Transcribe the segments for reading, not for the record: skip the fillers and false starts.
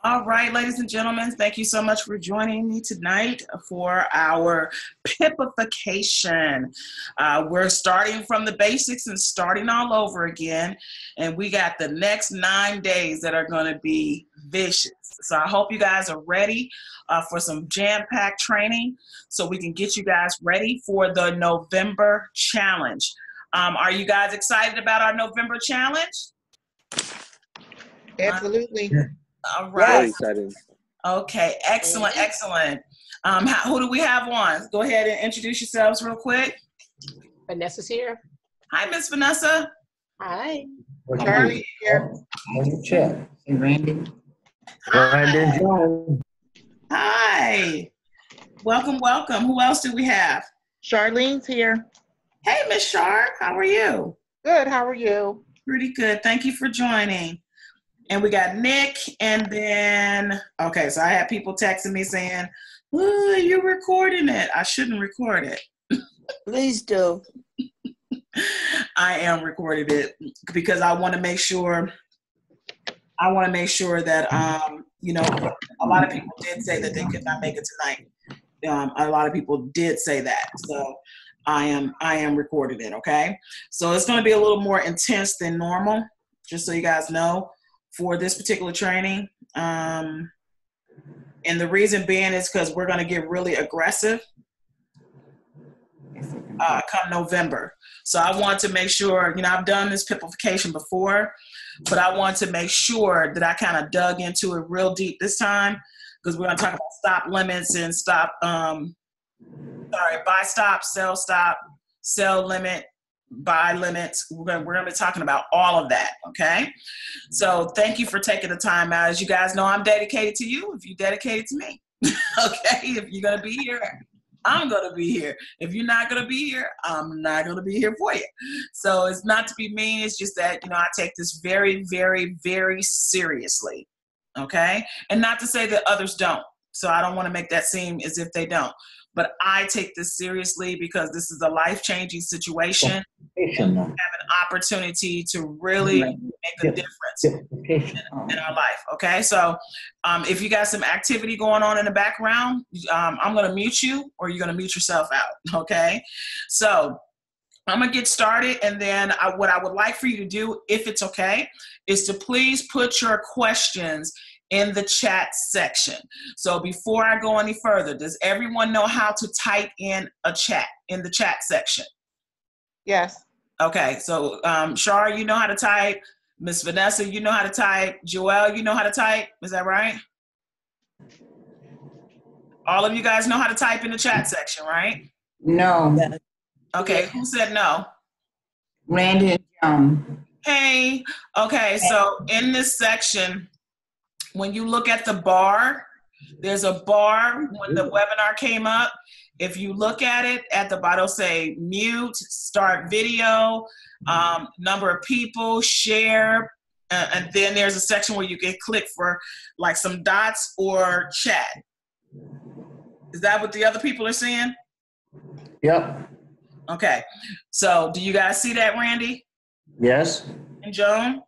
All right, ladies and gentlemen, thank you so much for joining me tonight for our pipification. We're starting from the basics and starting all over again. And we got the next 9 days that are going to be vicious. So I hope you guys are ready for some jam-packed training so we can get you guys ready for the November challenge. Are you guys excited about our November challenge? Absolutely. All right. Very excited. Okay, excellent, excellent. Who do we have on? Go ahead and introduce yourselves real quick. Vanessa's here. Hi, Miss Vanessa. Hi. Charlie here. Hey, Randy. Hi. Hi. Welcome, welcome. Who else do we have? Charlene's here. Hey, Miss Sharp. How are you? Good. How are you? Pretty good. Thank you for joining. And we got Nick, and then, okay, so I had people texting me saying, oh, you're recording it. I shouldn't record it. Please do. I am recording it because I want to make sure that, you know, a lot of people did say that they could not make it tonight. A lot of people did say that. So I am recording it, okay? So it's going to be a little more intense than normal, just so you guys know, for this particular training. And the reason being is because we're going to get really aggressive come November. So I want to make sure, you know, I've done this pipification before, but I want to make sure that I kind of dug into it real deep this time, because we're going to talk about stop limits and buy stop, sell limit, buy limits. We're going to be talking about all of that, okay? So thank you for taking the time out. As you guys know, I'm dedicated to you if you dedicated to me, okay? If you're going to be here, I'm going to be here. If you're not going to be here, I'm not going to be here for you. So it's not to be mean. It's just that, you know, I take this very, very, very seriously, okay? And not to say that others don't. So I don't want to make that seem as if they don't. but I take this seriously because this is a life-changing situation. And we have an opportunity to really make a difference in our life. Okay, so if you got some activity going on in the background, I'm going to mute you, or you're going to mute yourself out. Okay, so I'm going to get started, and then what I would like for you to do, if it's okay, is to please put your questions in the chat section. So before I go any further, does everyone know how to type in a chat in the chat section? Yes. Okay, so Shar, you know how to type. Miss Vanessa, you know how to type. Joelle, you know how to type. Is that right? All of you guys know how to type in the chat section, right? No. Okay, who said no? Randy and Joan. Hey, okay, so in this section, when you look at the bar, there's a bar when the webinar came up. If you look at it, at the bottom, say mute, start video, number of people, share, and then there's a section where you can click for like some dots or chat. Is that what the other people are seeing? Yep. Okay, so do you guys see that, Randy Yes. and Joan?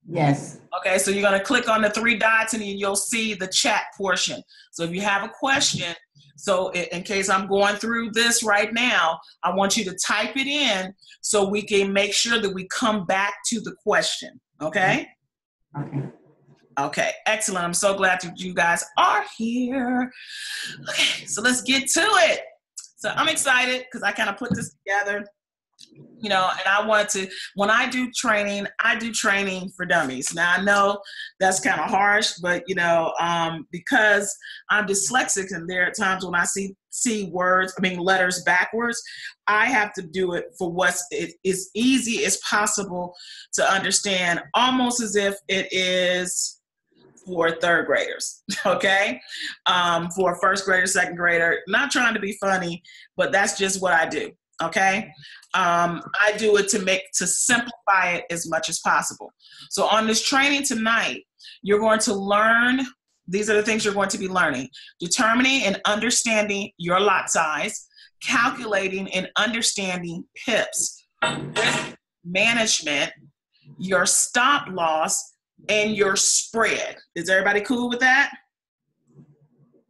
Yes. Okay, so you're gonna click on the three dots and then you'll see the chat portion. So if you have a question, so in case I'm going through this right now, I want you to type it in so we can make sure that we come back to the question, okay? Okay. Okay, excellent. I'm so glad that you guys are here. Okay, so let's get to it. So I'm excited because I kind of put this together. You know, and I want to, when I do training for dummies. Now, I know that's kind of harsh, but, you know, because I'm dyslexic and there are times when I see letters backwards, I have to do it for what's as easy as possible to understand, almost as if it is for third graders, okay? For a first grader, second grader, not trying to be funny, but that's just what I do. Okay, I do it to simplify it as much as possible. So on this training tonight, you're going to learn, these are the things you're going to be learning: determining and understanding your lot size, calculating and understanding PIPs, risk management, your stop loss, and your spread. Is everybody cool with that?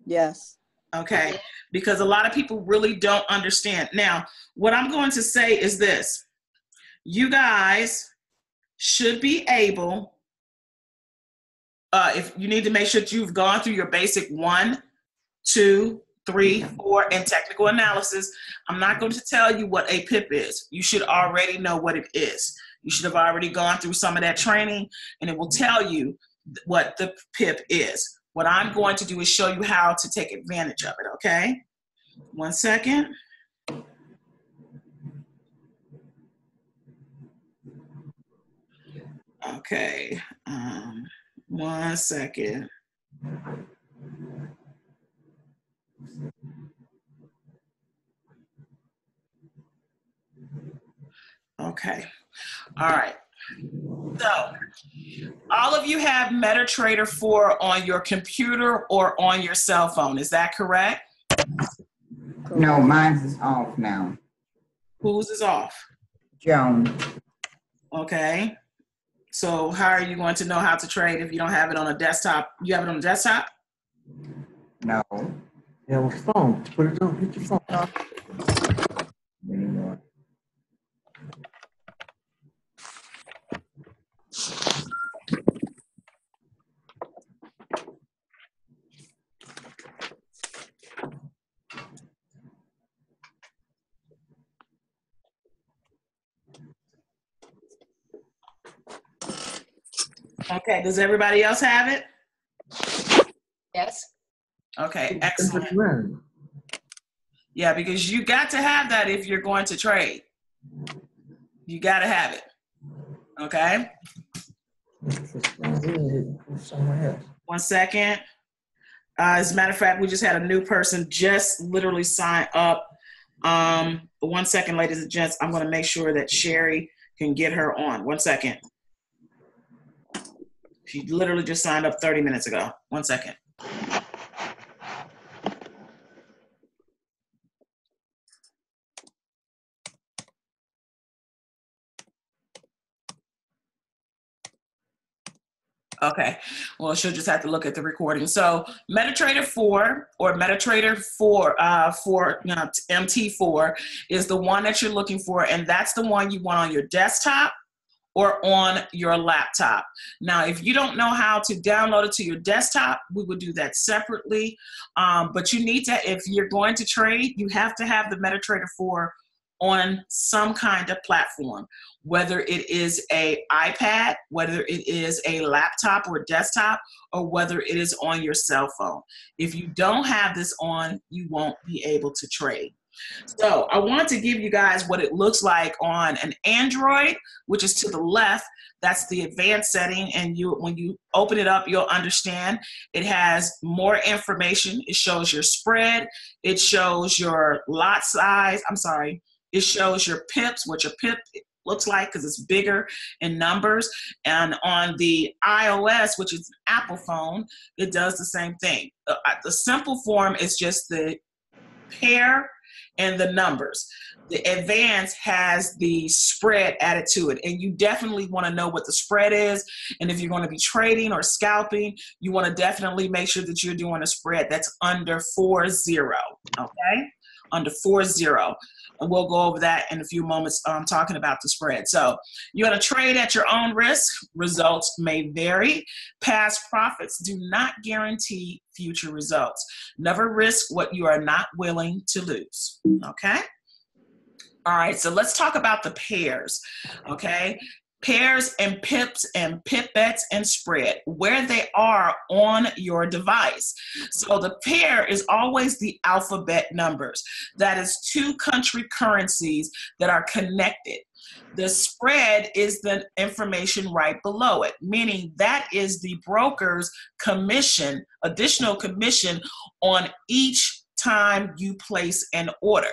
Yes. Okay, because a lot of people really don't understand. Now, what I'm going to say is this: you guys should be able, if you need to make sure that you've gone through your basic 1, 2, 3, 4, and technical analysis. I'm not going to tell you what a PIP is. You should already know what it is. You should have already gone through some of that training, and it will tell you what the PIP is. What I'm going to do is show you how to take advantage of it, okay? 1 second. Okay, 1 second. Okay, all right. So, all of you have MetaTrader 4 on your computer or on your cell phone, is that correct? No, mine's is off now. Whose is off? Joan. Okay. So how are you going to know how to trade if you don't have it on a desktop? You have it on a desktop? No. Yeah, with phone. Put it on. Get your phone off. Anymore. Okay, does everybody else have it? Yes. Okay, excellent. Yeah, because you got to have that if you're going to trade. You got to have it. Okay? Somewhere else. 1 second. As a matter of fact, we just had a new person just literally sign up. 1 second, ladies and gents. I'm going to make sure that Sherry can get her on. 1 second. She literally just signed up 30 minutes ago. 1 second. Okay. Well, she'll just have to look at the recording. So MetaTrader 4 or MetaTrader 4 for MT4 is the one that you're looking for, and that's the one you want on your desktop or on your laptop. Now, if you don't know how to download it to your desktop, we would do that separately. But you need to, if you're going to trade, you have to have the MetaTrader 4 on some kind of platform, whether it is a iPad, whether it is a laptop or desktop, or whether it is on your cell phone. If you don't have this on, you won't be able to trade. So I want to give you guys what it looks like on an Android, which is to the left. That's the advanced setting, and when you open it up, you'll understand it has more information. It shows your spread. It shows your lot size. It shows your pips, what your pip looks like because it's bigger in numbers. And on the iOS, which is an Apple phone, it does the same thing. The simple form is just the pair and the numbers. The advanced has the spread added to it, and you definitely want to know what the spread is. And if you're going to be trading or scalping, you want to definitely make sure that you're doing a spread that's under 4.0, okay? Under 4.0. And we'll go over that in a few moments talking about the spread. So you're going to trade at your own risk. Results may vary. Past profits do not guarantee future results. Never risk what you are not willing to lose. Okay? All right, so let's talk about the pairs. Okay? Pairs and pips and pip bets and spread, where they are on your device. So the pair is always the alphabet numbers. That is two country currencies that are connected. The spread is the information right below it, meaning that is the broker's commission, additional commission on each time you place an order.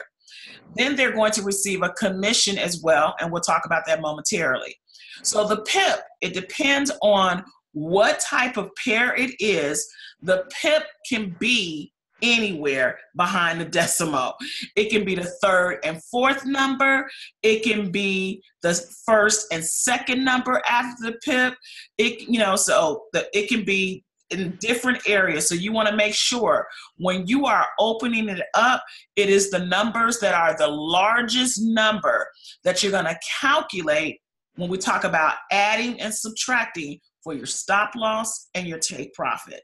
Then they're going to receive a commission as well, and we'll talk about that momentarily. So the pip, it depends on what type of pair it is. The pip can be anywhere behind the decimal. It can be the third and fourth number. It can be the first and second number after the pip. It can be in different areas. So you want to make sure when you are opening it up, it is the numbers that are the largest number that you're going to calculate when we talk about adding and subtracting for your stop loss and your take profit.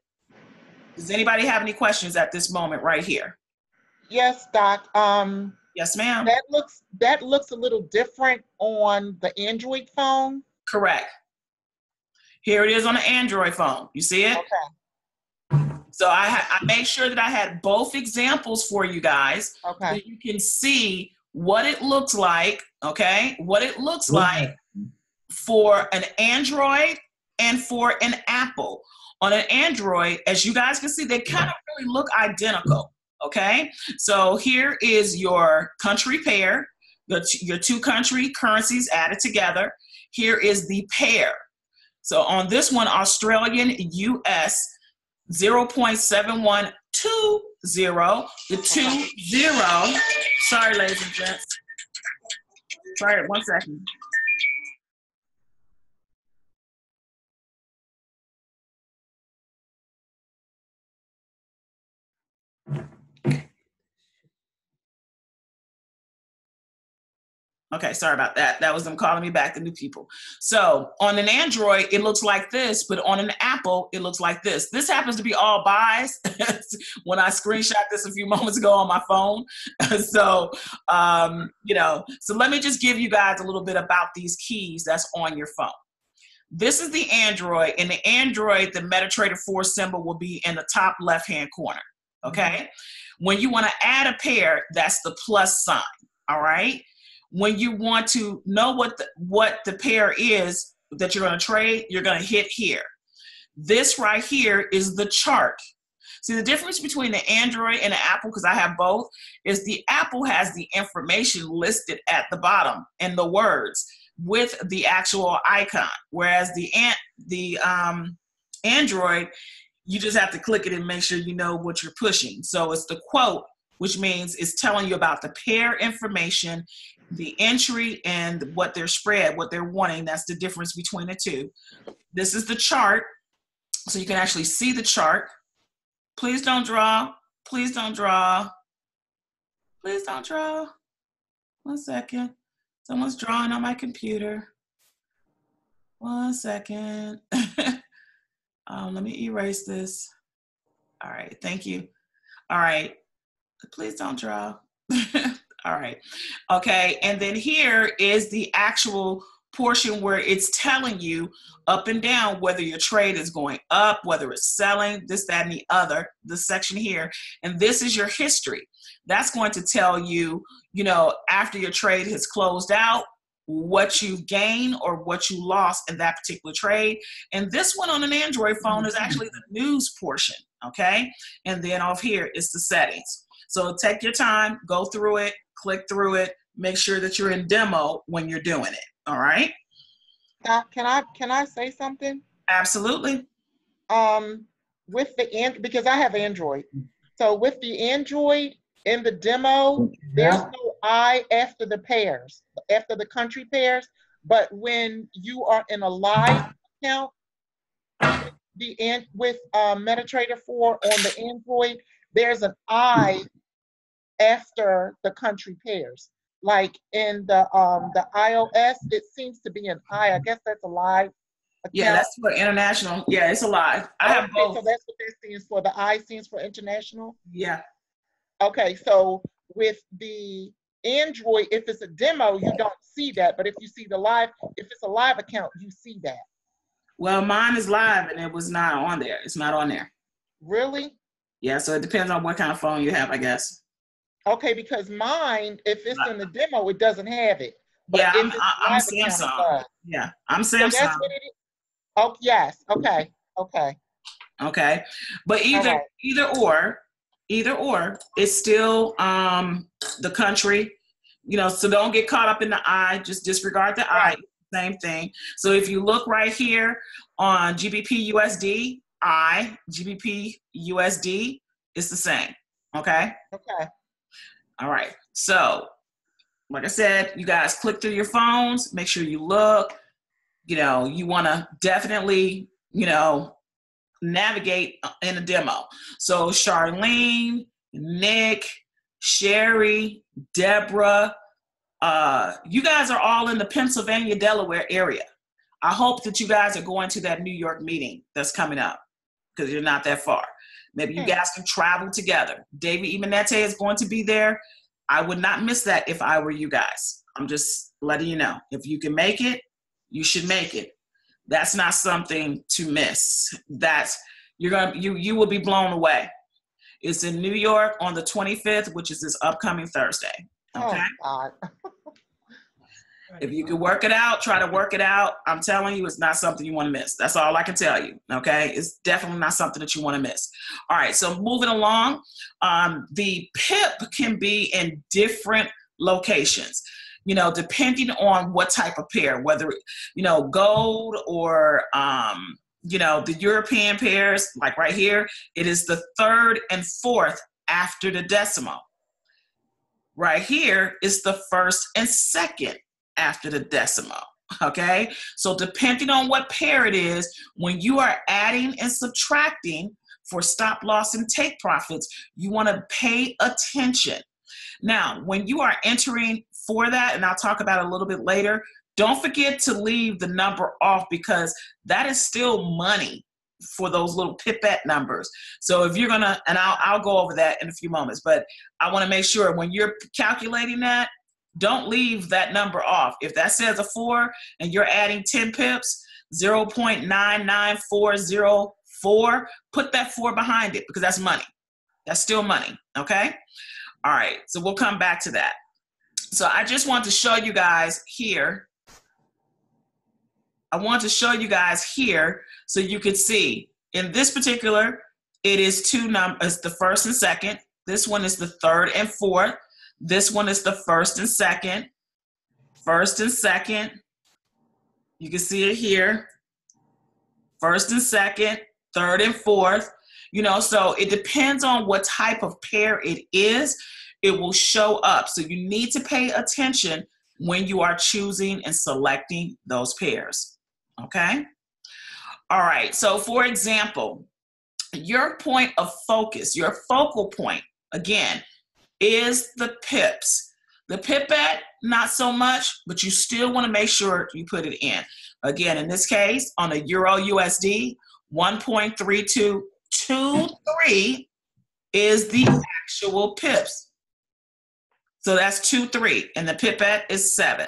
Does anybody have any questions at this moment right here? Yes, Doc. Yes, ma'am. That looks a little different on the Android phone. Correct. Here it is on the Android phone. You see it? Okay. So I made sure that I had both examples for you guys. Okay. So you can see what it looks like, okay? What it looks like for an Android and for an Apple. On an Android, as you guys can see, they kind of really look identical, okay? So here is your country pair, your two country currencies added together. Here is the pair. So on this one, Australian US 0.7120. The 20. Sorry, ladies and gents. Sorry, 1 second. Okay, sorry about that. That was them calling me back, the new people. So on an Android, it looks like this, but on an Apple, it looks like this. This happens to be all buys when I screenshot this a few moments ago on my phone. So, so let me just give you guys a little bit about these keys that's on your phone. This is the Android. In the Android, the MetaTrader 4 symbol will be in the top left-hand corner, okay? When you want to add a pair, that's the plus sign, all right? When you want to know what the pair is that you're going to trade, you're going to hit here. This right here is the chart. See, the difference between the Android and the Apple, because I have both, is the Apple has the information listed at the bottom and the words with the actual icon, whereas the Android, you just have to click it and make sure you know what you're pushing. So it's the quote, which means it's telling you about the pair information, the entry, and what their spread, what they're wanting. That's the difference between the two. This is the chart. so you can actually see the chart. Please don't draw. Please don't draw. Please don't draw. 1 second. Someone's drawing on my computer. 1 second. Let me erase this. All right, thank you. All right, please don't draw. All right, okay, and then here is the actual portion where it's telling you up and down whether your trade is going up, whether it's selling, this, that, and the other, this section here. And this is your history. That's going to tell you, you know, after your trade has closed out, what you've gained or what you lost in that particular trade. And this one on an Android phone is actually the news portion, okay? And then off here is the settings. So take your time, go through it, click through it, make sure that you're in demo when you're doing it, all right? Can I say something? Absolutely. With the because I have Android. So with the Android in the demo, there's no I after the pairs, after the country pairs. But when you are in a live account, with MetaTrader 4 on the Android, there's an I after the country pairs. Like in the iOS, it seems to be an I. I guess that's a live account. Yeah, that's for international. Yeah, it's a live. I have both. So that's what that stands for. The I stands for international? Yeah. Okay, so with the Android, if it's a demo, you don't see that. But if you see the live, if it's a live account, you see that. Well, mine is live and it was not on there. It's not on there. Really? Yeah, so it depends on what kind of phone you have, I guess. Okay, because mine, if it's in the demo, it doesn't have it. But yeah, I'm Samsung. Yeah, I'm Samsung. So that's what it is. Oh, yes. Okay. Okay. Okay. But either or, it's still the country, you know, so don't get caught up in the I, just disregard the I, same thing. So if you look right here on GBP USD, GBP USD is the same. Okay? Okay. All right. So, like I said, you guys click through your phones, make sure you look, you know, you want to definitely, you know, navigate in a demo. So Charlene, Nick, Sherry, Deborah, you guys are all in the Pennsylvania, Delaware area. I hope that you guys are going to that New York meeting that's coming up because you're not that far. Maybe you guys can travel together. David Imanete is going to be there. I would not miss that if I were you guys. I'm just letting you know. If you can make it, you should make it. That's not something to miss. That's you will be blown away. It's in New York on the 25th, which is this upcoming Thursday. Okay. Oh, God. If you can work it out, try to work it out. I'm telling you, it's not something you want to miss. That's all I can tell you. Okay. It's definitely not something that you want to miss. All right. So moving along, the PIP can be in different locations, you know, depending on what type of pair, whether, you know, gold or, you know, the European pairs, like right here, it is the 3rd and 4th after the decimal. Right here is the 1st and 2nd after the decimal, okay? So depending on what pair it is, when you are adding and subtracting for stop loss and take profits, you want to pay attention. Now, when you are entering for that, and I'll talk about it a little bit later, don't forget to leave the number off because that is still money for those little pipette numbers. So if you're gonna, and I'll go over that in a few moments, but I want to make sure when you're calculating that, don't leave that number off. If that says a 4 and you're adding 10 pips, 0.99404, put that 4 behind it because that's money. That's still money, okay? All right, so we'll come back to that. So I just want to show you guys here. I want to show you guys here so you can see. In this particular, it is two numbers, the 1st and 2nd. This one is the 3rd and 4th. This one is the 1st and 2nd. 1st and 2nd. You can see it here. 1st and 2nd, 3rd and 4th. You know, so it depends on what type of pair it is. It will show up. So you need to pay attention when you are choosing and selecting those pairs. Okay? All right, so for example, your point of focus, your focal point, again, is the pips. The pipette, not so much, but you still want to make sure you put it in. Again, in this case, on a Euro USD, 1.3223 is the actual pips. So that's 23, and the pipette is 7.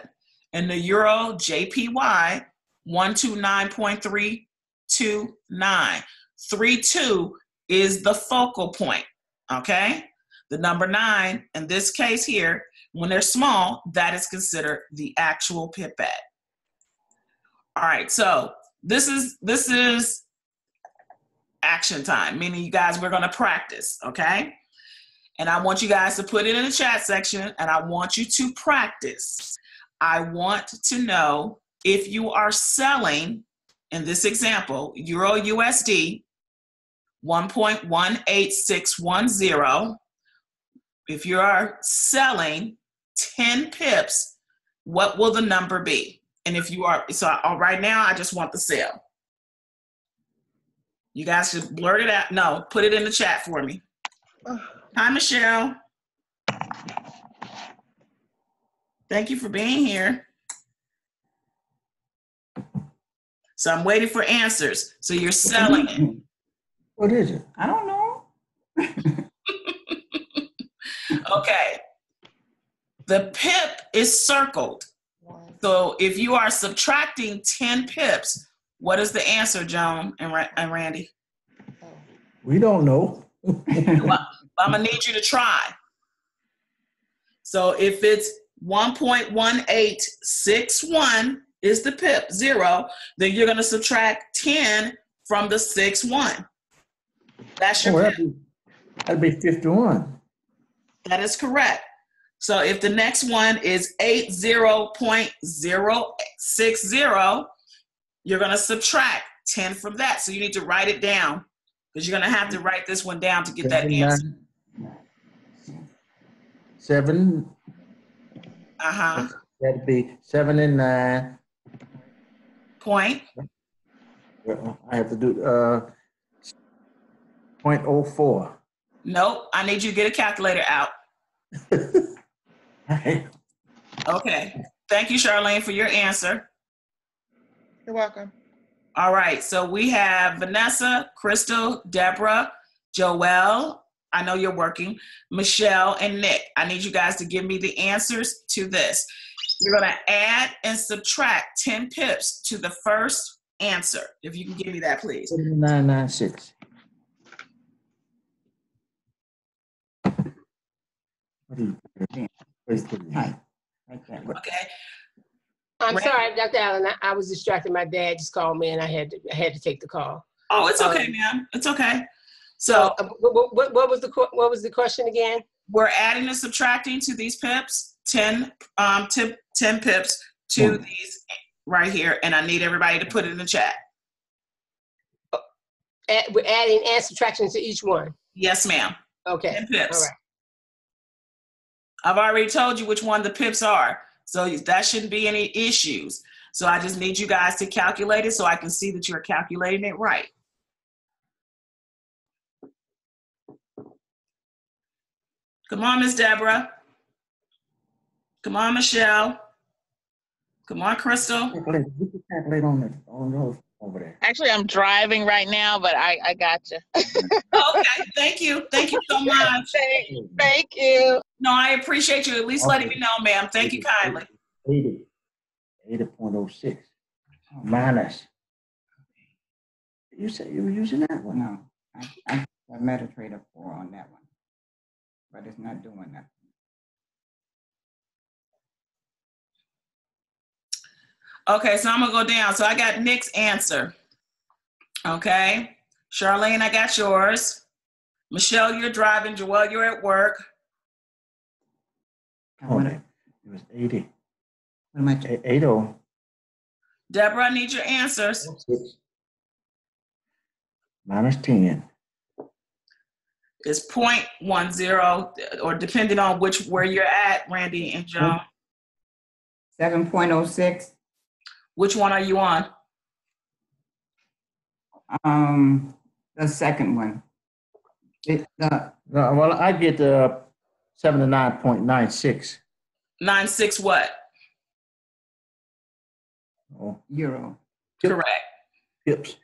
And the Euro JPY, 129.329. 32 is the focal point, okay? The number 9, in this case here, when they're small, that is considered the actual pipette. All right, so this is action time, meaning you guys, we're gonna practice, okay? And I want you guys to put it in the chat section, and I want you to practice. I want to know if you are selling, in this example, Euro USD, 1.18610. If you are selling 10 pips, what will the number be? And if you are, so right now, I just want the sale. You guys should blurt it out. No, put it in the chat for me. Hi, Michelle. Thank you for being here. So I'm waiting for answers. So you're selling it. What is it? I don't know. Okay. The pip is circled. So if you are subtracting 10 pips, what is the answer, Joan and Randy? We don't know. Well, I'm gonna need you to try. So if it's 1.1861 is the pip, 0, then you're gonna subtract 10 from the 61. That's your pip. That'd be 51. That is correct. So if the next one is 80.060, you're going to subtract 10 from that. So you need to write it down, because you're going to have to write this one down to get that answer. 7. Uh-huh. That'd be 7 and 9. Point. I have to do 0.04. Nope. I need you to get a calculator out. Right. Okay. Thank you, Charlene, for your answer. You're welcome. All right. So we have Vanessa, Crystal, Deborah, Joelle. I know you're working. Michelle and Nick. I need you guys to give me the answers to this. You're going to add and subtract 10 pips to the first answer. If you can give me that, please. 7996. What do you Right. Like that. Okay. I'm Right. sorry, Dr. Allen. I was distracted. My dad just called me, and I had to take the call. Oh, it's okay, ma'am. It's okay. So What was the question again? we're adding and subtracting to these pips, 10 pips to these right here, and I need everybody to put it in the chat. We're adding and subtracting to each one. Yes, ma'am. Okay. 10 pips. All right. I've already told you which one the pips are, so that shouldn't be any issues. So I just need you guys to calculate it so I can see that you're calculating it right. Come on, Miss Deborah. Come on, Michelle. Come on, Crystal. You can calculate on those over there. Actually, I'm driving right now, but I got you. Okay, thank you. Thank you so much. Thank you. No, I appreciate you at least letting me know, ma'am. Thank you kindly. 80.06 minus. You said you were using that one. No, I MetaTrader 4 on that one, but it's not doing that. Okay, so I'm gonna go down. So I got Nick's answer. Okay. Charlene, I got yours. Michelle, you're driving. Joelle, you're at work. Okay. It was 80. What am I? 80. Deborah, I need your answers. 6 minus 10. It's 0.10, or depending on where you're at, Randy and Joan. 7.06. Which one are you on? The second one. No, well, I get 79.96. 96 what? Oh, euro. Correct. pips.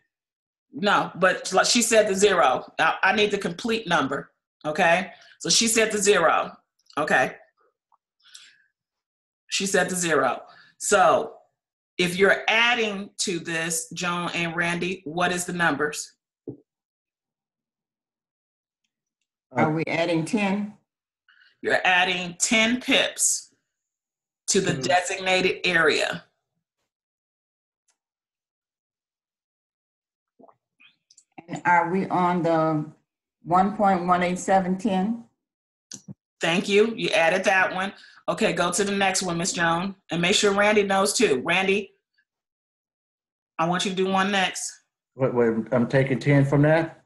No, but like she said the zero. I need the complete number. Okay. So she said the zero. Okay. She said the zero. So if you're adding to this, Joan and Randy, what is the numbers? Are we adding 10? You're adding 10 pips to the designated area. And are we on the 1.18710? Thank you. You added that one. Okay, go to the next one, Miss Joan, and make sure Randy knows too. Randy, I want you to do one next. Wait, I'm taking 10 from that?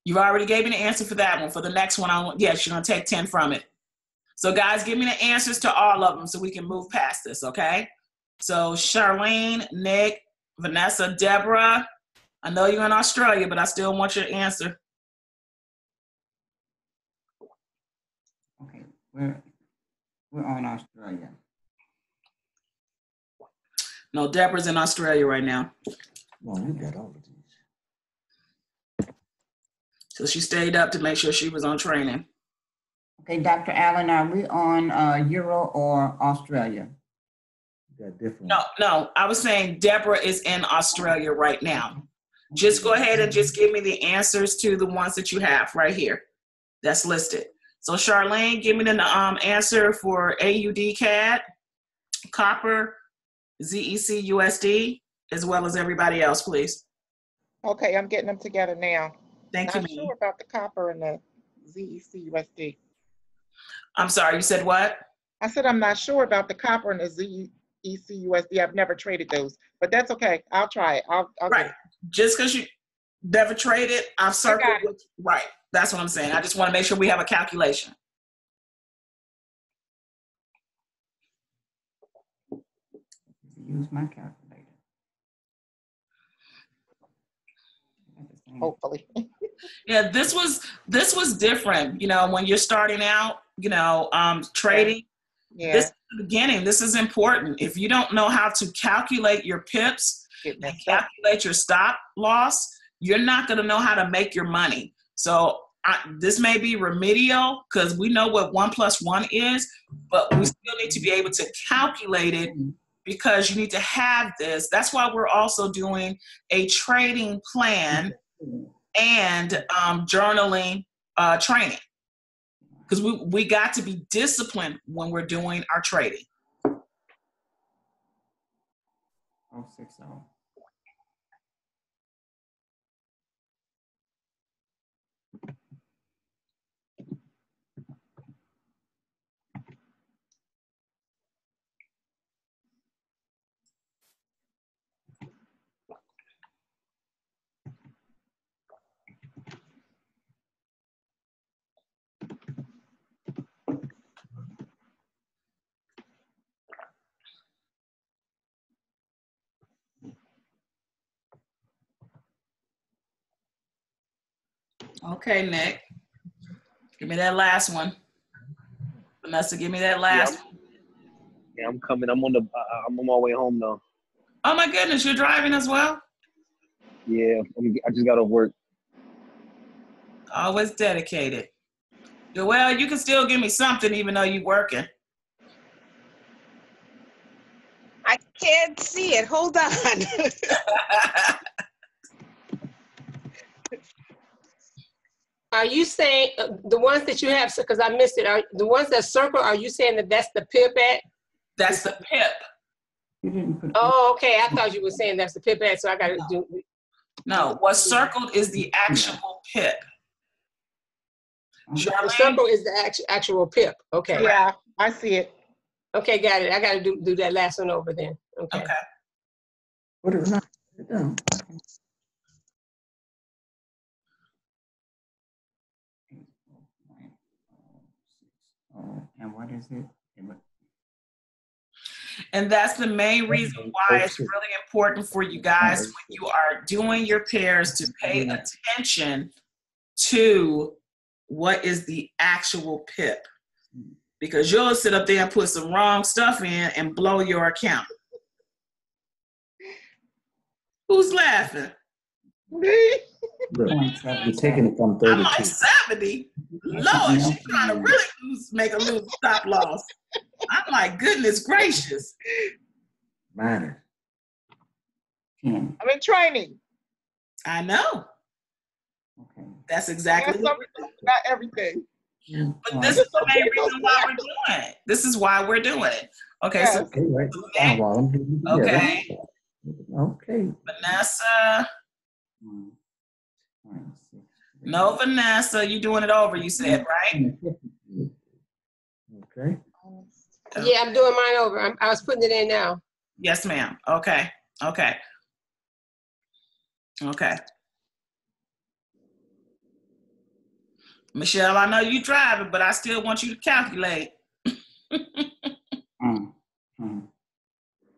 You've already gave me the answer for that one. For the next one, yes, you're gonna take 10 from it. So guys, give me the answers to all of them so we can move past this, okay? So Charlene, Nick, Vanessa, Deborah, I know you're in Australia, but I still want your answer. Okay, we're on Australia. No, Deborah's in Australia right now. Well, you got all of these. So she stayed up to make sure she was on training. Okay, Dr. Allen, are we on Euro or Australia? You got different. No, I was saying Deborah is in Australia right now. Just go ahead and just give me the answers to the ones that you have right here that's listed. So Charlene, give me the answer for AUD CAD, copper, ZEC USD, as well as everybody else, please. Okay, I'm getting them together now. Thank you, Not ma'am. sure about the copper and the ZEC USD. I'm sorry, you said what? I said I'm not sure about the copper and the ZEC USD. I've never traded those, but that's okay. I'll try it. I'll Right. get it. Just because you never traded, I've circled. Right. That's what I'm saying. I just want to make sure we have a calculation. Use my calculator. Hopefully. Yeah, this was different. You know, when you're starting out, trading. Yeah. This is the beginning. This is important. If you don't know how to calculate your pips and calculate your stop loss, you're not going to know how to make your money. So this may be remedial because we know what 1 + 1 is, but we still need to be able to calculate it because you need to have this. That's why we're also doing a trading plan and journaling training. Because we got to be disciplined when we're doing our trading. 060. Okay, Nick. Give me that last one. Vanessa, give me that last one. Yeah, I'm coming. I'm on my way home now. Oh my goodness, you're driving as well? Yeah, I just got off work. Always dedicated. Well, you can still give me something even though you're working. I can't see it. Hold on. Are you saying the ones that you have, because I missed it, are the ones that circle, are you saying that that's the pip at? That's the pip. You didn't put. Oh, okay. I thought you were saying that's the pip at, so I got to do. No, what's circled is the actual pip. The circle is the actual pip. Okay. Yeah, I see it. Okay, got it. I got to do that last one over then. Okay. Put it down. And what is it? And that's the main reason why it's really important for you guys when you are doing your pairs to pay attention to what is the actual PIP. Because you'll sit up there and put some wrong stuff in and blow your account. Who's laughing? Me? Look, you're taking it from I'm like 32. 70. Lord, she's trying to really make a little stop loss. I'm like, goodness gracious. Minus 10. I'm in training. I know. Okay. That's I exactly got what some stuff, not everything. But this is the main reason why we're doing it. This is why we're doing it. Okay, Yes. so Okay, right. Down while I'm doing it together. okay. Okay. Vanessa. 1.6. No, Vanessa, you doing it over, you said, right? Okay. Yeah, I'm doing mine over. I was putting it in now. Yes, ma'am. Okay. Okay. Okay. Michelle, I know you driving, but I still want you to calculate.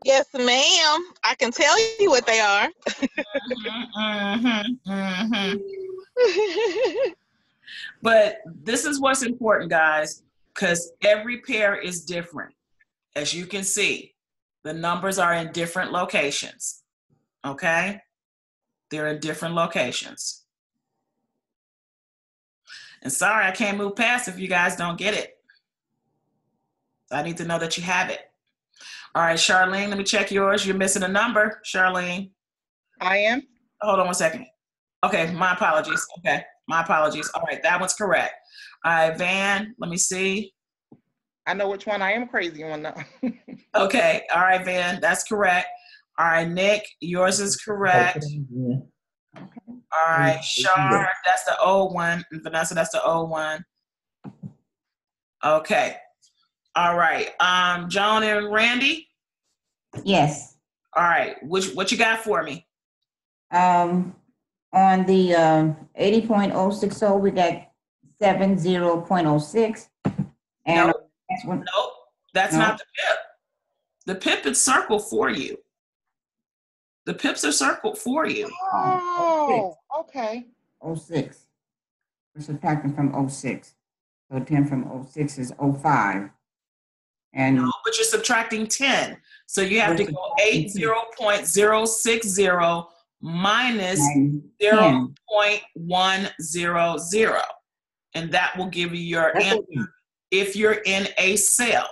Yes, ma'am. I can tell you what they are. But this is what's important, guys, because every pair is different. As you can see, the numbers are in different locations. Okay? They're in different locations. And sorry, I can't move past if you guys don't get it. I need to know that you have it. All right, Charlene, let me check yours. You're missing a number, Charlene. I am. Hold on one second. Okay, my apologies. Okay, my apologies. All right, that one's correct. All right, Van, let me see. I know which one I am crazy on now. Okay, all right, Van, that's correct. All right, Nick, yours is correct. All right, Char, that's the old one. And Vanessa, that's the old one. Okay. All right. Joan and Randy. Yes. All right. What you got for me? On the 80.060, we got 70.06. And Nope. that's one. Nope. That's not the PIP. The PIP is circled for you. The PIPs are circled for you. Oh, okay. 06. We're subtracting from 06. So 10 from 06 is 05. And No, but you're subtracting 10. So you have to go 80.060 minus 0.100. And that will give you your answer if you're in a cell.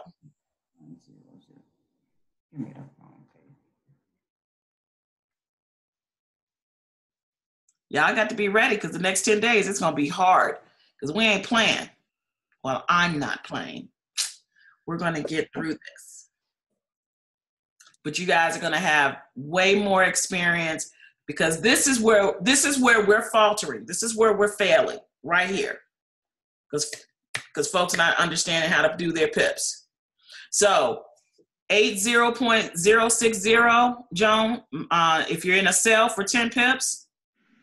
Y'all got to be ready because the next 10 days it's going to be hard because we ain't playing. Well, I'm not playing. We're going to get through this. But you guys are going to have way more experience because this is where we're faltering. This is where we're failing right here because folks are not understanding how to do their PIPs. So 80.060, Joan, if you're in a cell for 10 PIPs,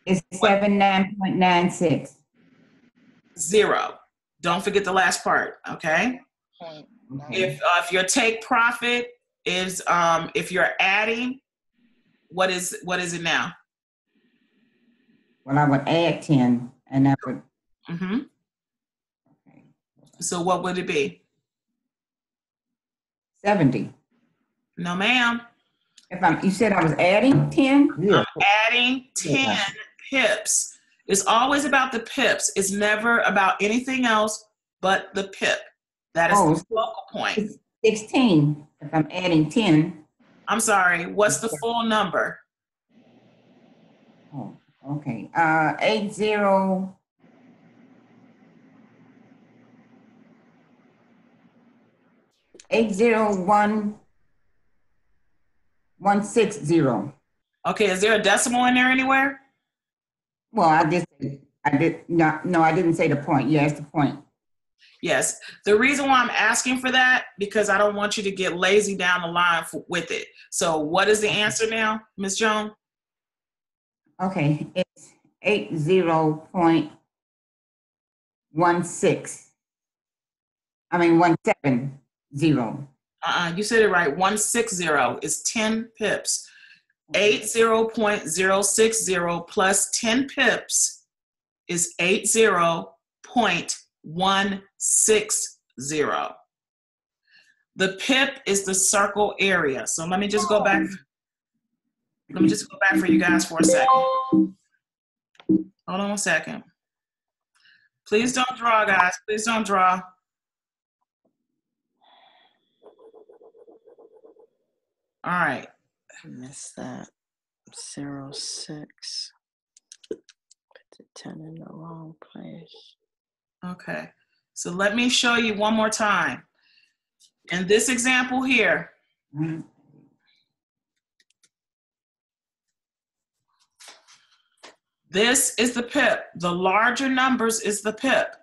it's 79.96. 0. Don't forget the last part, okay? If your take profit is if you're adding, what is it now? Well, I would add 10 and that would. Mm-hmm. Okay. So what would it be? 70. No, ma'am. You said I was adding 10? Yeah. I'm adding 10 pips. It's always about the pips. It's never about anything else but the pip. That is the focal point. It's 16 if I'm adding 10. I'm sorry. What's the full number? Oh, okay. 80160. Okay, is there a decimal in there anywhere? Well, I didn't say the point. You asked the point. Yes. The reason why I'm asking for that, because I don't want you to get lazy down the line with it. So what is the answer now, Ms. Jones? Okay, it's 80.16. I mean 170. You said it right. 160 is 10 pips. 80.060 plus 10 pips is 80.160. The pip is the circle area. So let me just go back. Let me just go back for you guys for a second. Hold on one second. Please don't draw, guys. Please don't draw. All right. I missed that. 06. Put the 10 in the wrong place. Okay. So let me show you one more time. In this example here, this is the pip. The larger numbers is the pip.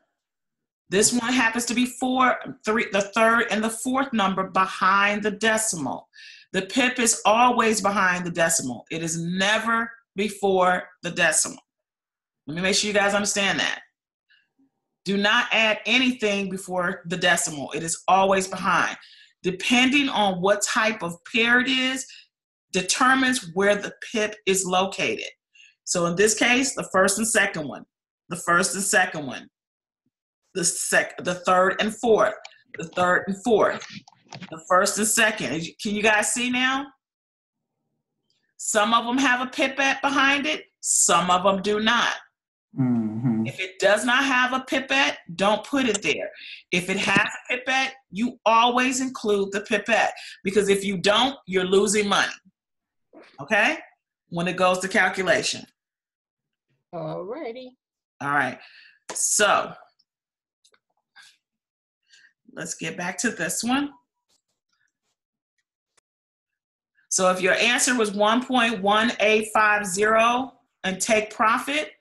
This one happens to be 4, 3, the third and the fourth number behind the decimal. The pip is always behind the decimal. It is never before the decimal. Let me make sure you guys understand that. Do not add anything before the decimal. It is always behind. Depending on what type of pair it is, determines where the pip is located. So in this case, the first and second one, the first and second one, the third and fourth, the third and fourth, the first and second. Can you guys see now? Some of them have a pipette behind it. Some of them do not. Mm-hmm. If it does not have a pipette, don't put it there. If it has a pipette, you always include the pipette, because if you don't, you're losing money, okay, when it goes to calculation. Alrighty. All right, so let's get back to this one. So if your answer was 1.1850 and take profit,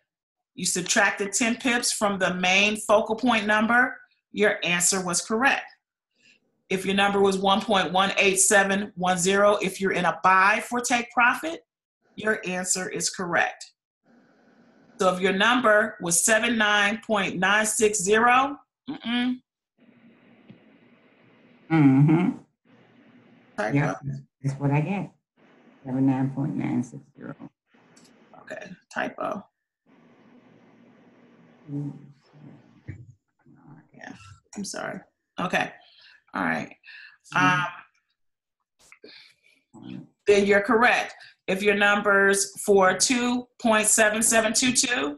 you subtracted 10 pips from the main focal point number, your answer was correct. If your number was 1.18710, if you're in a buy for take profit, your answer is correct. So if your number was 79.960, typo. Yeah, that's what I get. 79.960. Okay, typo. Yeah, I'm sorry. Okay, all right. Then you're correct. If your numbers for 2.7722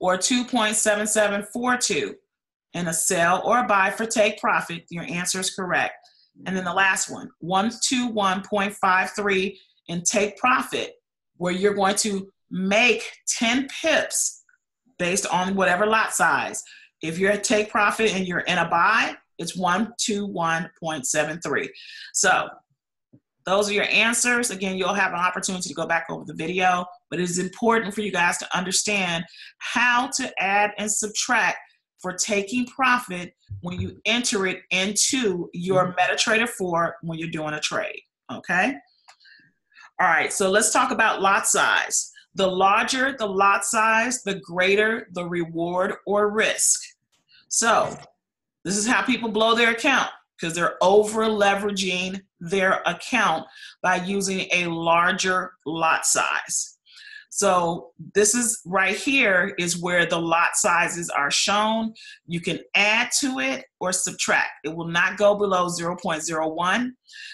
or 2.7742 in a sell or a buy for take profit, your answer is correct. And then the last one, 121.53 in take profit, where you're going to make 10 pips based on whatever lot size. If you're at take profit and you're in a buy, it's 121.73. So those are your answers. Again, you'll have an opportunity to go back over the video, but it is important for you guys to understand how to add and subtract for taking profit when you enter it into your MetaTrader 4 when you're doing a trade, okay? All right, so let's talk about lot size. The larger the lot size, the greater the reward or risk. So this is how people blow their account, because they're over leveraging their account by using a larger lot size. So this is right here is where the lot sizes are shown. You can add to it or subtract. It will not go below 0.01.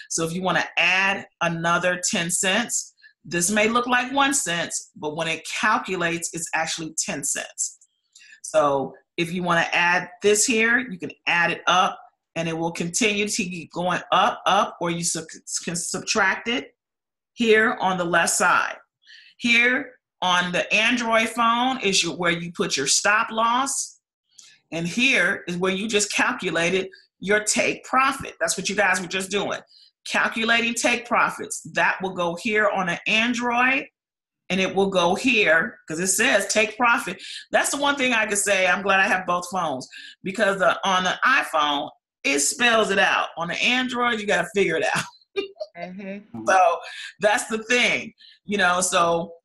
So if you want to add another 10 cents, this may look like 1 cent, but when it calculates, it's actually 10 cents. So if you want to add this here, you can add it up and it will continue to keep going up, or you can subtract it here on the left side. Here on the Android phone is where you put your stop loss. And here is where you just calculated your take profit. That's what you guys were just doing. Calculating take profits. That will go here on an Android, and it will go here because it says take profit. That's the one thing I could say. I'm glad I have both phones, because on the iPhone, it spells it out. On the Android, you got to figure it out. So that's the thing, you know. So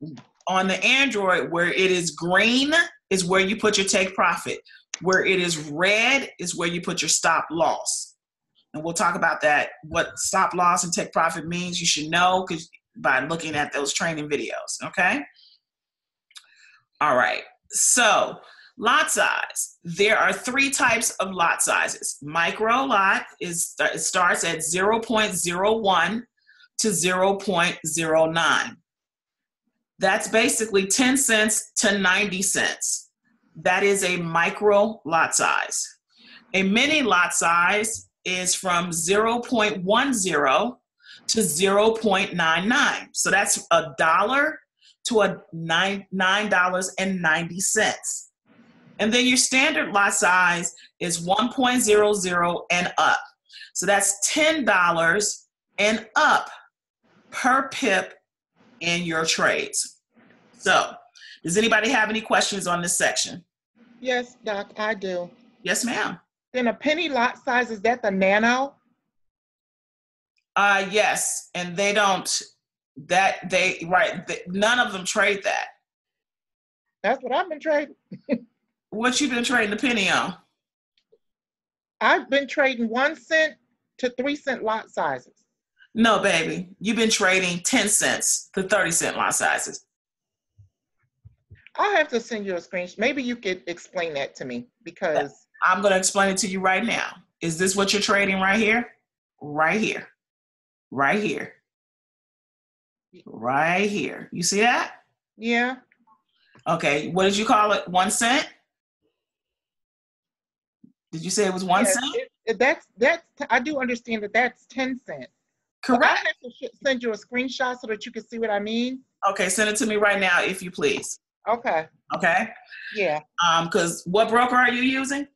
on the Android, where it is green is where you put your take profit. Where it is red is where you put your stop loss. And we'll talk about that, what stop loss and take profit means. You should know by looking at those training videos, okay? All right, so lot size. There are 3 types of lot sizes. Micro lot it starts at 0.01 to 0.09. That's basically 10 cents to 90 cents. That is a micro lot size. A mini lot size is from 0.10 to 0.99. So that's $1 to $9.90. And then your standard lot size is 1.00 and up. So that's $10 and up per pip in your trades. So, does anybody have any questions on this section? Yes, Doc, I do. Yes, ma'am. Then a penny lot size, is that the nano? Yes, and they don't, none of them trade that. That's what I've been trading. What you been trading the penny on? I've been trading 1 cent to 3 cent lot sizes. No, baby. You've been trading 10 cents to 30 cent lot sizes. I'll have to send you a screenshot. Maybe you could explain that to me because I'm going to explain it to you right now. Is this what you're trading right here? Right here. Right here. Right here. You see that? yeah. Okay. What did you call it? 1 cent? Did you say it was 1 Yes, cent? that's I do understand that that's 10 cents. Correct. I have to send you a screenshot so that you can see what I mean. Okay, send it to me right now if you please. Okay. Okay? Yeah. Because what broker are you using?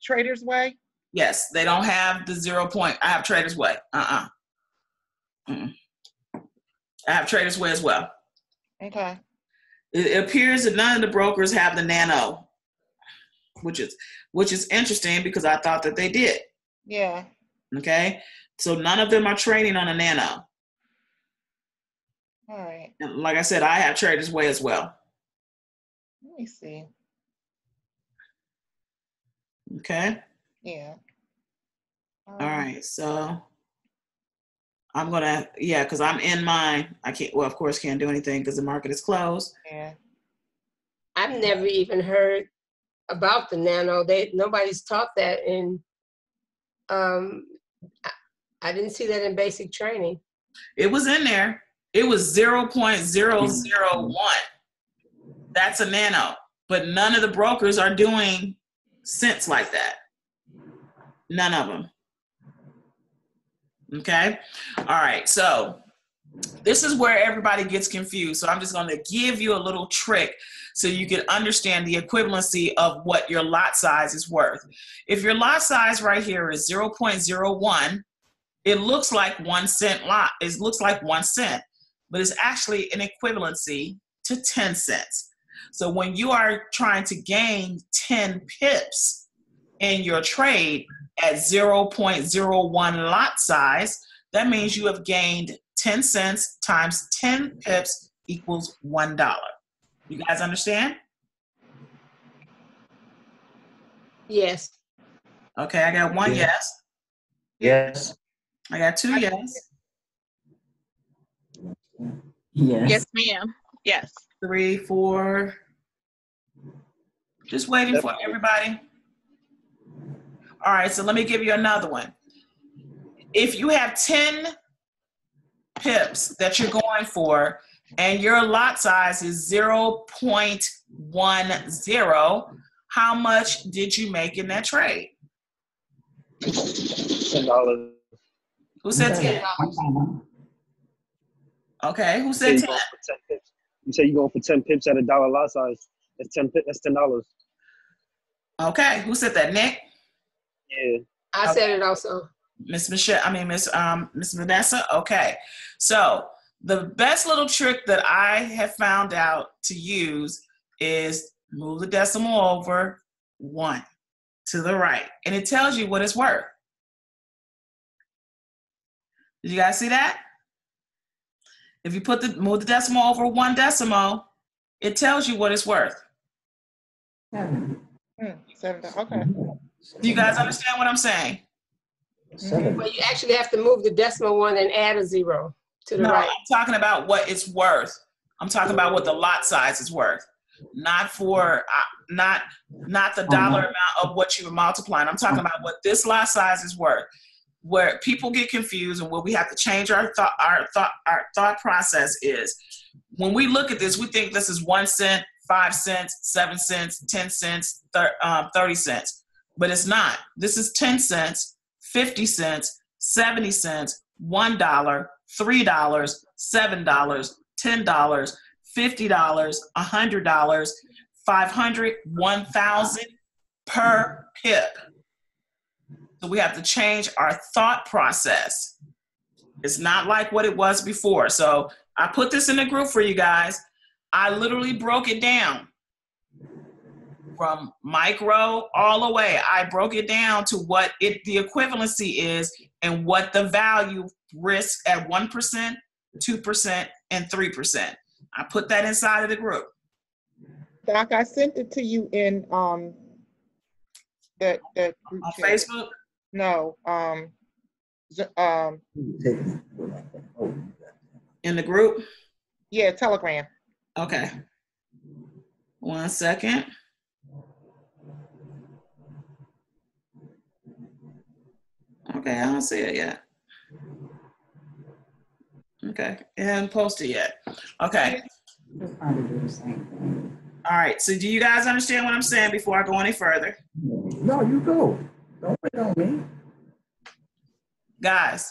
Trader's Way. Yes, they don't have the 0 point. I have Trader's Way. I have Trader's Way as well. Okay. It appears that none of the brokers have the nano, which is interesting because I thought that they did. Yeah. Okay, so none of them are trading on a nano. All right. And like I said, I have Trader's Way as well. Let me see. Okay. Yeah. All right. So I'm gonna because I'm in mine. I can't. Well, of course, can't do anything because the market is closed. Yeah. I've never even heard about the nano. Nobody's taught that in. I didn't see that in basic training. It was in there. It was 0.001. That's a nano. But none of the brokers are doing cents like that. None of them. Okay? All right. So this is where everybody gets confused. So I'm just going to give you a little trick so you can understand the equivalency of what your lot size is worth. If your lot size right here is 0.01, it looks like 1 cent lot. It looks like 1 cent, but it's actually an equivalency to 10 cents. So when you are trying to gain 10 pips in your trade at 0.01 lot size, that means you have gained 10 cents times 10 pips equals $1. You guys understand? Yes. Okay, I got 1 yes. Yes. I got 2 yes. Yes. Yes, ma'am. Yes. 3, 4. Just waiting for everybody. All right, so let me give you another one. If you have 10 pips that you're going for and your lot size is 0.10, how much did you make in that trade? $10. Who said 10? Okay, who said 10? You say you're going for 10 pips at $1 lot size. That's $10. Okay, who said that? Nick? Yeah. I said it also. Miss Vanessa? Okay. So the best little trick that I have found out to use is move the decimal over 1 to the right. And it tells you what it's worth. Did you guys see that? If you move the decimal over 1 decimal, it tells you what it's worth. 7. 7. Okay. Do you guys understand what I'm saying? 7. Well, you actually have to move the decimal one and add a 0 to the No, right. I'm talking about what it's worth. I'm talking about what the lot size is worth, not for not the dollar amount of what you were multiplying. I'm talking about what this lot size is worth. Where people get confused and where we have to change our thought process is when we look at this, we think this is 1 cent, 5 cents, 7 cents, 10 cents, 30 cents, but it's not. This is 10 cents, 50 cents, 70 cents, $1, $3, $7, $10, $50, $100, 500, 1,000 per pip. So we have to change our thought process. It's not like what it was before. So I put this in the group for you guys. I literally broke it down from micro all the way. I broke it down to what the equivalency is and what the value risk at 1%, 2%, and 3%. I put that inside of the group. Doc, I sent it to you in the group On chat. Facebook? No, In the group? yeah, Telegram. Okay. 1 second. Okay, I don't see it yet. Okay, it hasn't posted yet. Okay. All right, so do you guys understand what I'm saying before I go any further? No, you go. Don't wait on me. Guys,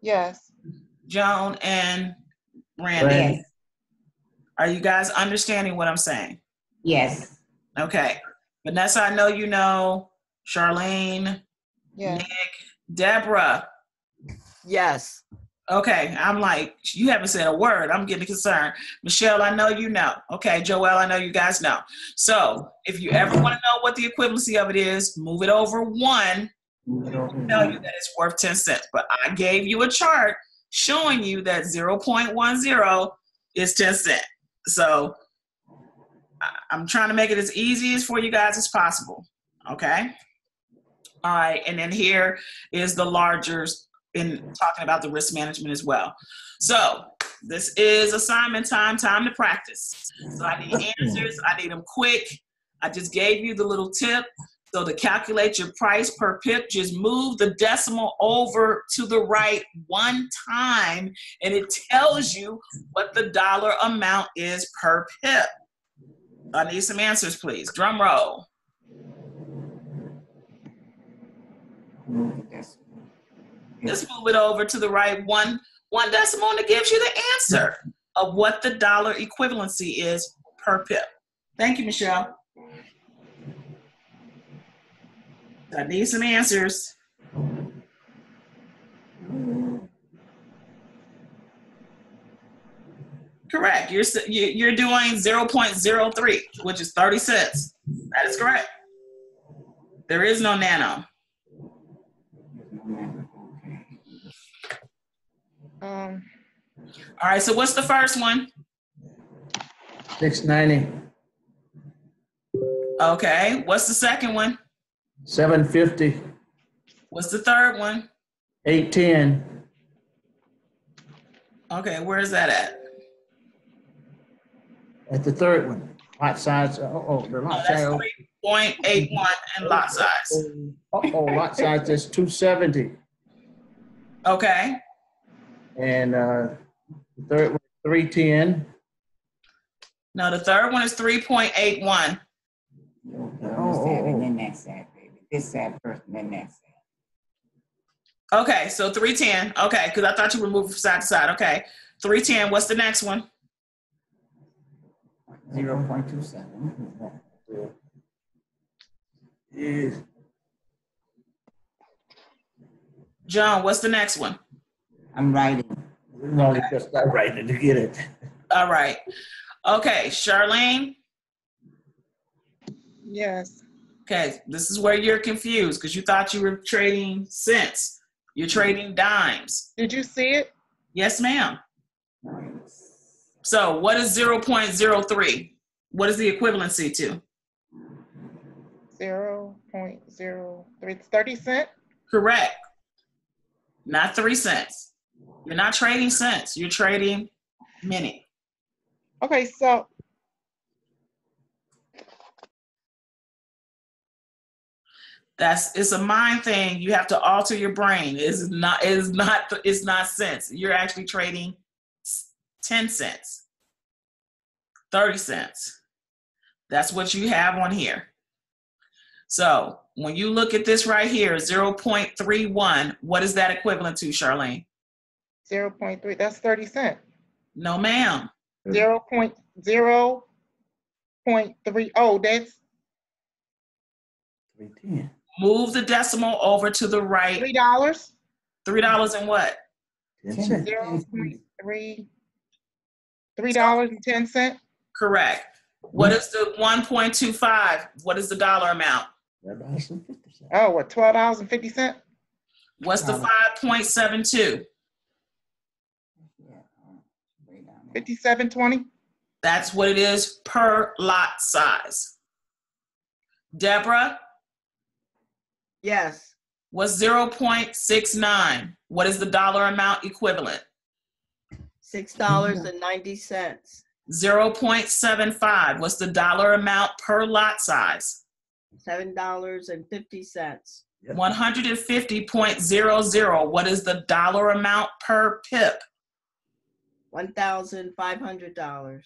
Yes. Joan and Randy, Yes. are you guys understanding what I'm saying? Yes. Okay. Vanessa, I know you know. Charlene, Yeah. Nick, Deborah. Yes. Okay, I'm like, you haven't said a word. I'm getting concerned. Michelle, I know you know. Okay, Joelle, I know you guys know. So if you ever want to know what the equivalency of it is, move it over 1. It'll tell you that it's worth 10 cents. But I gave you a chart showing you that 0.10 is 10 cents. So I'm trying to make it as easy as for you guys as possible. Okay? All right, and then here is the largers in talking about the risk management as well. So this is assignment time to practice. So I need answers. I need them quick. I just gave you the little tip. So to calculate your price per pip, just move the decimal over to the right 1 time, and it tells you what the dollar amount is per pip. I need some answers, please. Drum roll. Just move it over to the right one decimal, and it gives you the answer of what the dollar equivalency is per pip. Thank you, Michelle. I need some answers. Correct. You're doing 0.03, which is 30 cents. That is correct. There is no nano. All right, so what's the first one? 690. Okay, what's the second one? 750. What's the third one? 810. Okay, where's that at? At the third one. Lot size. The lot That's size. 3.81 in lot size. Lot size is 270. Okay. And the third one, 310. No, the third one is 3.81. And then that's that, baby. This that first, and then that's that. Okay, so 310. Okay, because I thought you were moving from side to side. Okay, 310. What's the next one? 0.27. Yes. John, what's the next one? I'm writing. No, you just not writing to get it. All right. Okay, Charlene. Yes. Okay, this is where you're confused because you thought you were trading cents. You're trading dimes. Did you see it? Yes, ma'am. So what is 0.03? What is the equivalency to? 0.03. It's 30 cents. Correct. Not 3 cents. You're not trading cents. You're trading minute. Okay, so It's a mind thing. You have to alter your brain. It's not cents. You're actually trading 10 cents, 30 cents. That's what you have on here. So when you look at this right here, 0.31, what is that equivalent to, Charlene? 0.3, that's 30 cents. No, ma'am. 0.0.30, oh, that's 310. Move the decimal over to the right. $3. $3 and what? 10 cents. 0.3, $3.10. Correct. What is the 1.25? What is the dollar amount? $12.50. Oh, what, $12.50? What's the 5.72? 57.20. That's what it is per lot size. Deborah, Yes. what's 0.69? What is the dollar amount equivalent? $6.90. 0.75. What's the dollar amount per lot size? $7.50. 150.00. What is the dollar amount per pip? $1,500.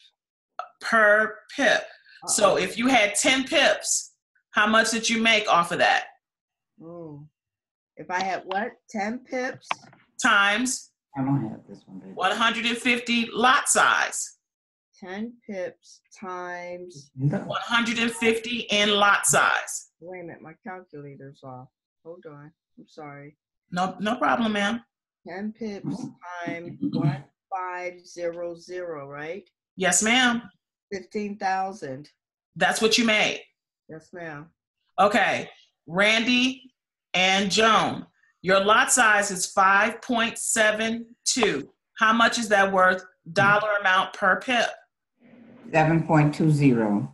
Per pip. So if you had 10 pips, how much did you make off of that? Oh. If I had what? 10 pips? Times I don't have this one, baby. 150 lot size. 10 pips times. 150 in lot size. Wait a minute, my calculator's off. Hold on. I'm sorry. No problem, ma'am. 10 pips times 1500, right? Yes, ma'am. 15,000. That's what you made. Yes, ma'am. Okay. Randy and Joan, your lot size is 5.72. How much is that worth? Dollar amount per pip. 7.20.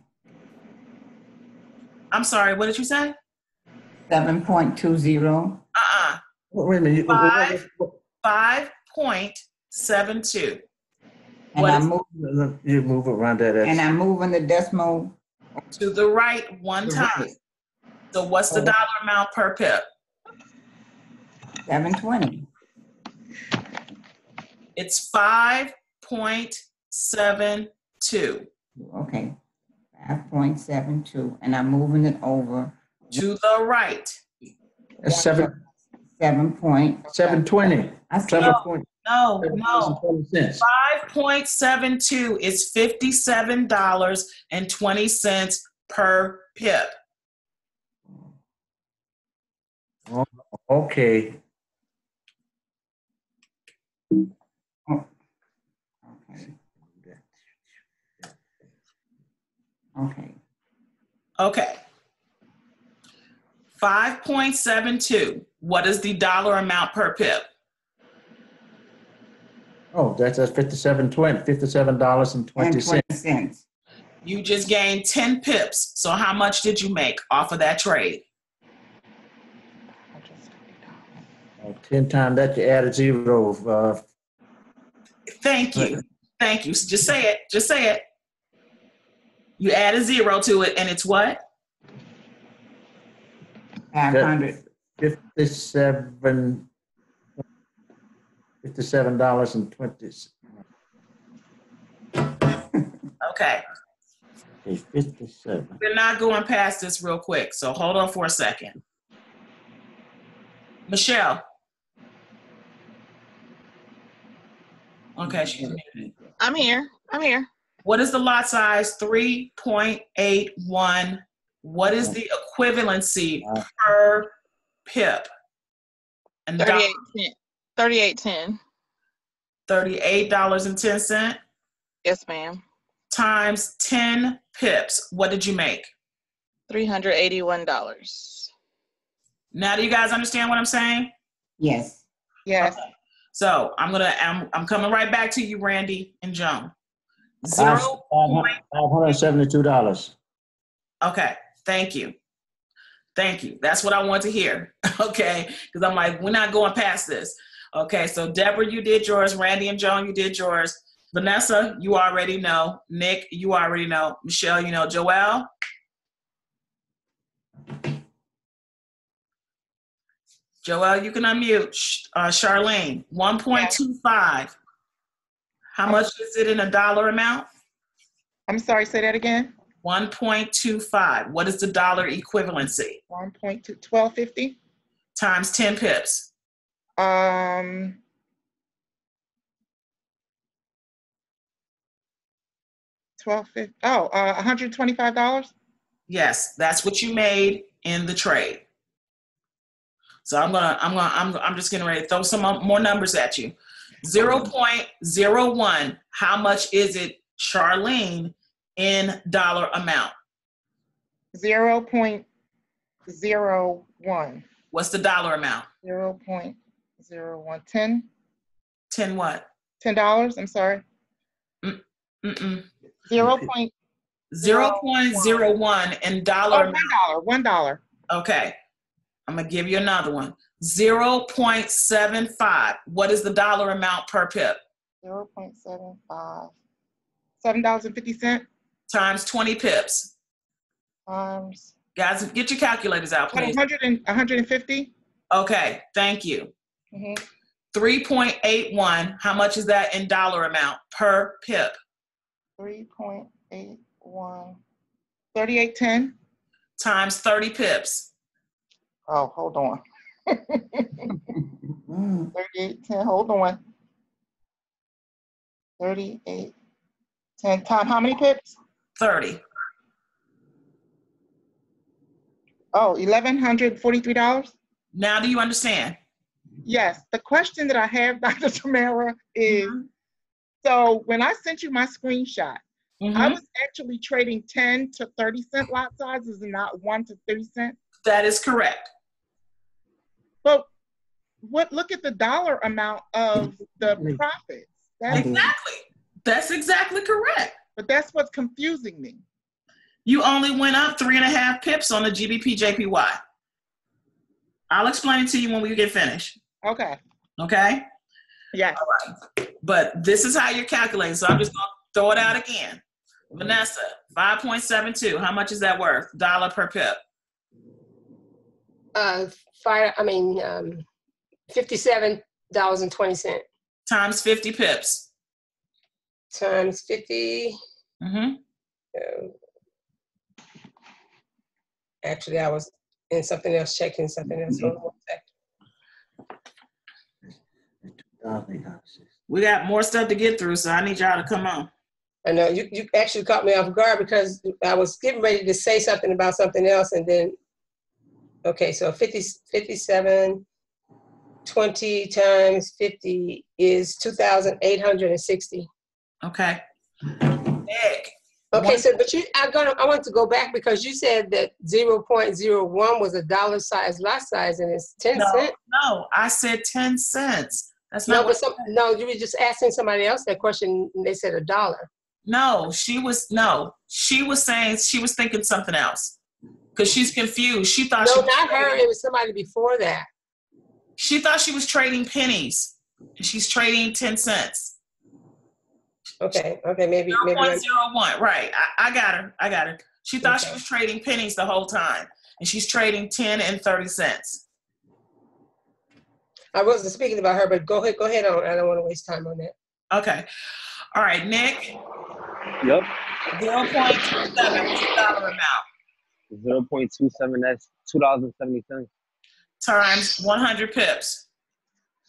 I'm sorry, what did you say? 7.20. Wait a minute. 5.72. And You move around that. and I'm moving the decimal To the right one to the time. right. So what's the dollar amount per pip? 720. It's 5.72. Okay. 5.72. And I'm moving it over. To the right. That's 7.20. 720. I see. No. 7.20. 5.72 is $57.20 per pip. Okay. Okay. Okay. 5.72. What is the dollar amount per pip? Oh, that's $57.20. You just gained 10 pips. So how much did you make off of that trade? 10 times that, you add a zero. Thank you. Thank you. Just say it. Just say it. You add a zero to it, and it's what? 500. $57.20. Okay. Okay, 57. We're not going past this real quick, so hold on for a second. Michelle. Okay, she's muted. I'm here. What is the lot size? 3.81. What is the equivalency per pip? And 38.10. $38.10 Yes, ma'am. times 10 pips. What did you make? $381. Now, do you guys understand what I'm saying? Yes. Yes. Okay. So I'm coming right back to you, Randy and Joan. $0. $572. Okay, thank you. Thank you. That's what I want to hear. Okay. Because I'm like, we're not going past this. Okay. So Deborah, you did yours. Randy and Joan, you did yours. Vanessa, you already know. Nick, you already know. Michelle, you know. Joelle? Joelle, you can unmute. Charlene, 1.25. How much is it in a dollar amount? I'm sorry, say that again. 1.25. What is the dollar equivalency? 1250. Times 10 pips. 1250. Oh, $125. Yes, that's what you made in the trade. So I'm just getting ready to throw some more numbers at you. 0.01. How much is it, Charlene, in dollar amount? 0.01. What's the dollar amount? 0.01. 10. 10 what? $10. I'm sorry. Mm-mm. 0.01 0.01 in dollar amount. $1. Okay. I'm going to give you another one. 0.75. What is the dollar amount per pip? 0.75. $7.50 Times 20 pips. times. Guys, get your calculators out, please. 150. Okay, thank you. 3.81. How much is that in dollar amount per pip? 3.81. 3810. Times 30 pips. Oh, hold on. 3810. Hold on. 3810 time. How many pips? 30. Oh, $1,143. Now do you understand? Yes. The question that I have, Dr. Tamara, is so when I sent you my screenshot, I was actually trading 10 to 30 cent lot sizes and not 1 to 30 cent. That is correct. But look at the dollar amount of the profits. Exactly. That's exactly correct. But that's what's confusing me. You only went up 3.5 pips on the GBP JPY. I'll explain it to you when we get finished. Okay. Okay? Yes. All right. But this is how you're calculating. So I'm just going to throw it out again. Vanessa, 5.72. How much is that worth? Dollar per pip. $57.20 Times 50 pips. times 50. Actually, I was in something else, checking something else. Hold on 1 second. We got more stuff to get through, so I need y'all to come on. I know you actually caught me off guard because I was getting ready to say something about something else, and then okay, so 57 20 times 50 is 2,860. Okay. Nick. Okay, so but I want to go back because you said that 0.01 was a dollar size lot size and it's 10 cents. No, I said 10 cents. That's not you were just asking somebody else that question and they said $1. No, she was saying she was thinking something else. Because she's confused. She thought not her, it was somebody before that. She thought she was trading pennies. She's trading 10 cents. Okay, maybe 0.01. Right. I got her. She thought she was trading pennies the whole time. And she's trading 10 and 30 cents. I wasn't speaking about her, but go ahead on. I don't want to waste time on that. Okay. All right, Nick. Yep. 0.27. What's the dollar amount? 0.27. That's $2.70. Times 100 pips.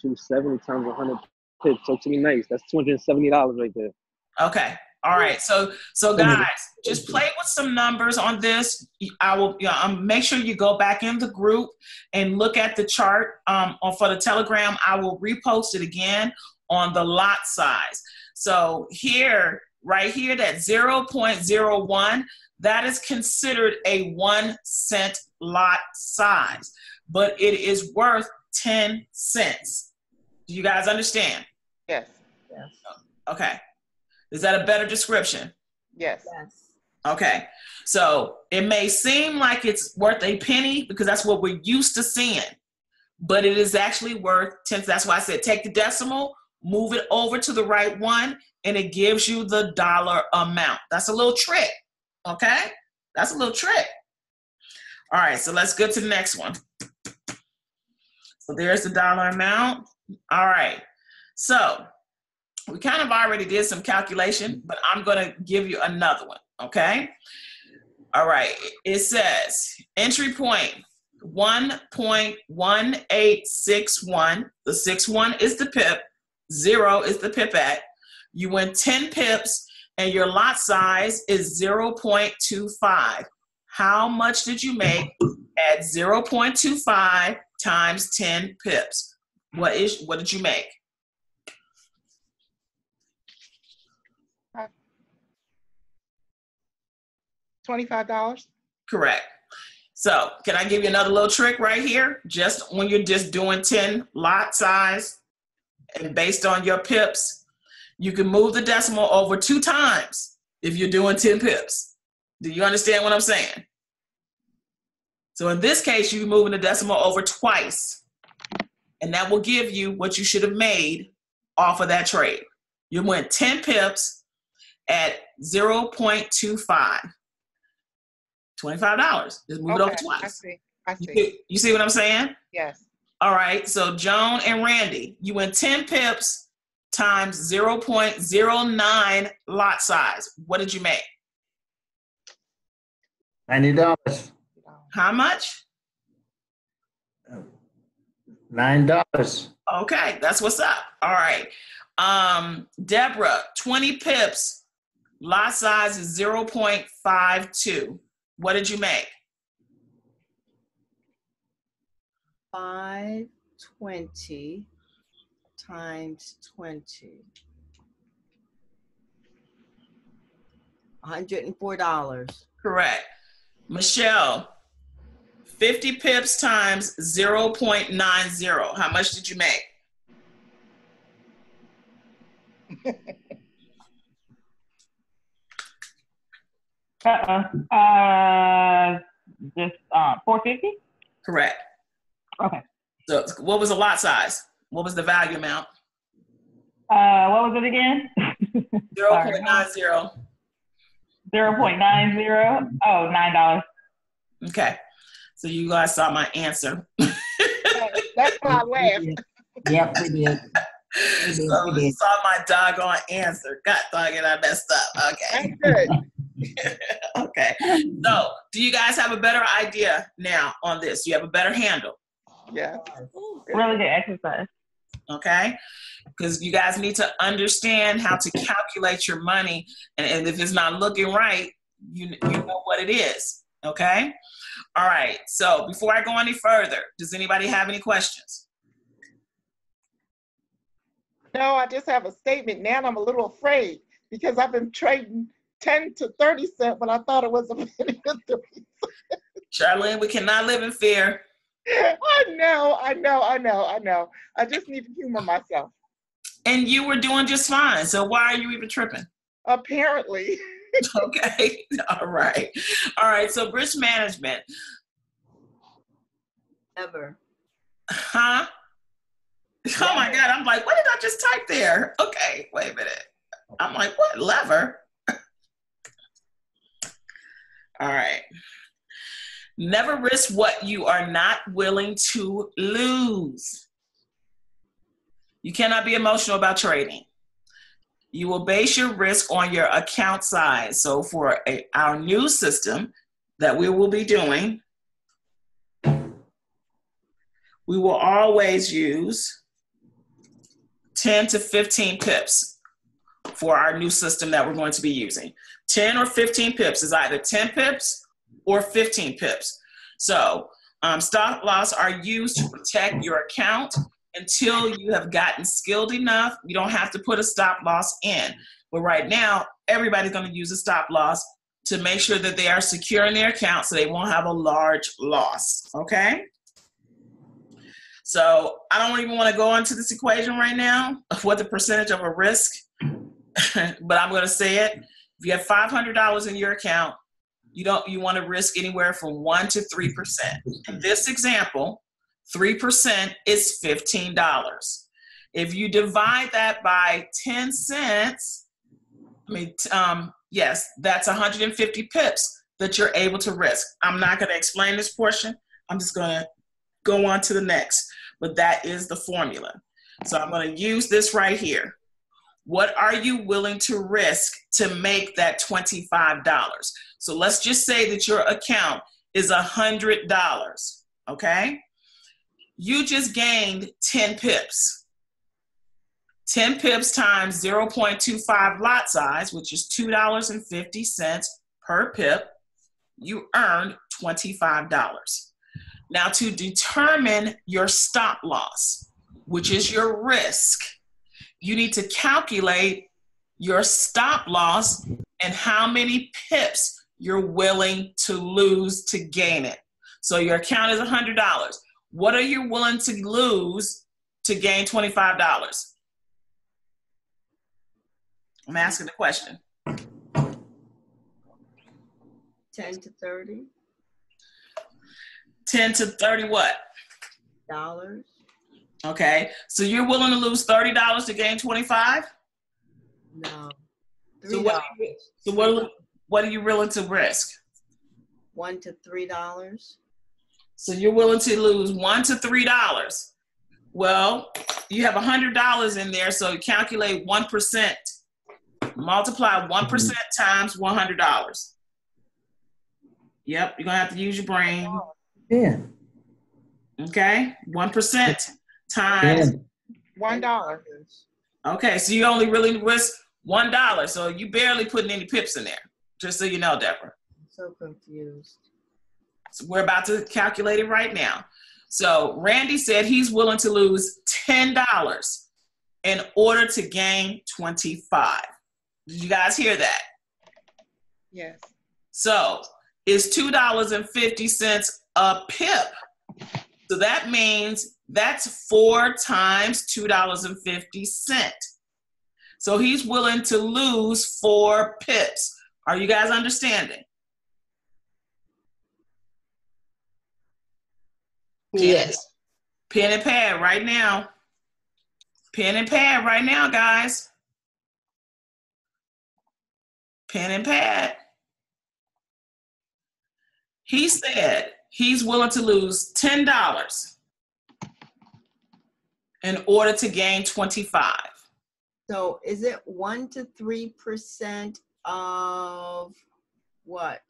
270 times 100 pips. So to be nice, that's $270 right there. Okay. All right. So guys, just play with some numbers on this. I will make sure you go back in the group and look at the chart for the Telegram. I will repost it again on the lot size. So here, right here, that 0.01, that is considered a 1 cent lot size, but it is worth 10 cents. Do you guys understand? Yes. Okay. Is that a better description? Yes. Okay. So it may seem like it's worth a penny because that's what we're used to seeing, but it is actually worth 10. That's why I said take the decimal, move it over to the right one, and it gives you the dollar amount. That's a little trick. Okay. That's a little trick. All right. So let's go to the next one. So there's the dollar amount. All right. So we kind of already did some calculation, but I'm going to give you another one. Okay. All right. It says entry point 1.1861. The 61 is the pip. 0 is the pipette. You win 10 pips and your lot size is 0.25. How much did you make at 0.25 times 10 pips? What did you make? $25. Correct. So can I give you another little trick right here? Just when you're just doing 10 lot size and based on your pips, you can move the decimal over 2 times if you're doing 10 pips. Do you understand what I'm saying? So in this case, you're moving the decimal over twice, and that will give you what you should have made off of that trade. You went 10 pips at 0.25. $25. Just move it over twice. I see. You see what I'm saying? Yes. All right. So Joan and Randy, you went 10 pips times 0.09 lot size. What did you make? $90. How much? $9. Okay, that's what's up. All right. Deborah, 20 pips. Lot size is 0.52. What did you make? 520 times 20. $104. Correct. Michelle, 50 pips times 0.90. How much did you make? Just 450. Correct. Okay. So what was the lot size? What was the value amount? What was it again? 0.90. 0.90. Oh, $9. Okay. So you guys saw my answer. That's why I laughed. Yep, we did. So you saw my doggone answer. God dog it, I messed up. Okay. That's good. Okay. So do you guys have a better idea now on this? You have a better handle. Yeah. Really good exercise. Okay. Because you guys need to understand how to calculate your money. And if it's not looking right, you know what it is. Okay. All right. So before I go any further, does anybody have any questions? No, I just have a statement. Now I'm a little afraid because I've been trading 10 to 30 cents, but I thought it was a penny to 3 cents. Charlene, we cannot live in fear. I know. I just need to humor myself. And you were doing just fine. So why are you even tripping? Apparently. Okay. All right. All right. So risk management. Ever. Huh? Oh my God. I'm like, what did I just type there? Okay. Wait a minute. I'm like, what? Lever? All right. Never risk what you are not willing to lose. You cannot be emotional about trading. You will base your risk on your account size. So for our new system that we will be doing, we will always use 10 to 15 pips for our new system that we're going to be using. 10 or 15 pips is either 10 pips or 15 pips. So stop loss are used to protect your account until you have gotten skilled enough. You don't have to put a stop loss in. But right now, everybody's going to use a stop loss to make sure that they are secure in their account so they won't have a large loss, okay? So I don't even want to go into this equation right now of what the percentage of a risk, but I'm going to say it. If you have $500 in your account, you want to risk anywhere from 1 to 3%. In this example, 3% is $15. If you divide that by 10 cents, yes, that's 150 pips that you're able to risk. I'm not going to explain this portion. I'm just going to go on to the next, but that is the formula. So I'm going to use this right here. What are you willing to risk to make that $25? So let's just say that your account is $100, okay? You just gained 10 pips. 10 pips times 0.25 lot size, which is $2.50 per pip, you earned $25. Now to determine your stop loss, which is your risk, you need to calculate your stop loss and how many pips you're willing to lose to gain it. So your account is $100. What are you willing to lose to gain $25? I'm asking the question. 10 to 30 10 to 30 what? dollars. Okay, so you're willing to lose $30 to gain 25? No. So $3. what are you willing to risk? $1 to $3. So you're willing to lose $1 to $3. Well, you have $100 in there, so calculate 1%. Multiply 1% times $100. Yep, you're gonna have to use your brain. Yeah. Okay, 1% times $1. Okay, so you only really risk $1. So you barely putting any pips in there, just so you know, Deborah. I'm so confused. So we're about to calculate it right now. So Randy said he's willing to lose $10 in order to gain 25. Did you guys hear that? Yes. So it's $2.50 a pip. So that means that's 4 times $2.50. So he's willing to lose 4 pips. Are you guys understanding? Yes. Pen and pad right now. Pen and pad right now, guys. Pen and pad. He said he's willing to lose $10 in order to gain 25. So is it 1 to 3% of what?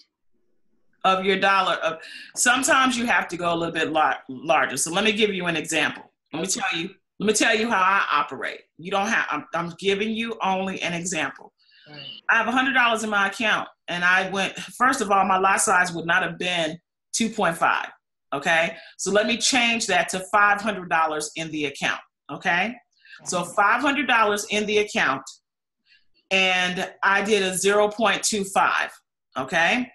Of your dollar. Sometimes you have to go a little bit larger. So let me give you an example. Let me tell you how I operate. You don't have, I'm giving you only an example. Right. I have $100 in my account, and I went, first of all, my lot size would not have been 2.5, okay? So let me change that to $500 in the account, okay? So $500 in the account, and I did a 0.25, okay?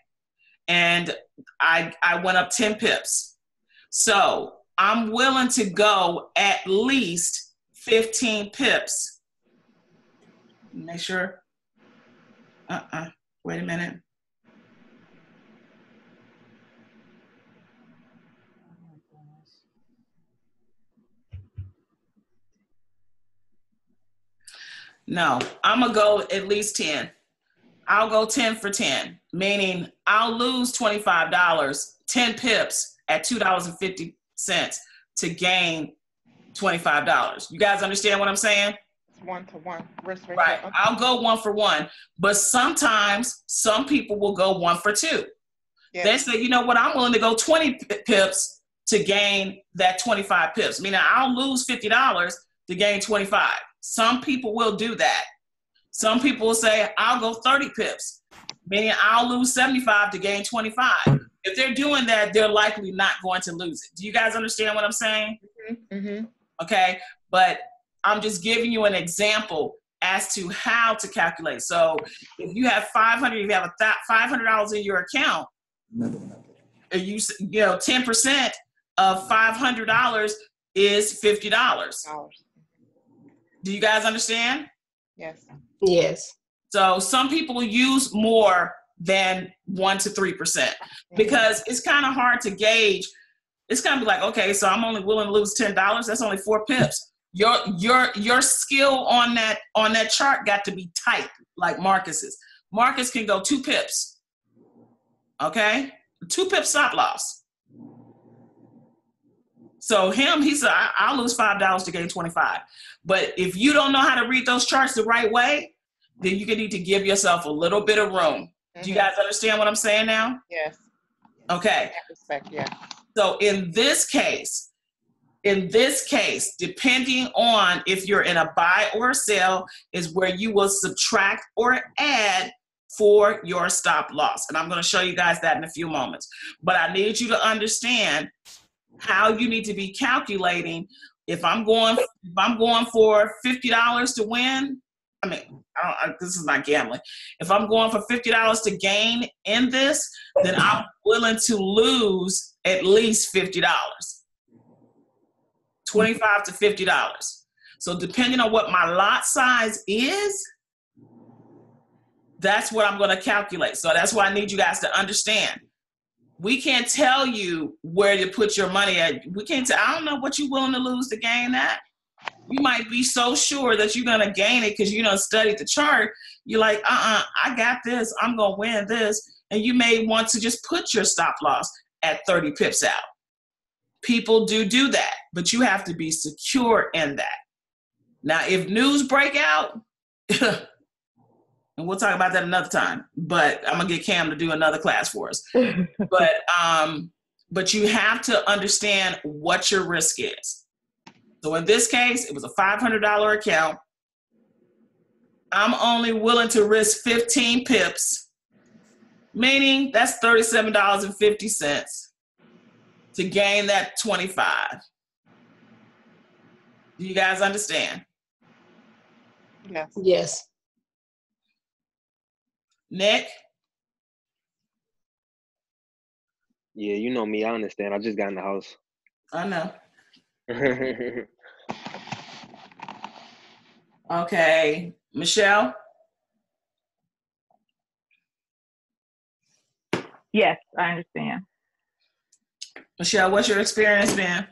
And I went up 10 pips. So I'm willing to go at least 15 pips. Make sure. Wait a minute. No, I'm gonna go at least 10. I'll go 10 for 10, meaning I'll lose $25, 10 pips at $2.50 to gain $25. You guys understand what I'm saying? 1 to 1. Risk ratio. Right. I'll go 1 for 1, but sometimes some people will go 1 for 2. Yeah. They say, you know what, I'm willing to go 20 pips to gain that 25 pips. Meaning I'll lose $50 to gain 25. Some people will do that. Some people will say, I'll go 30 pips, meaning I'll lose 75 to gain 25. If they're doing that, they're likely not going to lose it. Do you guys understand what I'm saying? Mm-hmm. Okay, but I'm just giving you an example as to how to calculate. So if you have $500, if you have $500 in your account, you know 10% of $500 is $50. Do you guys understand? Yes. Yes. So some people use more than 1 to 3% because it's kind of hard to gauge. It's gonna be like, okay, so I'm only willing to lose $10. That's only 4 pips. Your skill on that chart got to be tight, like Marcus's. Marcus can go 2 pips. Okay, 2 pip stop loss. So he said, I'll lose $5 to gain 25. But if you don't know how to read those charts the right way, then you need to give yourself a little bit of room. Do you guys understand what I'm saying now? Yes. Okay. In that respect, yeah. So in this case, depending on if you're in a buy or a sell, is where you will subtract or add for your stop loss. And I'm going to show you guys that in a few moments. But I need you to understand how you need to be calculating. If I'm going for $50 to win, this is not gambling. If I'm going for $50 to gain in this, then I'm willing to lose at least $50. $25 to $50. So depending on what my lot size is, that's what I'm going to calculate. So that's why I need you guys to understand. We can't tell you where to put your money at. We can't tell. I don't know what you're willing to lose to gain that. You might be so sure that you're going to gain it because you don't study the chart. You're like, I got this. I'm going to win this. And you may want to just put your stop loss at 30 pips out. People do that, but you have to be secure in that. Now, if news break out, and we'll talk about that another time, but I'm gonna get Cam to do another class for us. But you have to understand what your risk is. So in this case, it was a $500 account. I'm only willing to risk 15 pips, meaning that's $37.50 to gain that 25. Do you guys understand? Yes. Yes. Nick? Yeah, you know me. I understand. I just got in the house. I know. Okay. Michelle? Yes, I understand. Michelle, what's your experience been?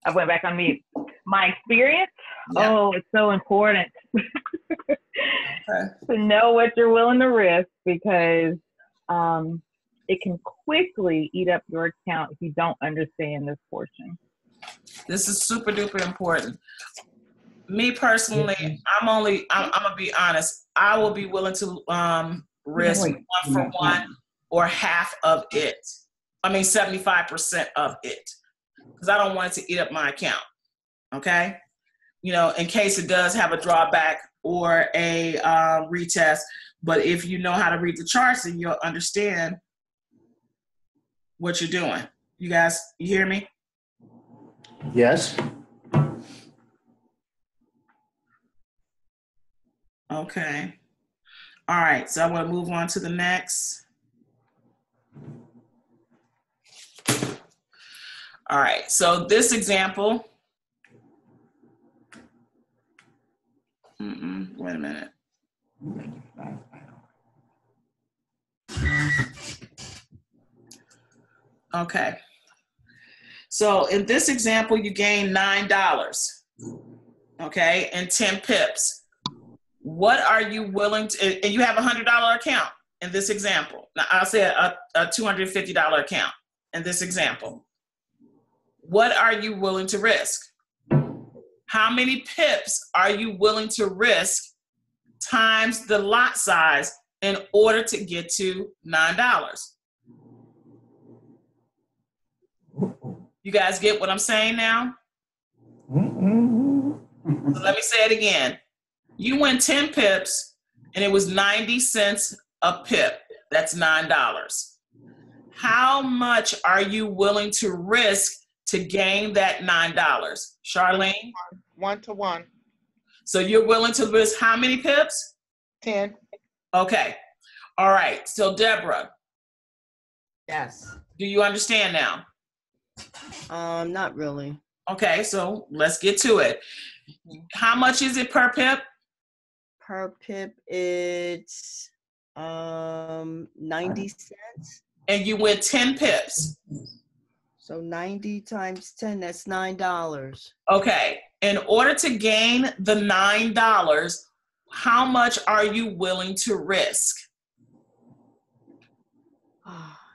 I went back on mute. My experience? Yeah. Oh, it's so important Okay. to know what you're willing to risk because it can quickly eat up your account if you don't understand this portion. This is super duper important. Me personally, I'm gonna be honest. I will be willing to risk 1 for 1 or half of it. 75% of it, because I don't want it to eat up my account. Okay, in case it does have a drawback or a retest. But if you know how to read the charts, then you'll understand what you're doing. You guys, you hear me? Yes. Okay. All right. So I want to move on to the next. All right. So this example. Wait a minute. Okay. So in this example, you gain $9, okay, and 10 pips. What are you willing to, and you have a $100 account in this example. Now I'll say a $250 account in this example. What are you willing to risk? How many pips are you willing to risk times the lot size in order to get to $9? You guys get what I'm saying now? So let me say it again. You win 10 pips and it was 90 cents a pip. That's $9. How much are you willing to risk to gain that $9? Charlene? 1 to 1. So you're willing to risk how many pips? 10. Okay. All right. So Deborah. Yes. Do you understand now? Not really. Okay, so let's get to it. How much is it per pip? Per pip, it's 90 cents. And you went 10 pips. So 90 times 10, that's $9. Okay. In order to gain the $9, how much are you willing to risk?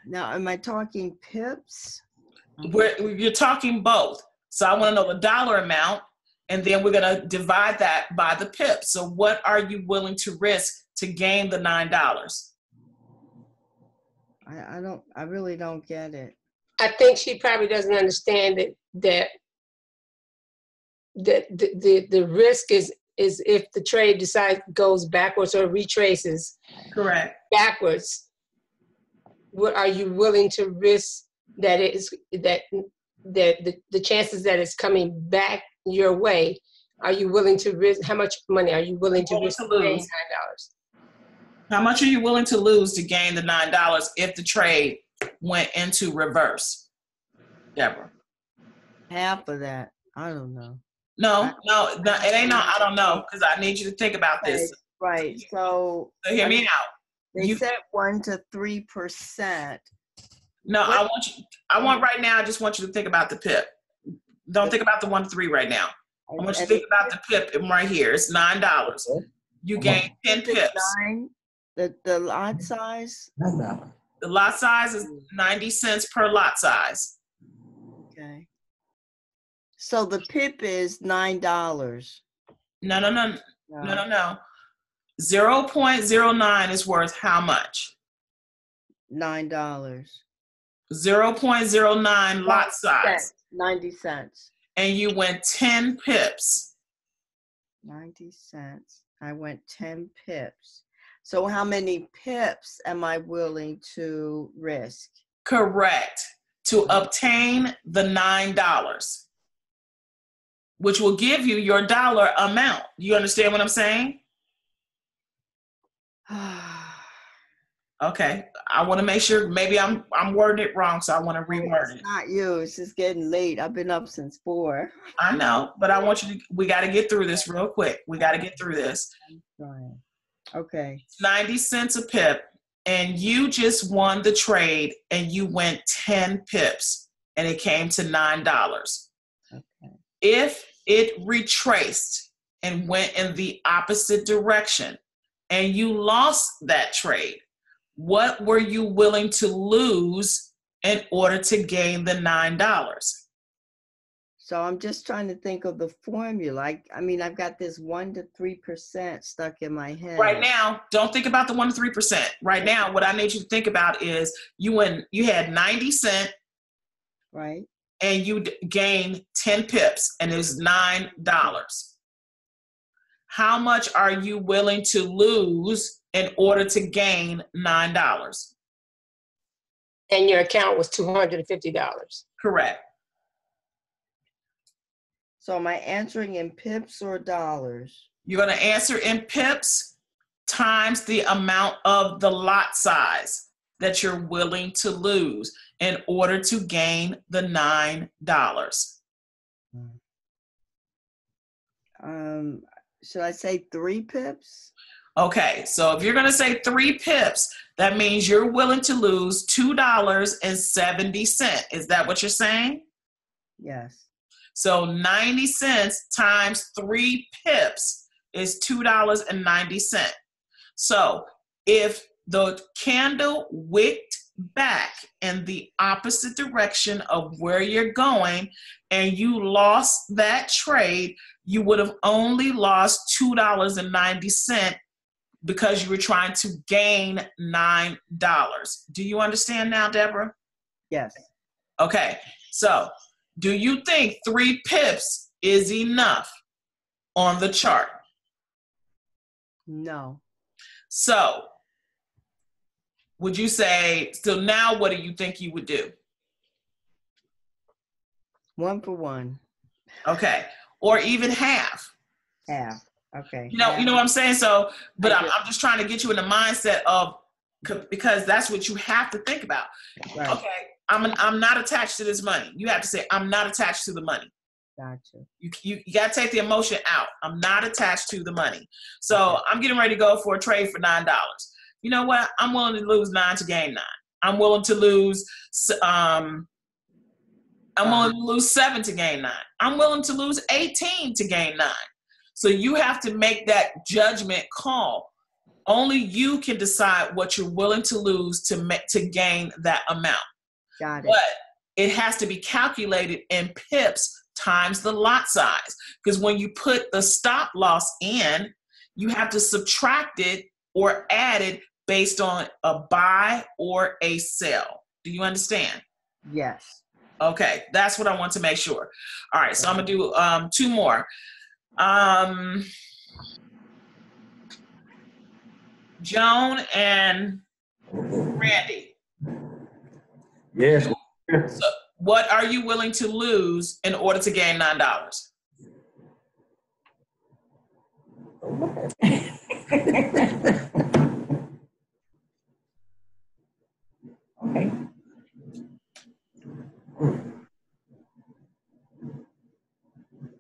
Now, am I talking pips? You're talking both. So I want to know the dollar amount, and then we're going to divide that by the pips. So what are you willing to risk to gain the $9? I really don't get it. I think she probably doesn't understand that the risk is if the trade goes backwards or retraces. Correct. Backwards. What are you willing to risk that the chances that it's coming back your way? Are you willing to risk? How much money are you willing to risk to gain $9? How much are you willing to lose to gain the $9 if the trade went into reverse? Deborah. Half of that. I don't know. No, it ain't no, I don't know, because I need you to think about this. Right. So hear me out. They said 1 to 3%. No, I want right now, I just want you to think about the pip. Don't think about the 1 to 3 right now. I want you to think about the pip right here. It's $9. You gain 10 pips. The lot size? The lot size is 90 cents per lot size. Okay. So the pip is $9. No. 0.09 is worth how much? $9. 0.09 lot size. 90 cents. And you went 10 pips. 90 cents. I went 10 pips. So how many pips am I willing to risk? Correct. To obtain the $9, which will give you your dollar amount. You understand what I'm saying? Okay. I want to make sure, maybe I'm wording it wrong, so I want to reword it. It's not you. It's just getting late. I've been up since 4. I know, but I want you to, we got to get through this real quick. We got to get through this. Okay. 90 cents a pip, and you just won the trade, and you went 10 pips, and it came to $9. Okay. If it retraced and went in the opposite direction, and you lost that trade, what were you willing to lose in order to gain the $9? So I'm just trying to think of the formula. I mean, I've got this 1 to 3% stuck in my head. Right now, don't think about the 1 to 3%. Right now, what I need you to think about is you had 90 cents. Right. And you gained 10 pips, and it's $9. How much are you willing to lose in order to gain $9? And your account was $250. Correct. So am I answering in pips or dollars? You're going to answer in pips times the amount of the lot size that you're willing to lose in order to gain the $9. Should I say 3 pips? Okay, so if you're going to say 3 pips, that means you're willing to lose $2.70. Is that what you're saying? Yes. So 90 cents times 3 pips is $2.90. So if the candle wicked back in the opposite direction of where you're going and you lost that trade, you would have only lost $2.90 because you were trying to gain $9. Do you understand now, Deborah? Yes. Okay, so do you think 3 pips is enough on the chart? No. So would you say, so now what do you think you would do? 1 for 1. Okay, or even half. Half. Okay. You know what I'm saying? So, but I'm just trying to get you in the mindset of, because that's what you have to think about. Right. Okay, I'm not attached to this money. You have to say, I'm not attached to the money. Gotcha. You got to take the emotion out. I'm not attached to the money. So I'm getting ready to go for a trade for $9. You know what? I'm willing to lose 9 to gain 9. I'm willing to lose 7 to gain 9. I'm willing to lose 18 to gain 9. So you have to make that judgment call. Only you can decide what you're willing to lose to gain that amount. Got it. But it has to be calculated in pips times the lot size. Because when you put the stop loss in, you have to subtract it or add it based on a buy or a sell. Do you understand? Yes. Okay, that's what I want to make sure. All right, so I'm gonna do 2 more. Joan and Randy. Yes. So what are you willing to lose in order to gain $9? Okay.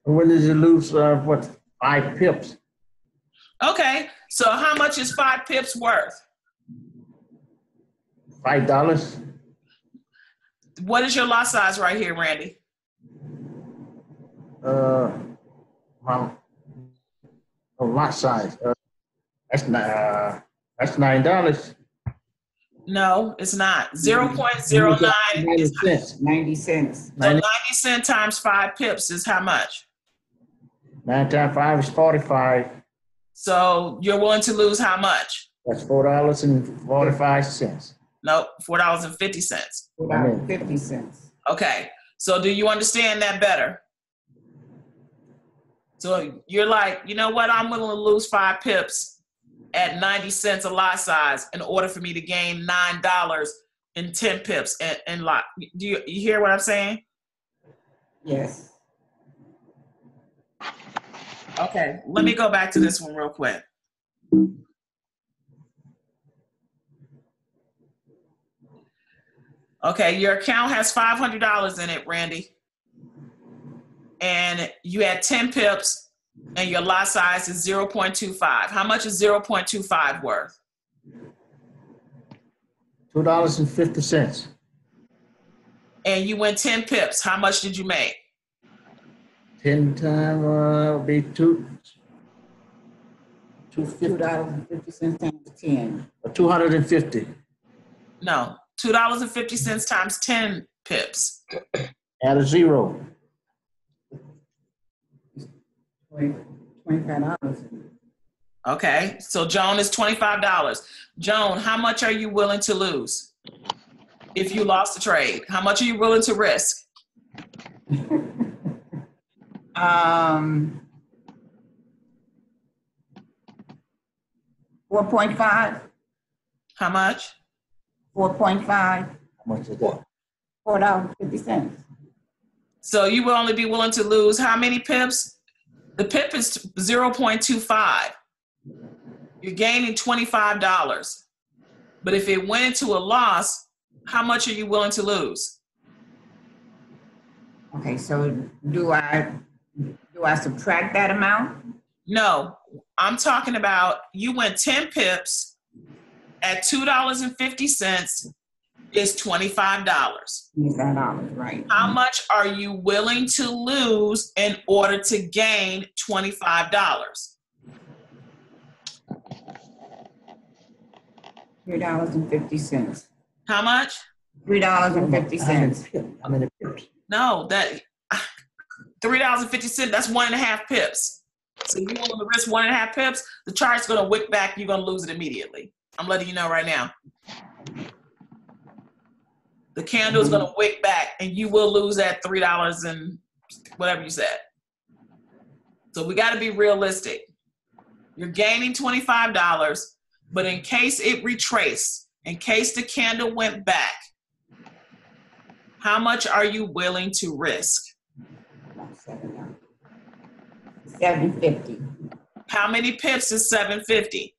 When did you lose, 5 pips? Okay, so how much is 5 pips worth? $5? What is your lot size right here, Randy? Well, lot size. That's $9. No, it's not. 0.09 is 90 cents. so 90 cents times 5 pips is how much? 9 times 5 is 45. So you're willing to lose how much? That's $4.45. No, $4.50. $4.50. Okay, so do you understand that better? So you're like, you know what? I'm willing to lose 5 pips at 90 cents a lot size in order for me to gain $9 in 10 pips in lot. Do you hear what I'm saying? Yes. Okay, let me go back to this one real quick. Okay, your account has $500 in it, Randy. And you had 10 pips and your lot size is 0.25. How much is 0.25 worth? $2.50. And you went 10 pips. How much did you make? 10 times will be $2.50 $2.50 times 10. or 250. No, $2.50 times 10 pips. Add a 0. $25. Okay, so Joan is $25. Joan, how much are you willing to lose if you lost the trade? How much are you willing to risk? 4.5. How much? 4.5. How much is that? $4.50. So you will only be willing to lose how many pips? The pip is 0.25. You're gaining $25. But if it went into a loss, how much are you willing to lose? Okay, so do I subtract that amount? No, I'm talking about you went 10 pips at $2.50 is $25. $25, right. How much are you willing to lose in order to gain $25? $3.50. How much? $3.50. How many pips? No, that $3.50, that's 1.5 pips. So you want to risk 1.5 pips, the chart's going to wick back, you're going to lose it immediately. I'm letting you know right now. The candle is going to wick back and you will lose that $3 and whatever you said. So we got to be realistic. You're gaining $25, but in case it retraced, in case the candle went back, how much are you willing to risk? $7.50. How many pips is 750?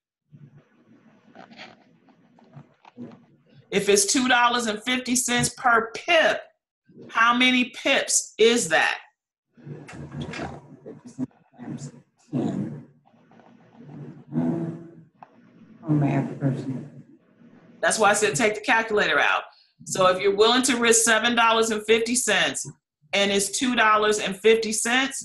If it's $2.50 per pip, how many pips is that? Times 10. Oh, math person. That's why I said take the calculator out. So if you're willing to risk $7.50 and it's $2.50,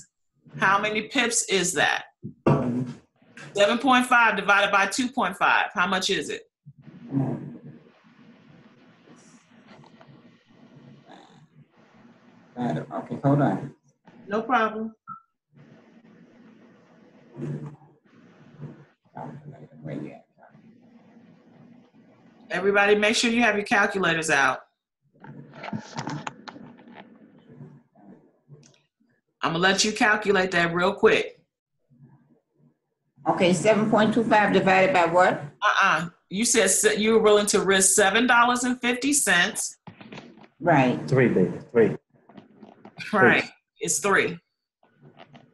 how many pips is that? 7.5 divided by 2.5. How much is it? Okay, hold on. No problem. Where you at? Everybody make sure you have your calculators out. I'm gonna let you calculate that real quick. Okay, 7.25 divided by what? You said you were willing to risk $7.50. Right. 3, baby, 3. Right. It's 3.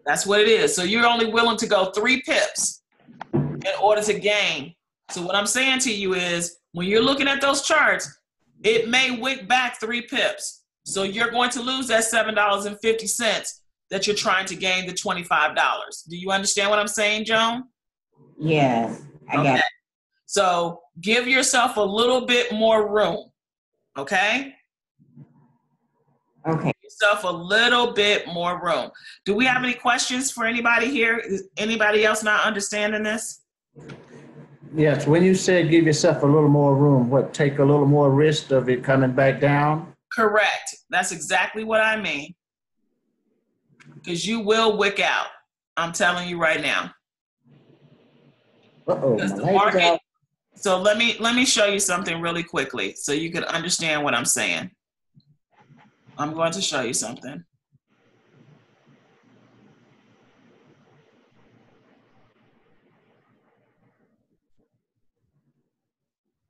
That's what it is. So you're only willing to go 3 pips in order to gain. So what I'm saying to you is, when you're looking at those charts, it may wick back 3 pips. So you're going to lose that $7.50 that you're trying to gain the $25. Do you understand what I'm saying, Joan? Yes, I got it. So give yourself a little bit more room, okay? Okay. Give yourself a little bit more room. Do we have any questions for anybody here? Is anybody else not understanding this? Yes, when you said give yourself a little more room, what, take a little more risk of it coming back down? Correct. That's exactly what I mean. Because you will wick out. I'm telling you right now. Uh-oh, Because my the lights market. out. So let me show you something really quickly so you can understand what I'm saying. I'm going to show you something.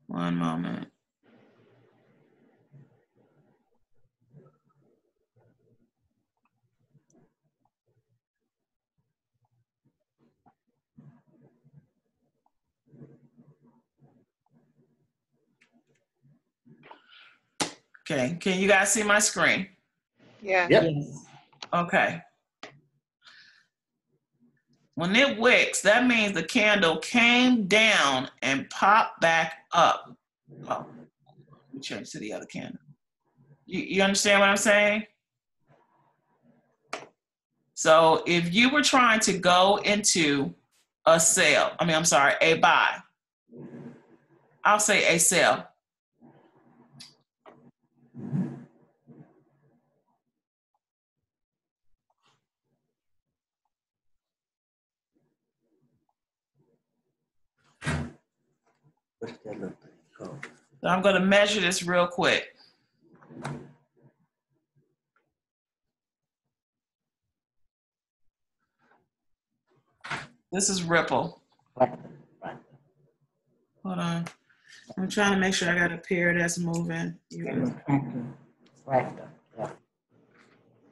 One moment. Okay, can you guys see my screen? Yeah. Yep. Yes. Okay. When it wicks, that means the candle came down and popped back up. Oh, let me change to the other candle. You understand what I'm saying? So if you were trying to go into a sale, a buy, I'll say a sale. What's that look like? Oh. So I'm going to measure this real quick. This is Ripple. Right. Hold on. I'm trying to make sure I got a pair that's moving. Fractal. Yeah.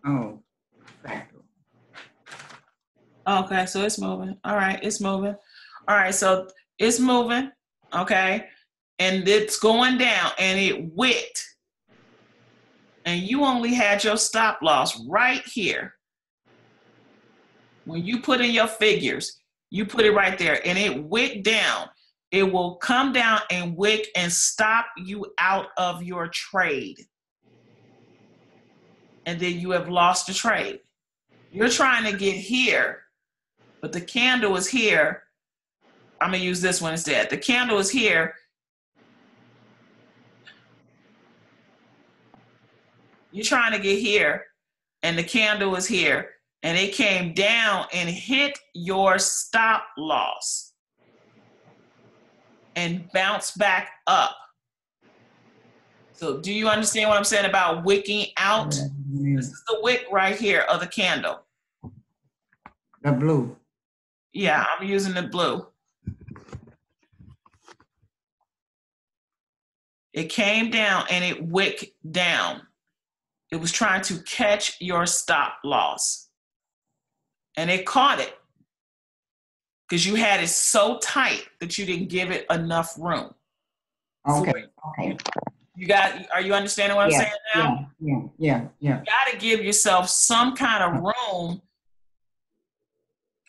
Oh, fractal. Okay, so it's moving. All right, it's moving. All right, so it's moving. Okay, and it's going down, and it wicked. And you only had your stop loss right here. When you put in your figures, you put it right there, and it wicked down. It will come down and wick and stop you out of your trade. And then you have lost the trade. You're trying to get here, but the candle is here. I'm going to use this one instead. The candle is here. You're trying to get here, and the candle is here. And it came down and hit your stop loss and bounced back up. So do you understand what I'm saying about wicking out? This is the wick right here of the candle. The blue. Yeah, I'm using the blue. It came down and it wicked down. It was trying to catch your stop loss. And it caught it because you had it so tight that you didn't give it enough room. Okay. Okay. Are you understanding what I'm saying now? Yeah. You got to give yourself some kind of room.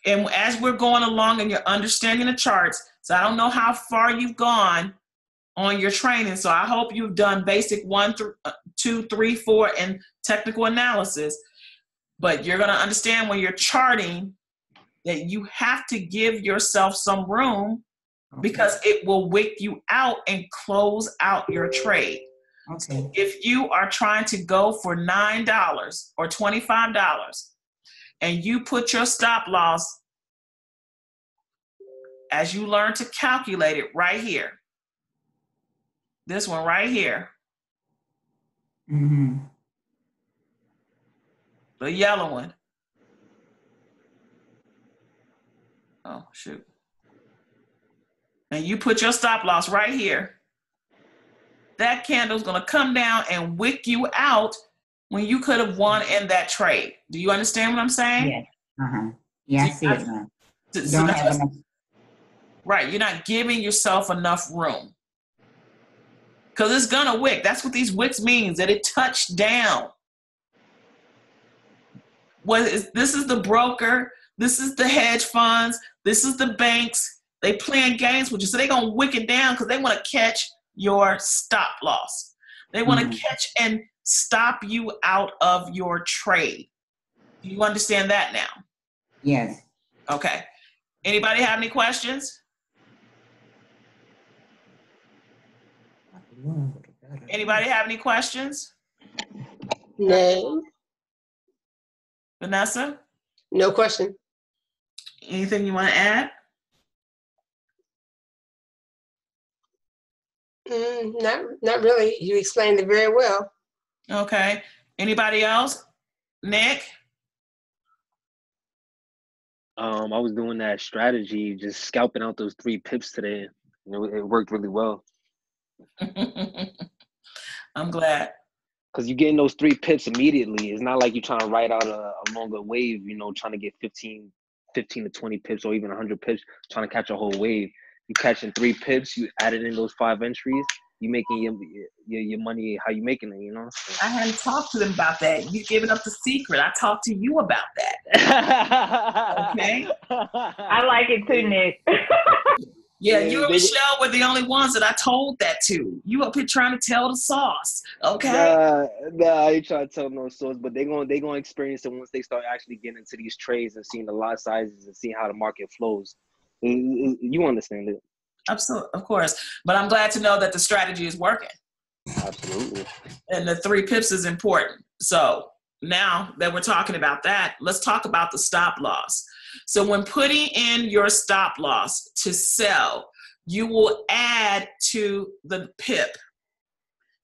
And as we're going along and you're understanding the charts, so I don't know how far you've gone on your training. So I hope you've done basic 1 through 2, 3, 4, and technical analysis. But you're going to understand when you're charting that you have to give yourself some room because it will wick you out and close out your trade. Okay. So if you are trying to go for $9 or $25 and you put your stop loss as you learn to calculate it right here, this one right here, Mm-hmm. the yellow one. Oh, shoot. And you put your stop loss right here. That candle's going to come down and wick you out when you could have won in that trade. Do you understand what I'm saying? Yes. Uh-huh. Yeah, I see it now. So Don't have enough. Right. You're not giving yourself enough room. Because it's going to wick. That's what these wicks means, that it touched down. This is the broker. This is the hedge funds. This is the banks. They playing games with you. So they're going to wick it down because they want to catch your stop loss. They want to catch and stop you out of your trade. Do you understand that now? Yes. Okay. Anybody have any questions? Anybody have any questions? No. Vanessa? No question. Anything you want to add? Not really. You explained it very well. Okay. Anybody else? Nick? I was doing that strategy, just scalping out those 3 pips today. It worked really well. I'm glad. Because you're getting those 3 pips immediately. It's not like you're trying to ride out a longer wave, trying to get 15 to 20 pips or even 100 pips, trying to catch a whole wave. You catching 3 pips, you added in those 5 entries, you making your money how you making it, I hadn't talked to them about that. You giving up the secret. I talked to you about that. Okay? I like it too, Nick. Yeah, you and Michelle were the only ones that I told that to. You up here trying to tell the sauce, okay? Nah, I ain't trying to tell no sauce, but they gonna experience it once they start actually getting into these trades and seeing the lot sizes and seeing how the market flows. You understand it. Absolutely, of course. But I'm glad to know that the strategy is working. Absolutely. And the 3 pips is important. So now that we're talking about that, let's talk about the stop loss. So when putting in your stop loss to sell, you will add to the pip.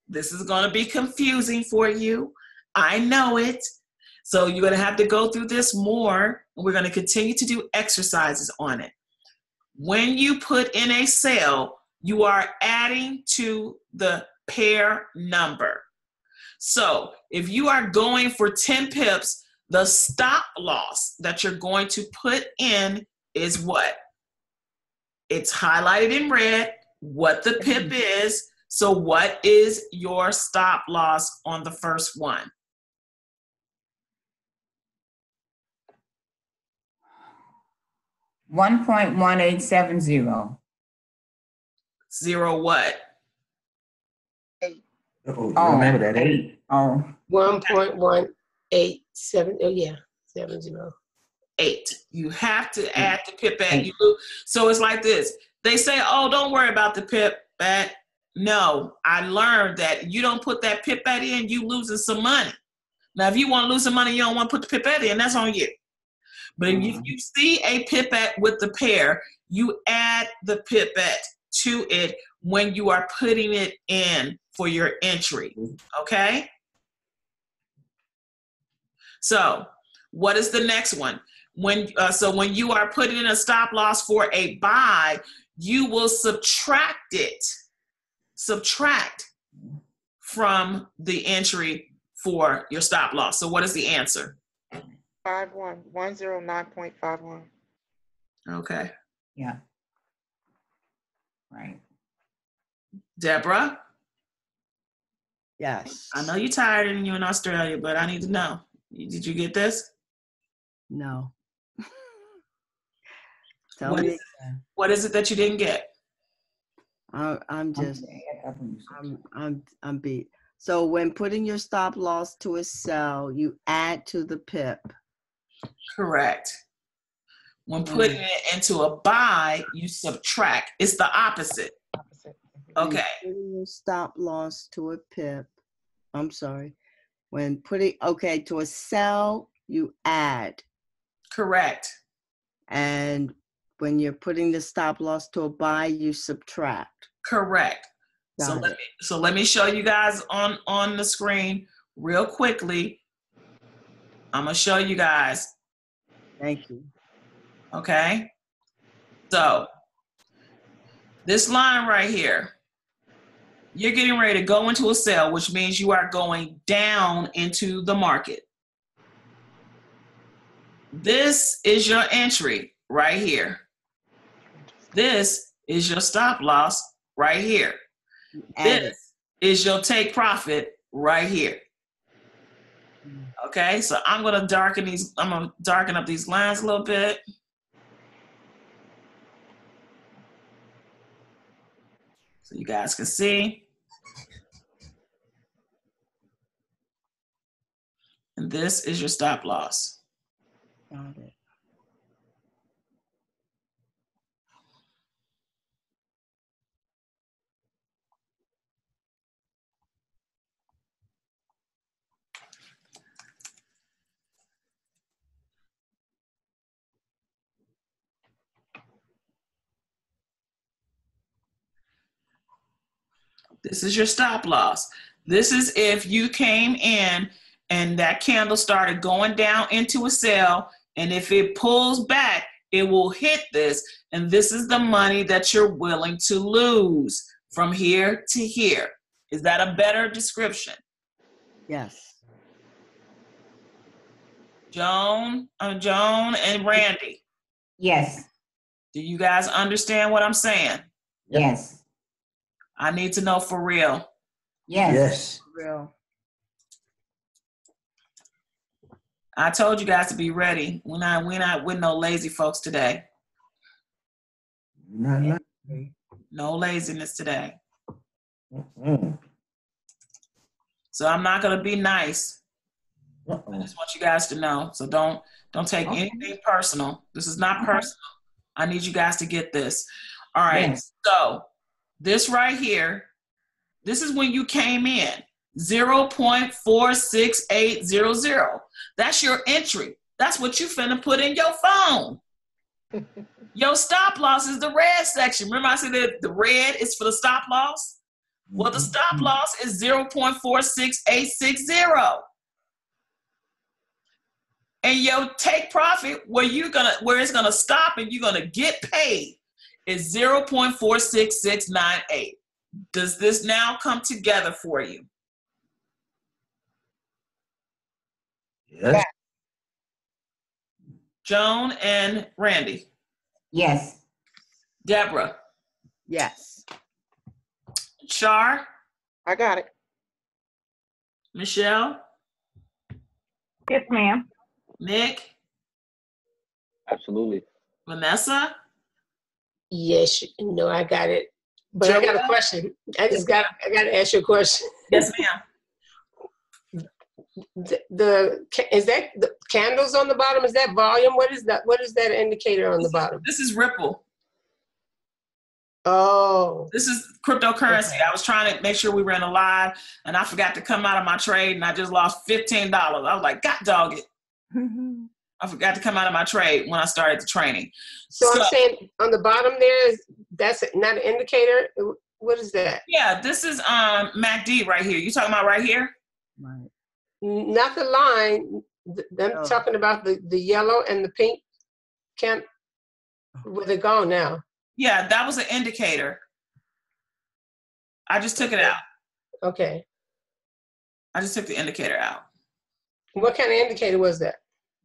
This is going to be confusing for you. I know it. So you're going to have to go through this more. And we're going to continue to do exercises on it. When you put in a sale, you are adding to the pair number. So if you are going for 10 pips, the stop loss that you're going to put in is what? It's highlighted in red what the pip is. So what is your stop loss on the first one? 1.1870. 0 what? 8. Remember that 8. 1.187. Oh yeah, 70. 8. You have to add the pip at you. So it's like this. They say, oh, don't worry about the pip at. No, I learned that you don't put that pip at in, you losing some money. Now, if you want to lose some money, you don't want to put the pip at in, that's on you. But if you see a pipette with the pair, you add the pipette to it when you are putting it in for your entry, okay? So what is the next one? So when you are putting in a stop loss for a buy, you will subtract from the entry for your stop loss. So what is the answer? 109.51. Okay. Yeah. Right. Deborah? Yes. I know you're tired and you're in Australia, but I need to know. Did you get this? No. Tell What me is, again. what is it that you didn't get? I'm just, I'm beat. So when putting your stop loss to a sell, you add to the pip. Correct. When putting it into a buy, you subtract. It's the opposite. Okay. Putting your stop loss to a pip. I'm sorry. When putting, okay, to a sell, you add. Correct. And when you're putting the stop loss to a buy, you subtract. Correct. Got it. So let me show you guys on the screen real quickly. I'm gonna show you guys. Thank you. Okay. So this line right here, you're getting ready to go into a sell, which means you are going down into the market. This is your entry right here. This is your stop loss right here. This is your take profit right here. Okay, so I'm gonna darken up these lines a little bit. So you guys can see. And this is your stop loss. Got it. This is your stop loss. This is if you came in and that candle started going down into a sell, and if it pulls back, it will hit this, and this is the money that you're willing to lose from here to here. Is that a better description? Yes. Joan and Randy, Yes. do you guys understand what I'm saying? Yes. I need to know for real. Yes. Yes. For real. I told you guys to be ready. We're not with no lazy folks today. Not No laziness today. Mm-mm. So I'm not gonna be nice. I Uh-oh. just want you guys to know. So don't take anything personal. This is not personal. I need you guys to get this. All right. Yes. So this right here, this is when you came in. 0.46800. That's your entry. That's what you finna put in your phone. Your stop loss is the red section. Remember I said that the red is for the stop loss? Well, the stop loss is 0.46860. And your take profit where it's gonna stop and you're gonna get paid is 0.46698. Does this now come together for you? Yes. Joan and Randy. Yes. Deborah. Yes. Shar. I got it. Michelle. Yes, ma'am. Nick. Absolutely. Vanessa. Yes, no, I got it. But I got a question. I got to ask you a question. Yes, ma'am. Is that the candles on the bottom? Is that volume? What is that? What is that indicator on the bottom? This is Ripple. Oh. This is cryptocurrency. Okay. I was trying to make sure we were in a live, and I forgot to come out of my trade, and I just lost $15. I was like, God dog it. I forgot to come out of my trade when I started the training. So I'm saying on the bottom that's not an indicator. What is that? Yeah, this is MACD right here. You talking about right here? Right. Not the line. I'm talking about the yellow and the pink. Where they gone now? Yeah, that was an indicator. I just took it out. Okay. I just took the indicator out. What kind of indicator was that?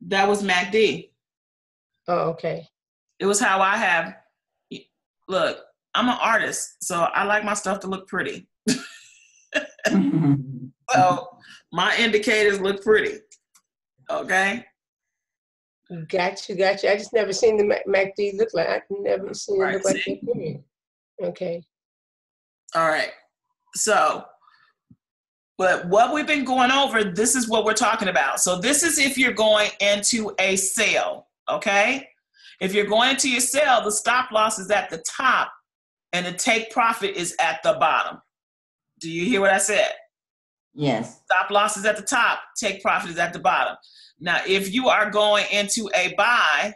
That was MACD. Oh, okay. It was how I have, look, I'm an artist, so I like my stuff to look pretty. So my indicators look pretty. Okay. Gotcha. I just never seen the MACD look like. I've never seen it look like that period. Okay. All right. So, but what we've been going over, this is what we're talking about. So this is if you're going into a sale, okay? If you're going into your sale, the stop loss is at the top and the take profit is at the bottom. Do you hear what I said? Yes. Stop loss is at the top, take profit is at the bottom. Now, if you are going into a buy,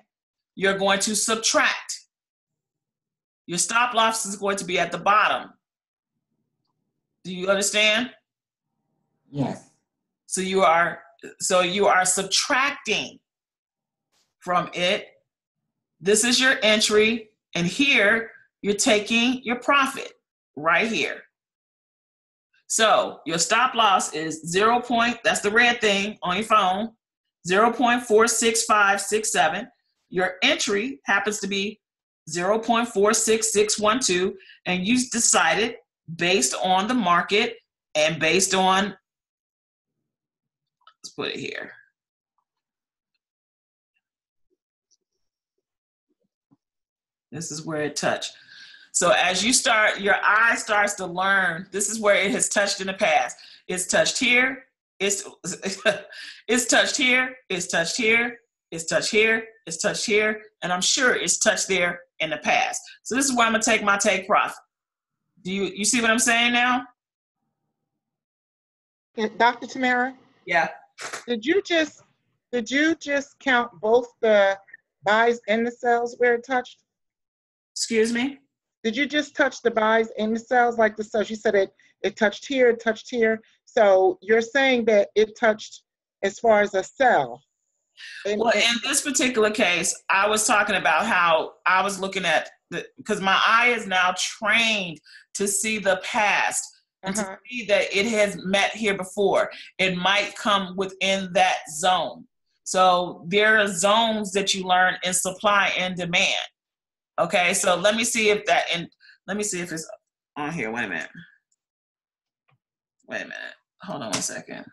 you're going to subtract. Your stop loss is going to be at the bottom. Do you understand? Yes. So you are subtracting from it. This is your entry, and here you're taking your profit right here. So your stop loss is that's the red thing on your phone, 0.46567. Your entry happens to be 0.46612, and you decided based on the market and based on, let's put it here. This is where it touched. So as you start, your eye starts to learn, this is where it has touched in the past. It's touched here, it's touched here, it's touched here, it's touched here, it's touched here, and I'm sure it's touched there in the past. So this is where I'm gonna take my take profit. Do you see what I'm saying now? Dr. Tamara? Yeah. Did you just count both the buys and the sells where it touched? Excuse me? Did you just touch the buys and the sells like the sells? You said it touched here, it touched here. So you're saying that it touched as far as a sell. Well, in this particular case, I was talking about how I was looking at because my eye is now trained to see the past and to see that it has met here before. It might come within that zone. So there are zones that you learn in supply and demand. Okay, so let me see if it's on here. Wait a minute. Hold on one second.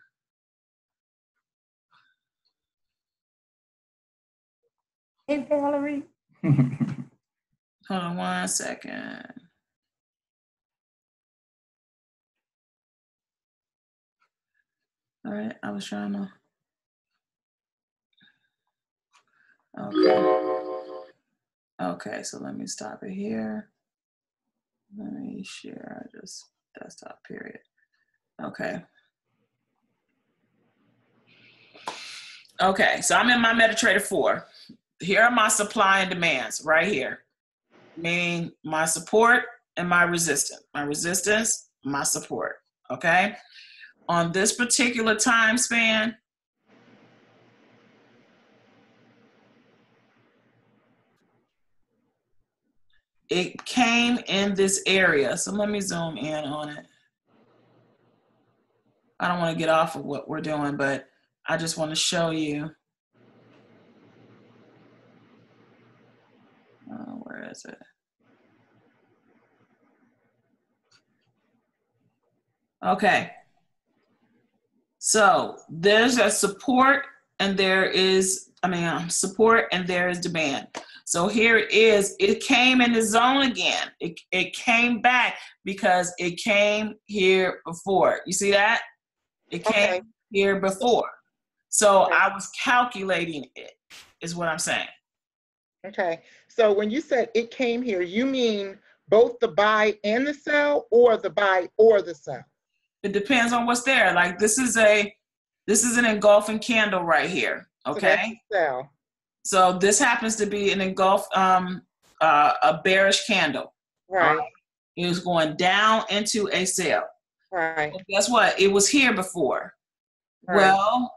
Hey, Valerie. Hold on one second. All right, I was trying to. Okay, so let me stop it here. Let me share just desktop period. Okay. Okay, so I'm in my MetaTrader 4. Here are my supply and demands right here, meaning my support and my resistance. My resistance, my support, okay? On this particular time span, it came in this area. So let me zoom in on it. I don't want to get off of what we're doing, but I just want to show you. Where is it? Okay. So there's a support and there is, support and there is demand. So here it is. It came in the zone again. It came back because it came here before. You see that? It came here before. So I was calculating it, is what I'm saying. Okay. So when you said it came here, you mean both the buy and the sell, or the buy or the sell? It depends on what's there. Like this is an engulfing candle right here. Okay. So that's the sell. So this happens to be an a bearish candle. Right. It was going down into a sell. Right. Well, guess what? It was here before. Right. Well,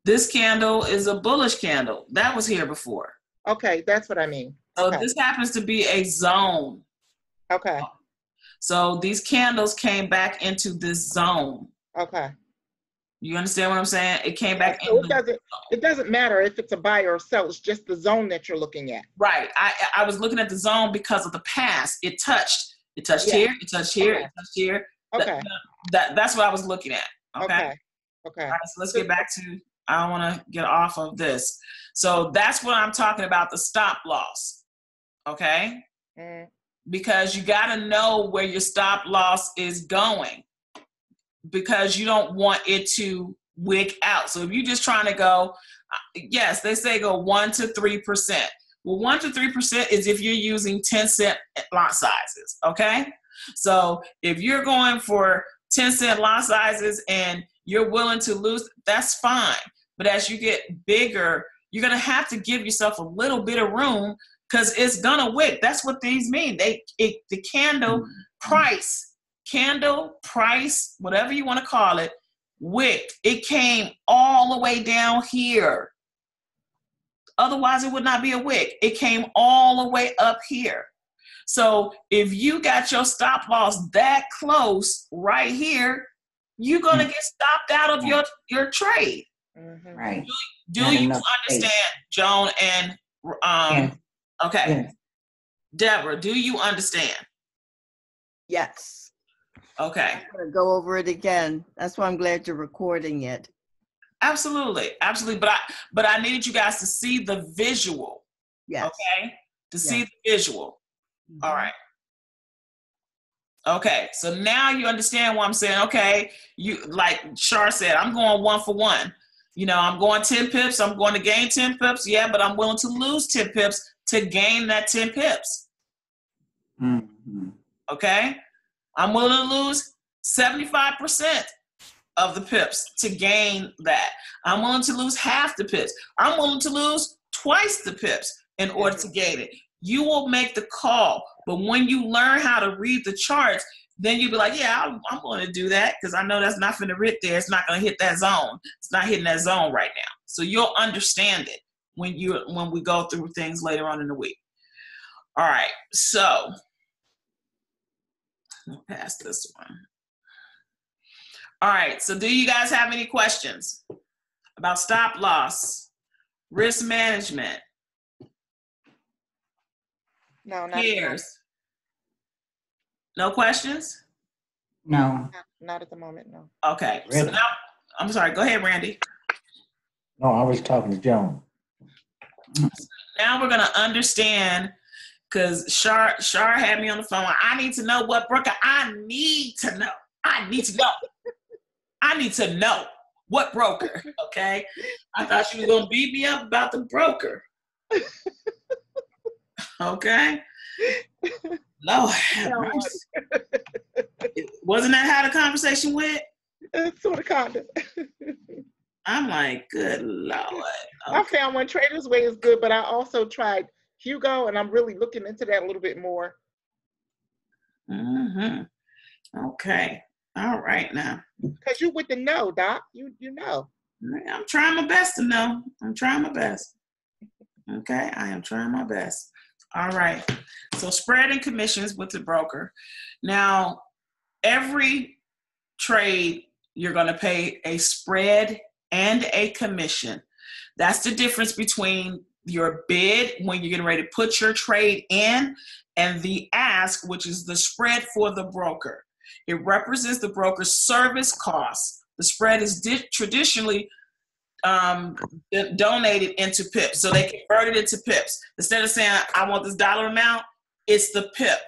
this candle is a bullish candle. That was here before. Okay, that's what I mean. So this happens to be a zone. Okay. So these candles came back into this zone. Okay. You understand what I'm saying? It came back so it doesn't matter if it's a buy or a sell. It's just the zone that you're looking at. Right. I was looking at the zone because of the past. It touched It touched Yeah. here, it touched here, Okay. it touched here. Okay. That's what I was looking at. Okay. Okay. Okay. All right, so let's get back to, I don't want to get off of this. So that's what I'm talking about, the stop loss. Okay. Mm. Because you got to know where your stop loss is going, because you don't want it to wick out. So if you're just trying to go, yes, they say go 1 to 3%. Well, 1 to 3% is if you're using 10-cent lot sizes. Okay. So if you're going for 10-cent lot sizes and you're willing to lose, that's fine. But as you get bigger, you're going to have to give yourself a little bit of room, because it's going to wick. That's what these mean. The candle price, whatever you want to call it, wicked. It came all the way down here. Otherwise, it would not be a wick. It came all the way up here. So if you got your stop loss that close right here, you're going to get stopped out of your trade. Mm-hmm. Right. Do Not you enough understand, space. Joan and Yes. okay. Yes. Deborah, do you understand? Yes. Okay. I'm gonna go over it again. That's why I'm glad you're recording it. Absolutely. But I needed you guys to see the visual. Yes. Okay? To see Yes. the visual. All right. Okay. So now you understand what I'm saying. Okay. You, like Shar said, I'm going 1 for 1. You know, I'm going 10 pips. I'm going to gain 10 pips. Yeah, but I'm willing to lose 10 pips to gain that 10 pips. Mm-hmm. Okay. I'm willing to lose 75% of the pips to gain that. I'm willing to lose half the pips. I'm willing to lose twice the pips in order to gain it. You will make the call. But when you learn how to read the charts, then you'll be like, yeah, I'm going to do that, because I know that's not going to hit there. It's not going to hit that zone. It's not hitting that zone right now. So you'll understand it when we go through things later on in the week. All right. So I'll pass this one. All right. So do you guys have any questions about stop loss, risk management, No, not peers? No questions? No. not at the moment. No. Okay. So now, I'm sorry. Go ahead, Randy. No, I was talking to Joan. Now we're going to understand, because Shar had me on the phone. I need to know what broker. I need to know. I need to know what broker. Okay. I thought she was going to beat me up about the broker. Okay. Lord have mercy. Wasn't that how the conversation went? Sort of, kind of. I'm like, good Lord. Okay. I found one Trader's Way is good, but I also tried Hugo, and I'm really looking into that a little bit more. Mm-hmm. Okay. All right now. Because you with the know, Doc. You know. I'm trying my best to know. I'm trying my best. Okay. I am trying my best. All right. So spread and commissions with the broker. Now, every trade, you're going to pay a spread and a commission. That's the difference between your bid when you're getting ready to put your trade in, and the ask, which is the spread for the broker. It represents the broker's service costs. The spread is traditionally donated into pips. So they convert it into pips. Instead of saying, I want this dollar amount, it's the pip.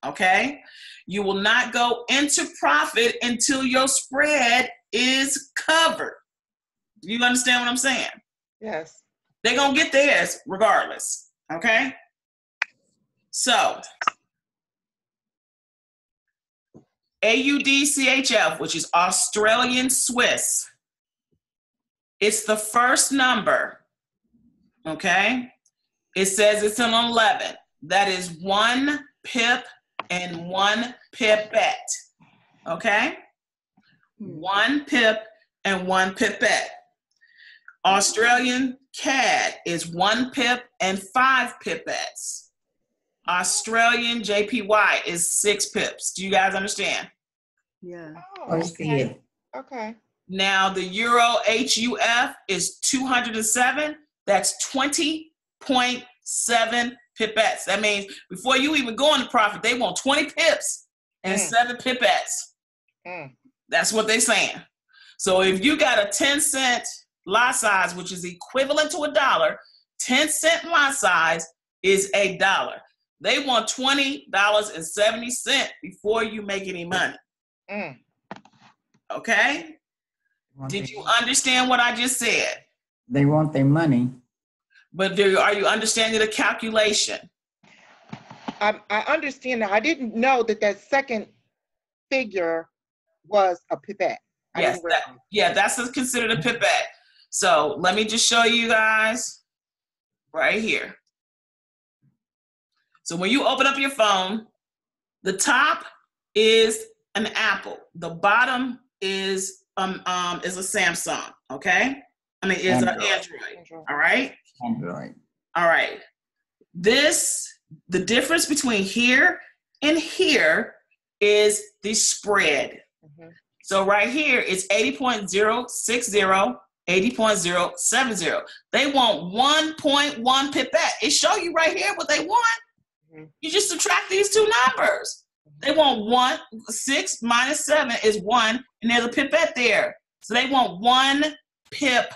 Okay? You will not go into profit until your spread is covered. You understand what I'm saying? Yes. They're going to get theirs regardless. Okay? So, AUDCHF, which is Australian Swiss, it's the first number. Okay? It says it's an 11. That is 1 pip and 1 pipette. Okay? 1 pip and 1 pipette. Australian CAD is 1 pip and 5 pipettes. Australian JPY is 6 pips. Do you guys understand? Yeah. Oh, okay. Okay. Now the Euro HUF is 207. That's 20.7 pipettes. That means before you even go into profit, they want 20 pips and 7 pipettes. That's what they're saying. So if you got a 10-cent lot size, which is equivalent to $1, 10-cent lot size is $1. They want $20.70 before you make any money. Okay? Did you understand what I just said? They want their money. But are you understanding the calculation? I understand now. I didn't know that second figure was a pipette. Yes, that's considered a pipette. So let me just show you guys right here. So when you open up your phone, the top is an Apple. The bottom is a Samsung. Okay, I mean is an Android. All right. Android. All right. The difference between here and here is the spread. So right here it's 80.060, 80.070. They want 1.1 pipette. It show you right here what they want. You just subtract these two numbers. They want 6 minus 7 is 1, and there's a pipette there. So they want 1 pip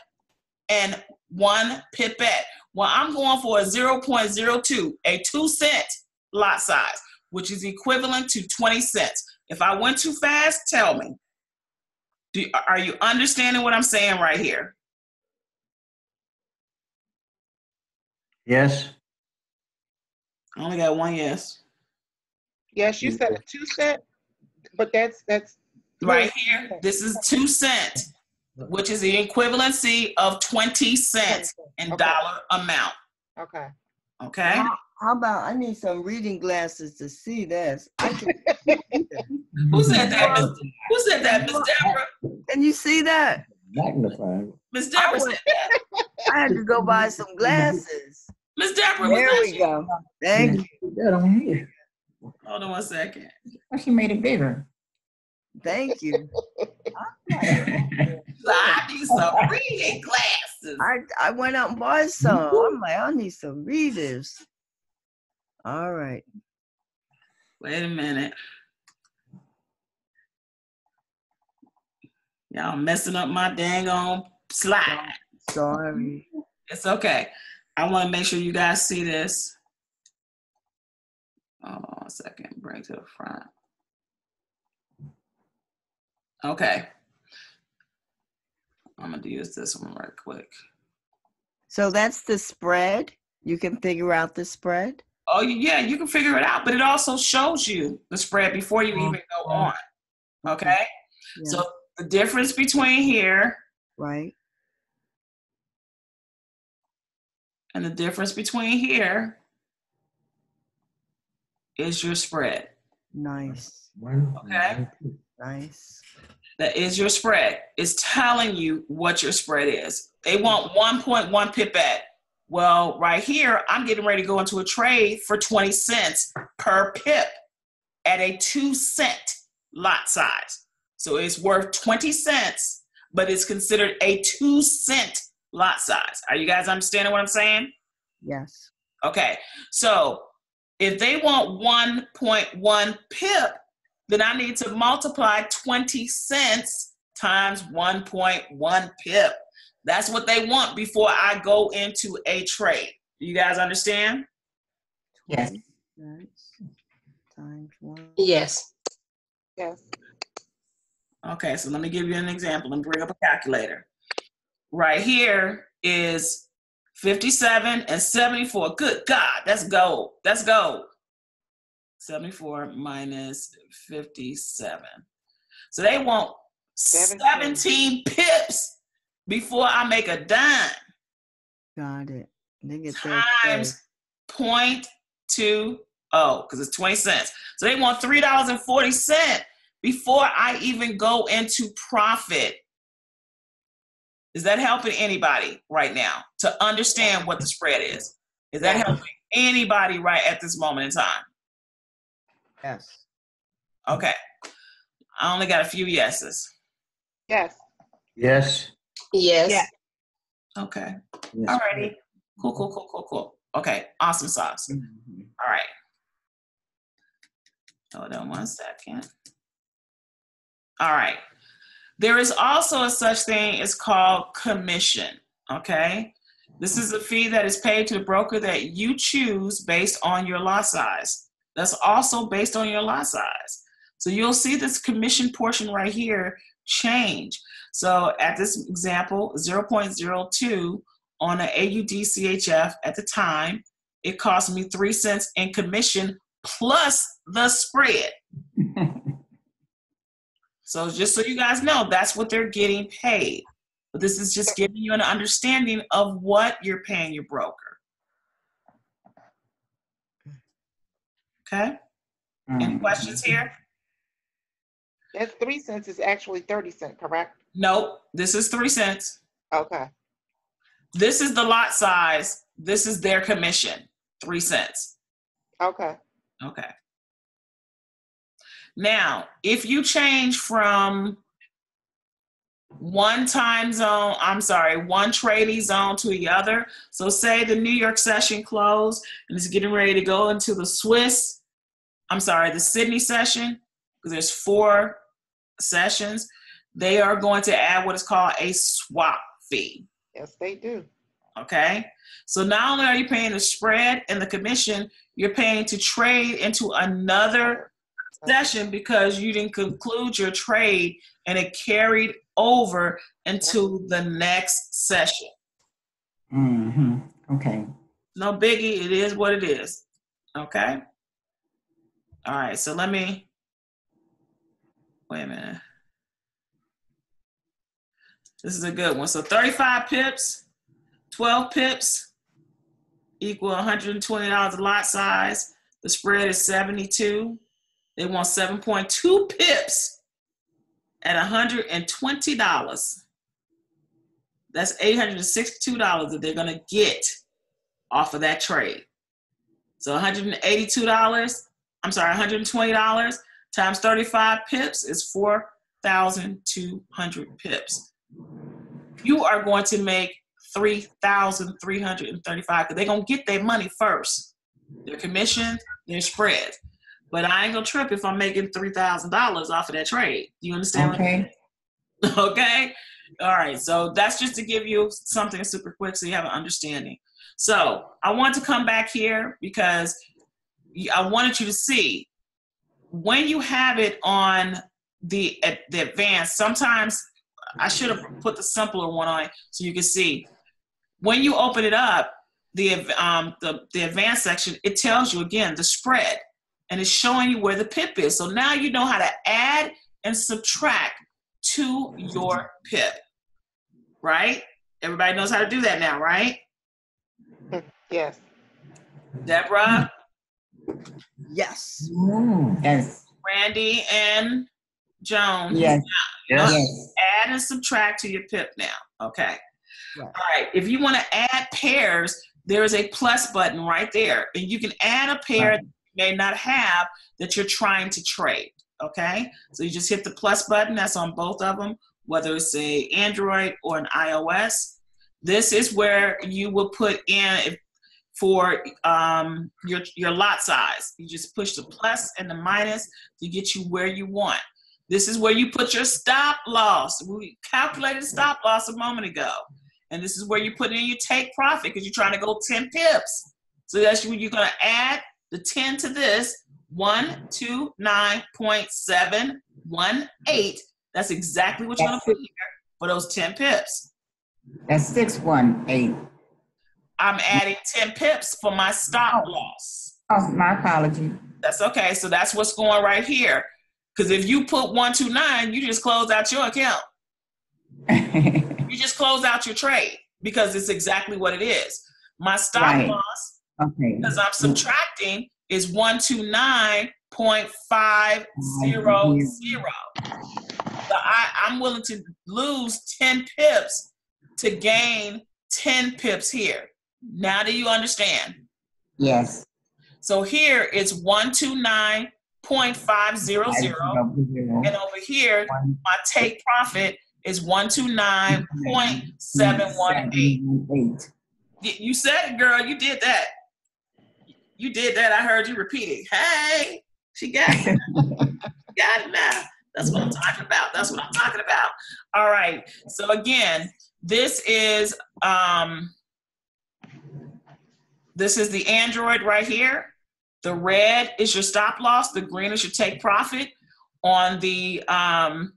and 1 pipette. Well, I'm going for a 0.02, a 2-cent lot size, which is equivalent to 20 cents. If I went too fast, tell me. Are you understanding what I'm saying right here? Yes. I only got one yes. Yes, you said a 2-cent, but that's right here. This is 2 cents, which is the equivalency of 20 cents in dollar amount. Okay. Okay. How about I need some reading glasses to see this? Who said that? Who said that, Miss Deborah? Can you see that? Magnified. Miss Deborah said that. I had to go buy some glasses. Miss Deborah, there we go. Thank you. That on here. Hold on one second. She made it bigger. Thank you. I need some reading glasses. I went out and bought some. I'm like, I need some readers. All right. Wait a minute. Y'all messing up my dang on slide. Sorry. It's okay. I want to make sure you guys see this. Hold on a second. Bring to the front. Okay. I'm going to use this one right quick. So that's the spread? You can figure out the spread? Oh, yeah, you can figure it out, but it also shows you the spread before you even go on. Okay? Yeah. So the difference between here. Right. And the difference between here is your spread. Nice. Okay? Nice. That is your spread. It's telling you what your spread is. They want 1.1 pipette. Well, right here, I'm getting ready to go into a trade for 20 cents per pip at a 2-cent lot size. So it's worth 20 cents, but it's considered a 2-cent lot size. Are you guys understanding what I'm saying? Yes. Okay. So if they want 1.1 pip, then I need to multiply 20 cents times 1.1 pip. That's what they want before I go into a trade. You guys understand? Yes. Times 1. Yes. Yes. Okay, so let me give you an example and bring up a calculator. Right here is 57 and 74. Good God, that's gold. That's gold. 74 minus 57. So they want 17 pips before I make a dime. Got it. They get times 0.20, because it's 20 cents. So they want $3.40 before I even go into profit. Is that helping anybody right now to understand what the spread is? Is that helping anybody right at this moment in time? Yes. Okay. I only got a few yeses. Yes. Yes. Yes. Yes. Okay. Yes. All righty. Cool. Okay, awesome sauce. Mhm. All right. Hold on one second. All right. There is also a such thing as called commission, okay? This is a fee that is paid to the broker that you choose based on your lot size. That's also based on your lot size. So you'll see this commission portion right here change. So at this example, 0.02 on an AUD-CHF at the time, it cost me 3 cents in commission plus the spread. So just so you guys know, that's what they're getting paid. But this is just giving you an understanding of what you're paying your broker. Okay? Any questions here? That 3 cents is actually 30 cents, correct? Nope. This is 3 cents. Okay. This is the lot size. This is their commission. 3 cents. Okay. Okay. Now, if you change from one trading zone to the other. So say the New York session closed and it's getting ready to go into the the Sydney session, because there's 4 sessions. They are going to add what is called a swap fee. Yes, they do. Okay. So not only are you paying the spread and the commission, you're paying to trade into another session because you didn't conclude your trade and it carried over into the next session. Mm-hmm. Okay. No biggie. It is what it is. Okay. All right. So let me, wait a minute. This is a good one. So 35 pips, 12 pips equal $120 lot size. The spread is 72. They want 7.2 pips at $120. That's $862 that they're going to get off of that trade. So $120 times 35 pips is 4,200 pips. You are going to make 3,335 because they're going to get their money first. Their commission, their spread. But I ain't gonna trip if I'm making $3,000 off of that trade. Do you understand? Okay. Okay. All right. So that's just to give you something super quick so you have an understanding. So I want to come back here because I wanted you to see when you have it on the advanced. Sometimes I should have put the simpler one on so you can see when you open it up. The advanced section, it tells you again the spread. And it's showing you where the pip is. So now you know how to add and subtract to your pip, right? Everybody knows how to do that now, right? Yes. Deborah? Yes. Yes. Randy and Joan? Yes. Yes. Add and subtract to your pip now, okay? Yes. All right, if you want to add pairs, there is a plus button right there. And you can add a pair that you may not have that you're trying to trade, okay? So you just hit the plus button. That's on both of them, whether it's a Android or an iOS. This is where you will put in for your lot size. You just push the plus and the minus to get you where you want. This is where you put your stop loss. We calculated stop loss a moment ago. And this is where you put in your take profit because you're trying to go 10 pips. So that's when you're going to add the 10 to this, 129.718. That's exactly what you're going to put here for those 10 pips. That's 618. I'm adding 10 pips for my stop loss. Oh, my apology. That's okay. So that's what's going right here. Because if you put 129, you just close out your account. You just close out your trade because it's exactly what it is. My stop loss, because I'm subtracting, is 129.500. So I'm willing to lose 10 pips to gain 10 pips here. Now do you understand? Yes. So here it's 129.500. And over here, my take profit is 129.718. You said it, girl. You did that. You did that. I heard you repeating. Hey, she got it. Got it now. That's what I'm talking about. That's what I'm talking about. All right. So again, this is the Android right here. The red is your stop loss. The green is your take profit. On the iOS,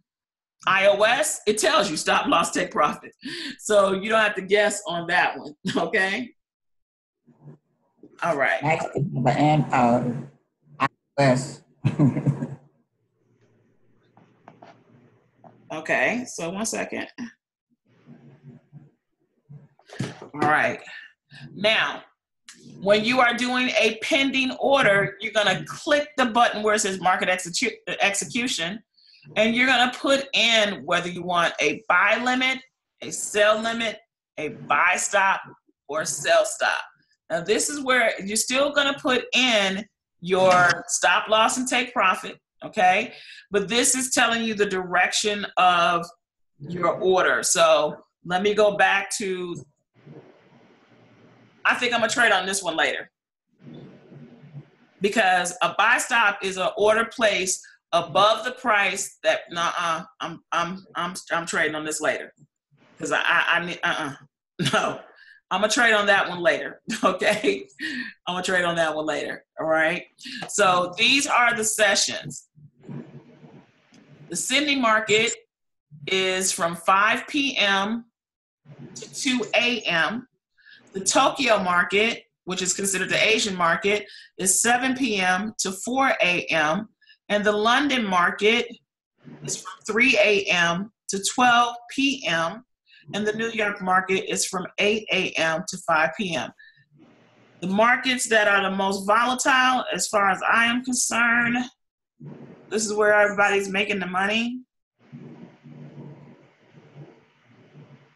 it tells you stop loss, take profit. So you don't have to guess on that one. Okay. All right. Next, and iOS. Okay, so 1 second. All right. Now, when you are doing a pending order, you're going to click the button where it says market execution, and you're going to put in whether you want a buy limit, a sell limit, a buy stop, or a sell stop. Now, this is where you're still going to put in your stop loss and take profit, okay? But this is telling you the direction of your order. So let me go back to, I think I'm gonna trade on this one later, because a buy stop is an order placed above the price that, I'm trading on this later, because I need, no. I'm gonna trade on that one later, okay? I'm gonna trade on that one later, all right? So these are the sessions. The Sydney market is from 5 p.m. to 2 a.m. The Tokyo market, which is considered the Asian market, is 7 p.m. to 4 a.m. And the London market is from 3 a.m. to 12 p.m. And the New York market is from 8 a.m. to 5 p.m. The markets that are the most volatile, as far as I am concerned, this is where everybody's making the money.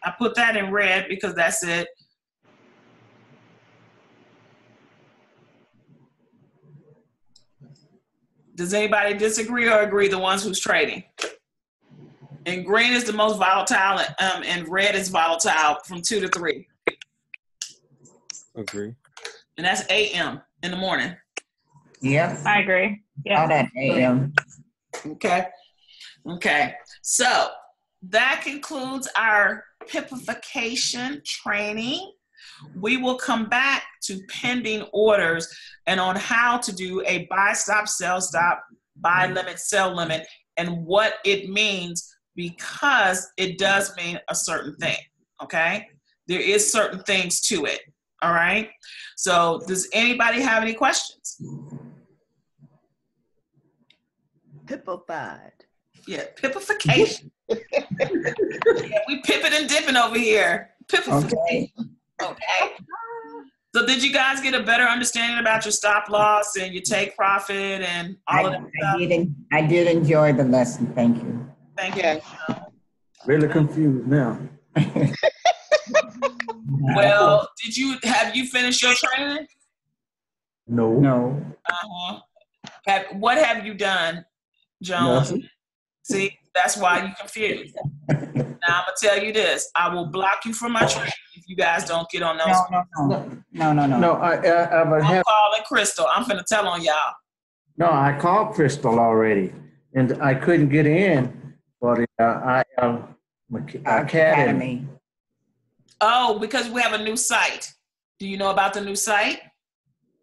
I put that in red because that's it. Does anybody disagree or agree, the ones who's trading? And green is the most volatile, and red is volatile from 2 to 3. Agree. And that's a.m. in the morning. Yep. I agree. Yeah. All that AM. Okay. Okay. So that concludes our pipification training. We will come back to pending orders and on how to do a buy stop, sell stop, buy limit, sell limit, and what it means, because it does mean a certain thing. Okay. There is certain things to it. All right. So does anybody have any questions? Pippified. Yeah, pipification. Yeah, we pipping and dipping over here. Pipification. Okay. So did you guys get a better understanding about your stop loss and your take profit and all of that stuff? I did enjoy the lesson. Thank you. Thank you. Yes. Really confused now. Well, have you finished your training? No. No. Uh-huh. What have you done, Joan? Nothing. See, that's why you're confused. Now I'm gonna tell you this: I will block you from my training if you guys don't get on those. No. No, I'm calling Crystal. I'm finna tell on y'all. No, I called Crystal already, and I couldn't get in for the Academy. Oh, because we have a new site. Do you know about the new site?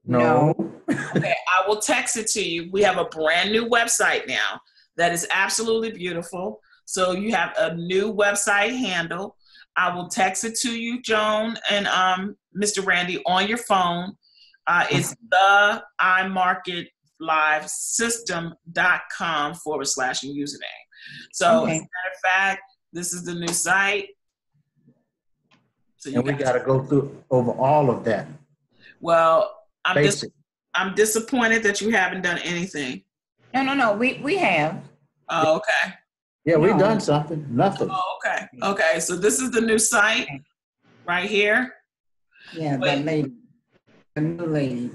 No. Okay, I will text it to you. We have a brand new website now that is absolutely beautiful. So you have a new website handle. I will text it to you, Joan and Mr. Randy, on your phone. It's the imarketlivesystem.com/username. So Okay. as a matter of fact, this is the new site. So And we got to go through over all of that. Well, I'm Basic. disappointed that you haven't done anything. No. We have. Oh, okay. Yeah, we've No. done something. Nothing. Oh, okay. Okay. So this is the new site right here. Yeah, that lady. The new lady.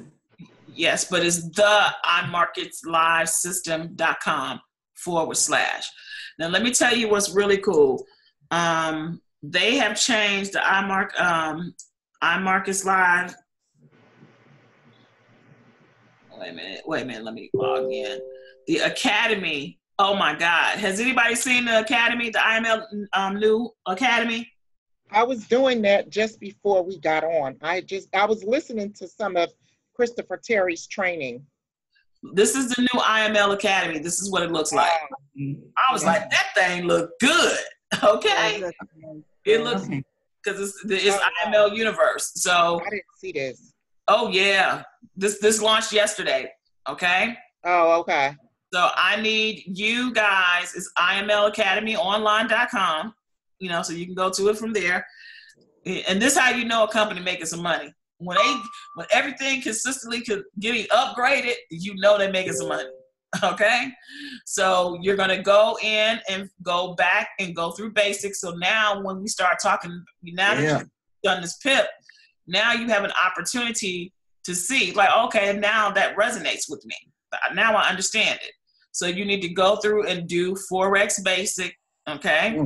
Yes, but it's the imarketlivesystem.com/. Now, let me tell you what's really cool. They have changed the iMarkets Live. Wait a minute. Let me log in. The Academy. Oh my God. Has anybody seen the Academy, the IML new Academy? I was doing that just before we got on. I was listening to some of Christopher Terry's training. This is the new IML Academy. This is what it looks like. I was like, that thing looked good. Okay. It looks, because it's IML Universe. So I didn't see this. Oh yeah. This launched yesterday. Okay. Oh, okay. So I need you guys, it's imlacademyonline.com, so you can go to it from there. And this is how you know a company making some money. When everything consistently getting upgraded, you know they're making some money. Okay? So you're gonna go in and go back and go through basics. So now when we start talking, now that you've done this PIP, now you have an opportunity to see, like, okay, now that resonates with me. Now I understand it. So you need to go through and do Forex Basic, okay?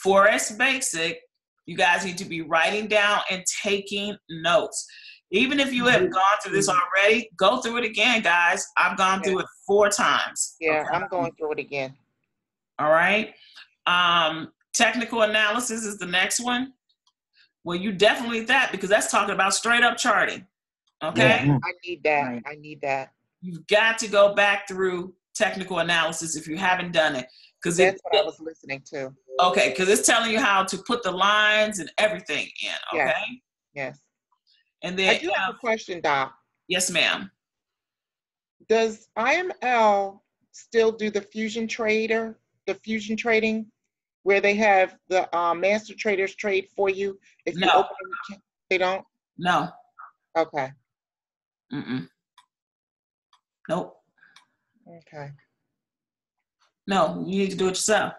Forex Basic, you guys need to be writing down and taking notes. Even if you have gone through this already, go through it again, guys. I've gone through it 4 times. Yeah, okay? I'm going through it again. All right. Technical analysis is the next one. Well, you definitely need that because that's talking about straight up charting. Okay? Yeah, I need that. I need that. You've got to go back through technical analysis if you haven't done it. Because that's what I was listening to. Okay, because it's telling you how to put the lines and everything in. Okay? Yes. And then I do have a question, Doc. Yes, ma'am. Does IML still do the fusion trading, where they have the master traders trade for you? If you open them, they don't? No. Okay. Nope. Okay. No, you need to do it yourself.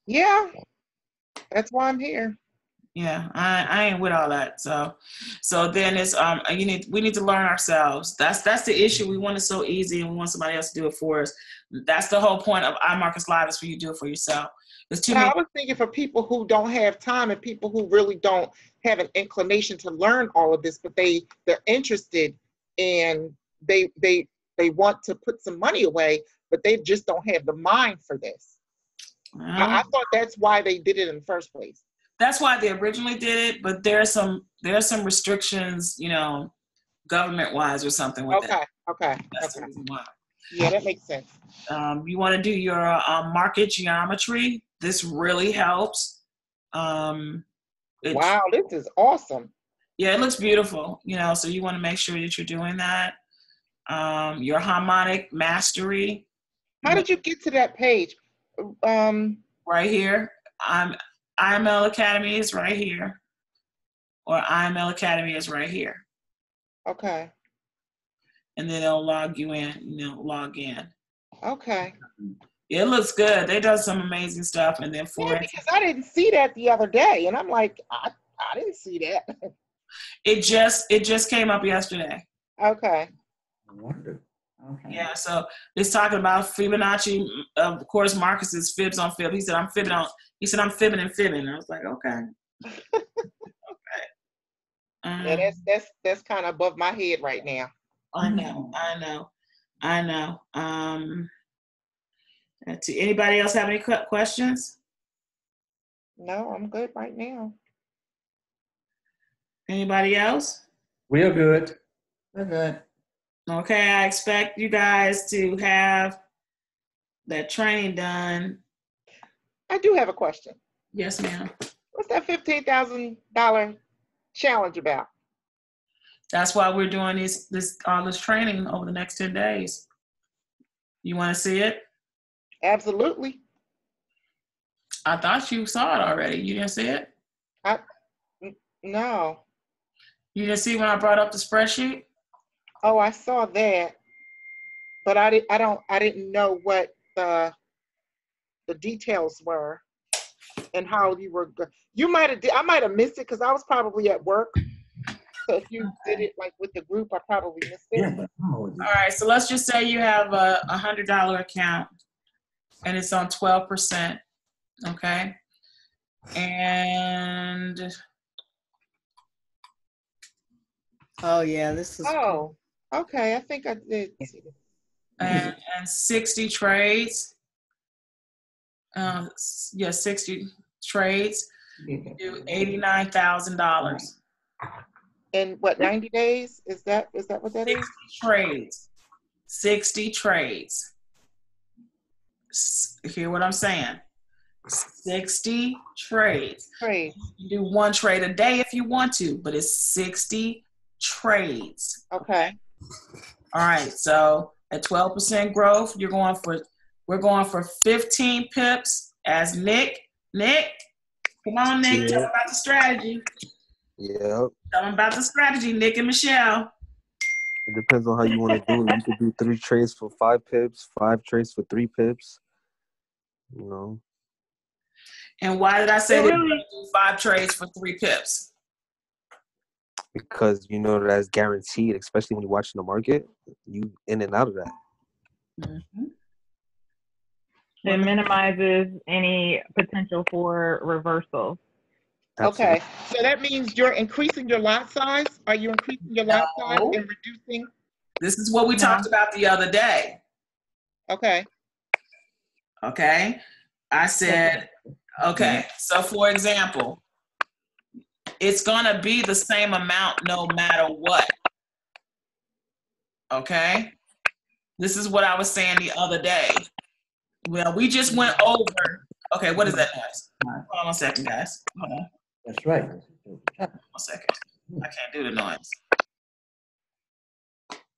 Yeah. That's why I'm here. Yeah, I ain't with all that. So then it's we need to learn ourselves. That's the issue. We want it so easy and we want somebody else to do it for us. That's the whole point of iMarkets Live, is for you to do it for yourself. I was thinking for people who don't have time and people who really don't have an inclination to learn all of this, but they're interested and they want to put some money away, but they just don't have the mind for this. I thought that's why they did it in the first place. That's why they originally did it, but there are some restrictions, government wise or something with that. Okay. That's the reason why. Yeah, that makes sense. You want to do your market geometry. This really helps. Wow, this is awesome. Yeah, it looks beautiful. So you want to make sure that you're doing that. Your harmonic mastery. How did you get to that page? Right here. IML Academy is right here. Or IML Academy is right here. Okay. And then it'll log you in, log in. Okay. It looks good. They done some amazing stuff. And then because I didn't see that the other day. And I'm like, I didn't see that. It just came up yesterday. Okay. I wonder. Okay. Yeah, so it's talking about Fibonacci. Of course, Marcus's fibs on fib. He said, I'm fibbing and fibbing. I was like, okay. Okay. Yeah, that's kind of above my head right now. I know. Anybody else have any questions? No, I'm good right now. Anybody else? We're good. We're good. Okay, I expect you guys to have that training done. I do have a question. Yes, ma'am. What's that $15,000 challenge about? That's why we're doing all this training over the next 10 days. You want to see it? Absolutely. I thought you saw it already. You didn't see it? No. You didn't see when I brought up the spreadsheet? Oh, I saw that, but I didn't know what the details were and how you were. I might have missed it because I was probably at work. So if you did it like with the group, I probably missed it. Yeah, all right, so let's just say you have a $100 account and it's on 12%. Okay, and oh yeah, this is cool. Okay, I think I did see it. and 60 trades. Yeah, 60 trades. Do $89,000. In what, 90 days? Is that what that 60 is? trades. 60 trades. Hear what I'm saying? 60 trades. Trades. You do one trade a day if you want to, but it's 60 trades. Okay. All right. So at 12% growth, we're going for 15 pips as Nick. Nick, come on, Nick. Tell them about the strategy. Yep. Tell them about the strategy, Nick and Michelle. It depends on how you want to do it. You could do 3 trades for 5 pips, 5 trades for 3 pips. You know. And why did I say that you do 5 trades for 3 pips? Because you know that's guaranteed, especially when you're watching the market. You in and out of that. Mm-hmm. It minimizes any potential for reversals. Absolutely. Okay. So that means you're increasing your lot size? Are you increasing your lot size and reducing? This is what we talked about the other day. Okay. Okay. I said, okay, so for example, it's going to be the same amount no matter what. Okay. This is what I was saying the other day. Well, we just went over. Okay, what is that noise? Hold on 1 second, guys. Hold on. That's right. 1 second. I can't do the noise.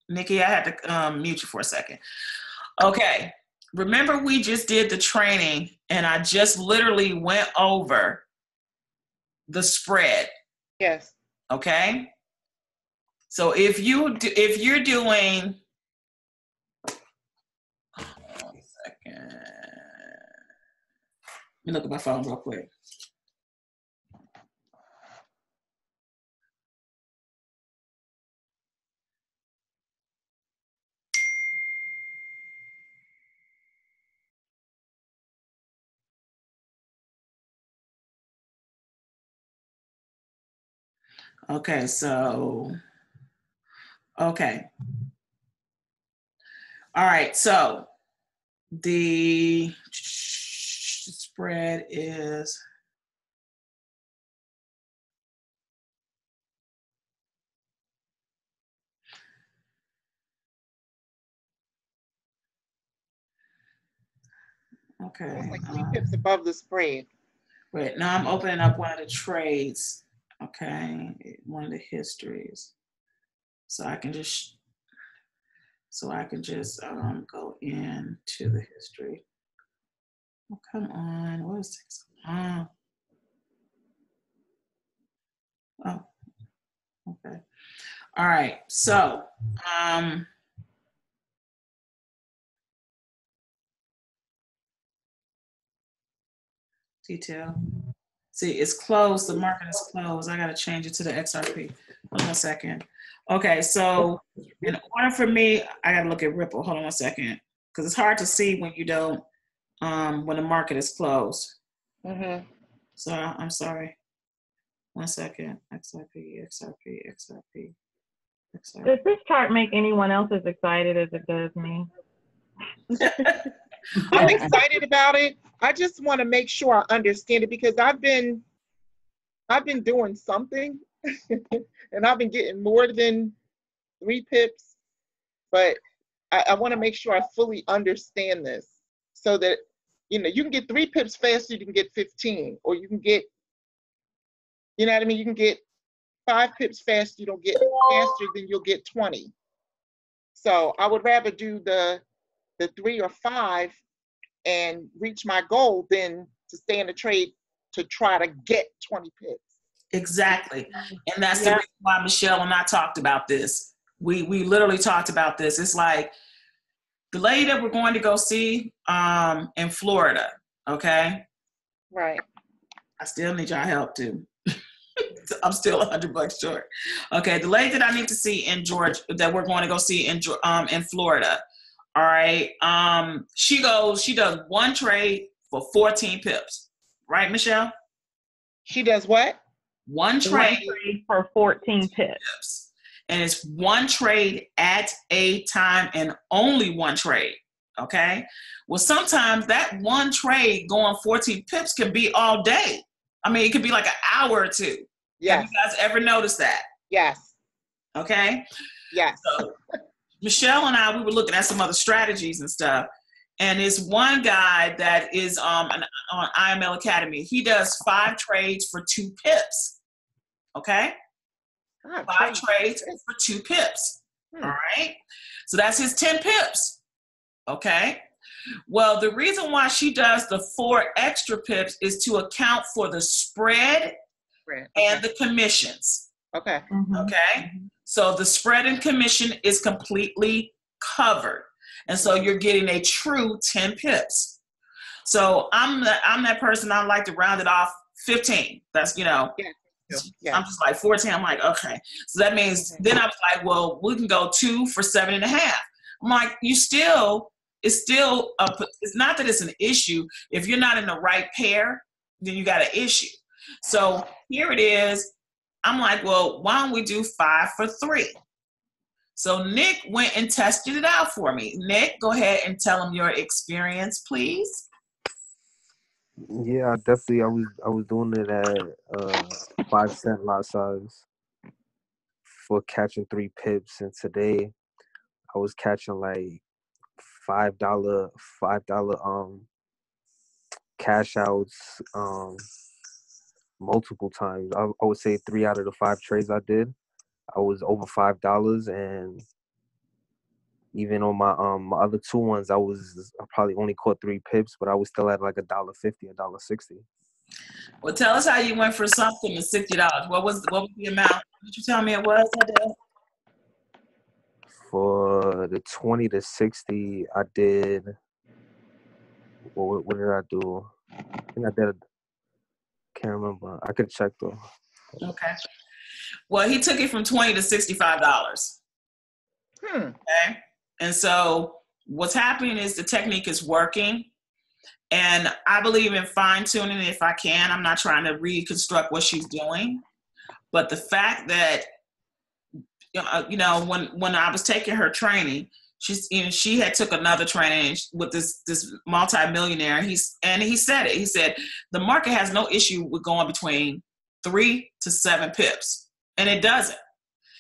Nikki, I had to mute you for a second. Okay. Remember we just did the training and I just literally went over the spread. Yes. Okay. So if you're doing, hold on a second. Let me look at my phone real quick. Okay, so, okay. All right, so the spread is, okay. It's like 3 pips above the spread. Wait, now I'm opening up one of the trades, okay, one of the histories. So I can just go into the history. Oh, come on, what is this? Oh, okay. All right, so, detail. See, it's closed. The market is closed. I got to change it to the XRP. Hold on a second. Okay, so in order for me, I got to look at Ripple. Hold on 1 second, because it's hard to see when you don't, when the market is closed. Mm-hmm. So I'm sorry. 1 second. XRP. Does this chart make anyone else as excited as it does me? I'm excited about it. I just want to make sure I understand it because I've been doing something and I've been getting more than 3 pips, but I want to make sure I fully understand this so that, you can get 3 pips faster, you can get 15, or you can get, you know what I mean? You can get 5 pips faster, you don't get faster than you'll get 20. So I would rather do the 3 or 5 and reach my goal than to stay in the trade to try to get 20 pips. Exactly. And that's the reason why Michelle and I talked about this. We literally talked about this. It's like the lady that we're going to go see in Florida, okay? Right. I still need y'all help too. I'm still $100 short. Okay, the lady that I need to see in Georgia, that we're going to go see in Florida. All right. She does 1 trade for 14 pips. Right, Michelle? She does what? 1 trade for 14 pips. and it's one trade at a time and only one trade. Okay. Well, sometimes that one trade going 14 pips can be all day. I mean, it could be like an hour or two. Yes. Have you guys ever noticed that? Yes. Okay. Yes. So Michelle and I, we were looking at some other strategies and stuff. And it's one guy that is on IML Academy. He does 5 trades for 2 pips. Okay. 5 trades for 2 pips. All right. So that's his 10 pips. Okay. Well, the reason why she does the 4 extra pips is to account for the spread and the commissions. Okay. Okay. So the spread and commission is completely covered. And so you're getting a true 10 pips. So I'm that person, I like to round it off 15. That's, I'm just like 14. I'm like, okay. So that means then I was like, well, we can go 2 for 7.5. I'm like, it's not that it's an issue. If you're not in the right pair, then you got an issue. So here it is. I'm like, well, why don't we do 5 for 3? So Nick went and tested it out for me. Nick, go ahead and tell him your experience, please. Yeah, definitely. I was doing it at 5 cent lot size for catching 3 pips, and today I was catching like $5 cash outs multiple times. I would say 3 out of the 5 trades I did, I was over $5, and even on my other 2 ones, I probably only caught 3 pips, but I was still at like $1.50, $1.60. Well, tell us how you went for something to $60. What was the amount? Did you tell me it was? For the 20 to 60, I did. What did I do? I think I did. Can't remember. I could check though. Okay. Well, he took it from $20 to $65. Okay. And so what's happening is the technique is working. And I believe in fine tuning if I can. I'm not trying to reconstruct what she's doing. But the fact that, when I was taking her training, she had took another training with this multimillionaire. He said it. He said the market has no issue with going between 3 to 7 pips, and it doesn't.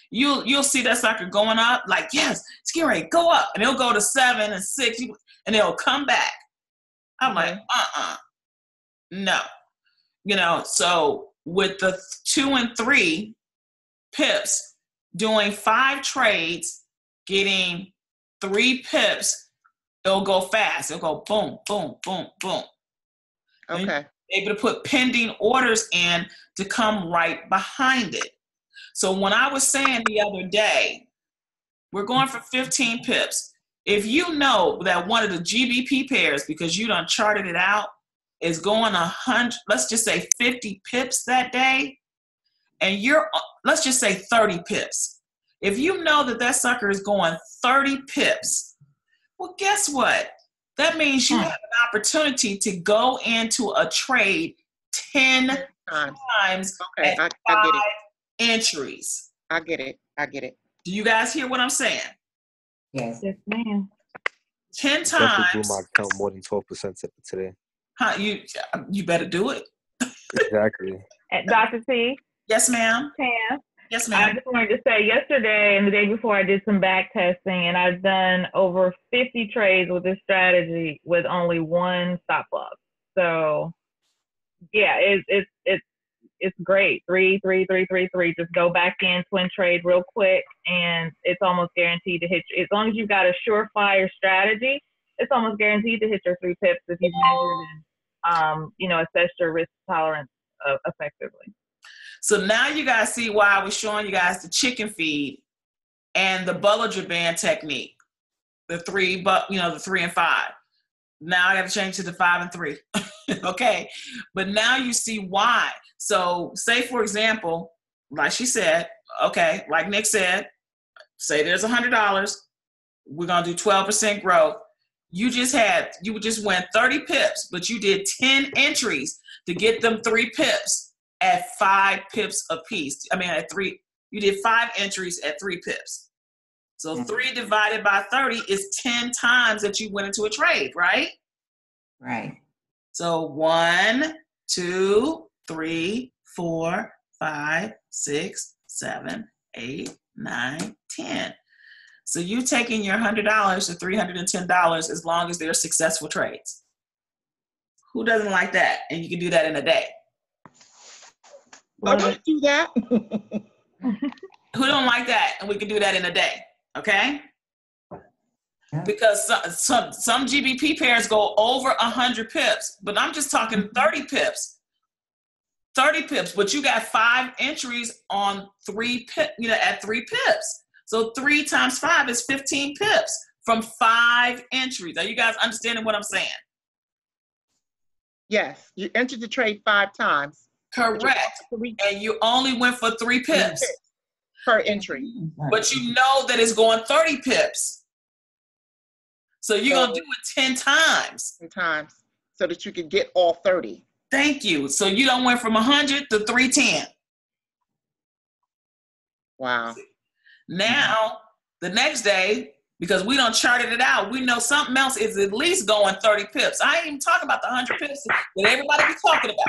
You'll see that sucker going up, like, yes, it's getting ready, go up, and it'll go to 7 and 6, and it'll come back. I'm like, no. So with the 2 and 3 pips, doing 5 trades, getting 3 pips, it'll go fast. It'll go boom, boom, boom, boom. Okay. Able to put pending orders in to come right behind it. So when I was saying the other day, we're going for 15 pips. If you know that one of the GBP pairs, because you done charted it out, is going 100, let's just say 50 pips that day, and let's just say 30 pips. If you know that sucker is going 30 pips, well, guess what? That means you have an opportunity to go into a trade 10 times okay, at I 5 get it. entries. I get it. Do you guys hear what I'm saying? Yes. Yes, ma'am. 10 Definitely times. blew my account more than 12% today. Huh, you better do it. Exactly. Dr. T? Yes, ma'am. Pam? Yes, I ma'am. just wanted to say yesterday and the day before I did some back testing, and I've done over 50 trades with this strategy with only 1 stop loss. So yeah, it's great. 3, 3, 3, 3, 3. Just go back in, twin trade real quick, and it's almost guaranteed to hit you. As long as you've got a surefire strategy, it's almost guaranteed to hit your 3 pips if you've measured and assess your risk tolerance effectively. So now you guys see why I was showing you guys the chicken feed and the Bollinger Band technique, the 3 and 5. Now I got to change to the 5 and 3. Okay. But now you see why. So say, for example, like she said, okay, like Nick said, say there's $100. We're going to do 12% growth. You just went 30 pips, but you did 10 entries to get them 3 pips at 5 pips a piece. I mean, at 3 You did 5 entries at 3 pips. So 3 divided by 30 is 10 times that you went into a trade, right? Right. So 1, 2, 3, 4, 5, 6, 7, 8, 9, 10. So you taking your $100 to $310 as long as they're successful trades. Who doesn't like that? And you can do that in a day. I want to do that. Who don't like that? And we can do that in a day, okay? Yeah. Because some GBP pairs go over 100 pips, but I'm just talking 30 pips. 30 pips, but you got 5 entries on 3 pip, at 3 pips. So 3 times 5 is 15 pips from 5 entries. Are you guys understanding what I'm saying? Yes, you entered the trade 5 times. Correct. And you only went for 3 pips per entry. But you know that it's going 30 pips. So you're going to do it 10 times. 10 times so that you can get all 30. Thank you. So you don't went from 100 to 310. Wow. Now, the next day, because we don't charted it out, we know something else is at least going 30 pips. I ain't even talking about the 100 pips that everybody be talking about.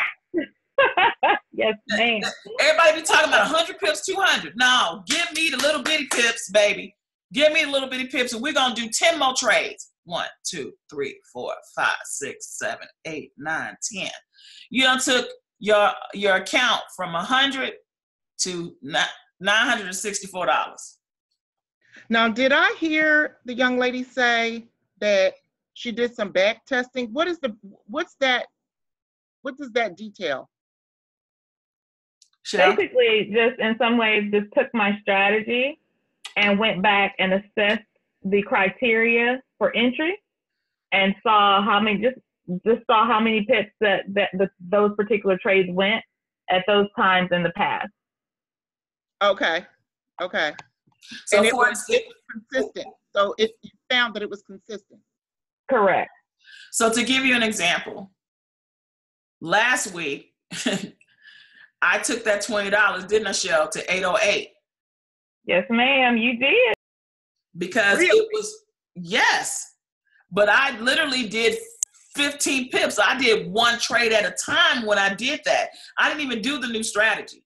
Yes, ma'am. Everybody be talking about 100 pips, 200. No, give me the little bitty pips, baby. Give me the little bitty pips, and we're going to do 10 more trades. 1, 2, 3, 4, 5, 6, 7, 8, 9, 10. You done took your account from 100 to $964. Now, did I hear the young lady say that she did some back testing? What's that? What does that detail? Basically, just in some ways, just took my strategy and went back and assessed the criteria for entry and saw how many, just saw how many pips that those particular trades went at those times in the past. Okay. Okay. So and it was consistent. So you found that it was consistent. Correct. So to give you an example, last week, I took that $20, didn't I, Shell, to 808. Yes, ma'am, you did. Because really? It was, yes. But I literally did 15 pips. I did 1 trade at a time when I did that. I didn't even do the new strategy.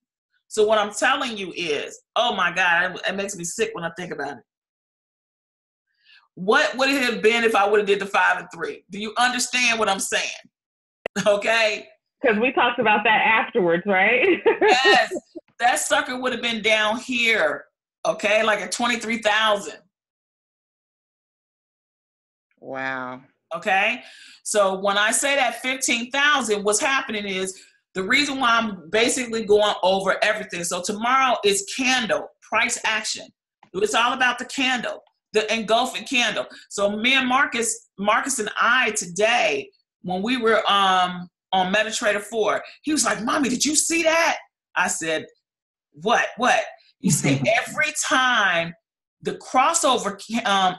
So what I'm telling you is, oh my God, it makes me sick when I think about it. What would it have been if I would have did the 5 and 3? Do you understand what I'm saying? Okay. Because we talked about that afterwards, right? Yes, that sucker would have been down here, okay, like at 23,000. Wow. Okay, so when I say that 15,000, what's happening is the reason why I'm basically going over everything. So tomorrow is candle, price action. It's all about the candle, the engulfing candle. So me and Marcus and I today, when we were on MetaTrader 4, he was like, "Mommy, did you see that?" I said, What? He said, every time the crossover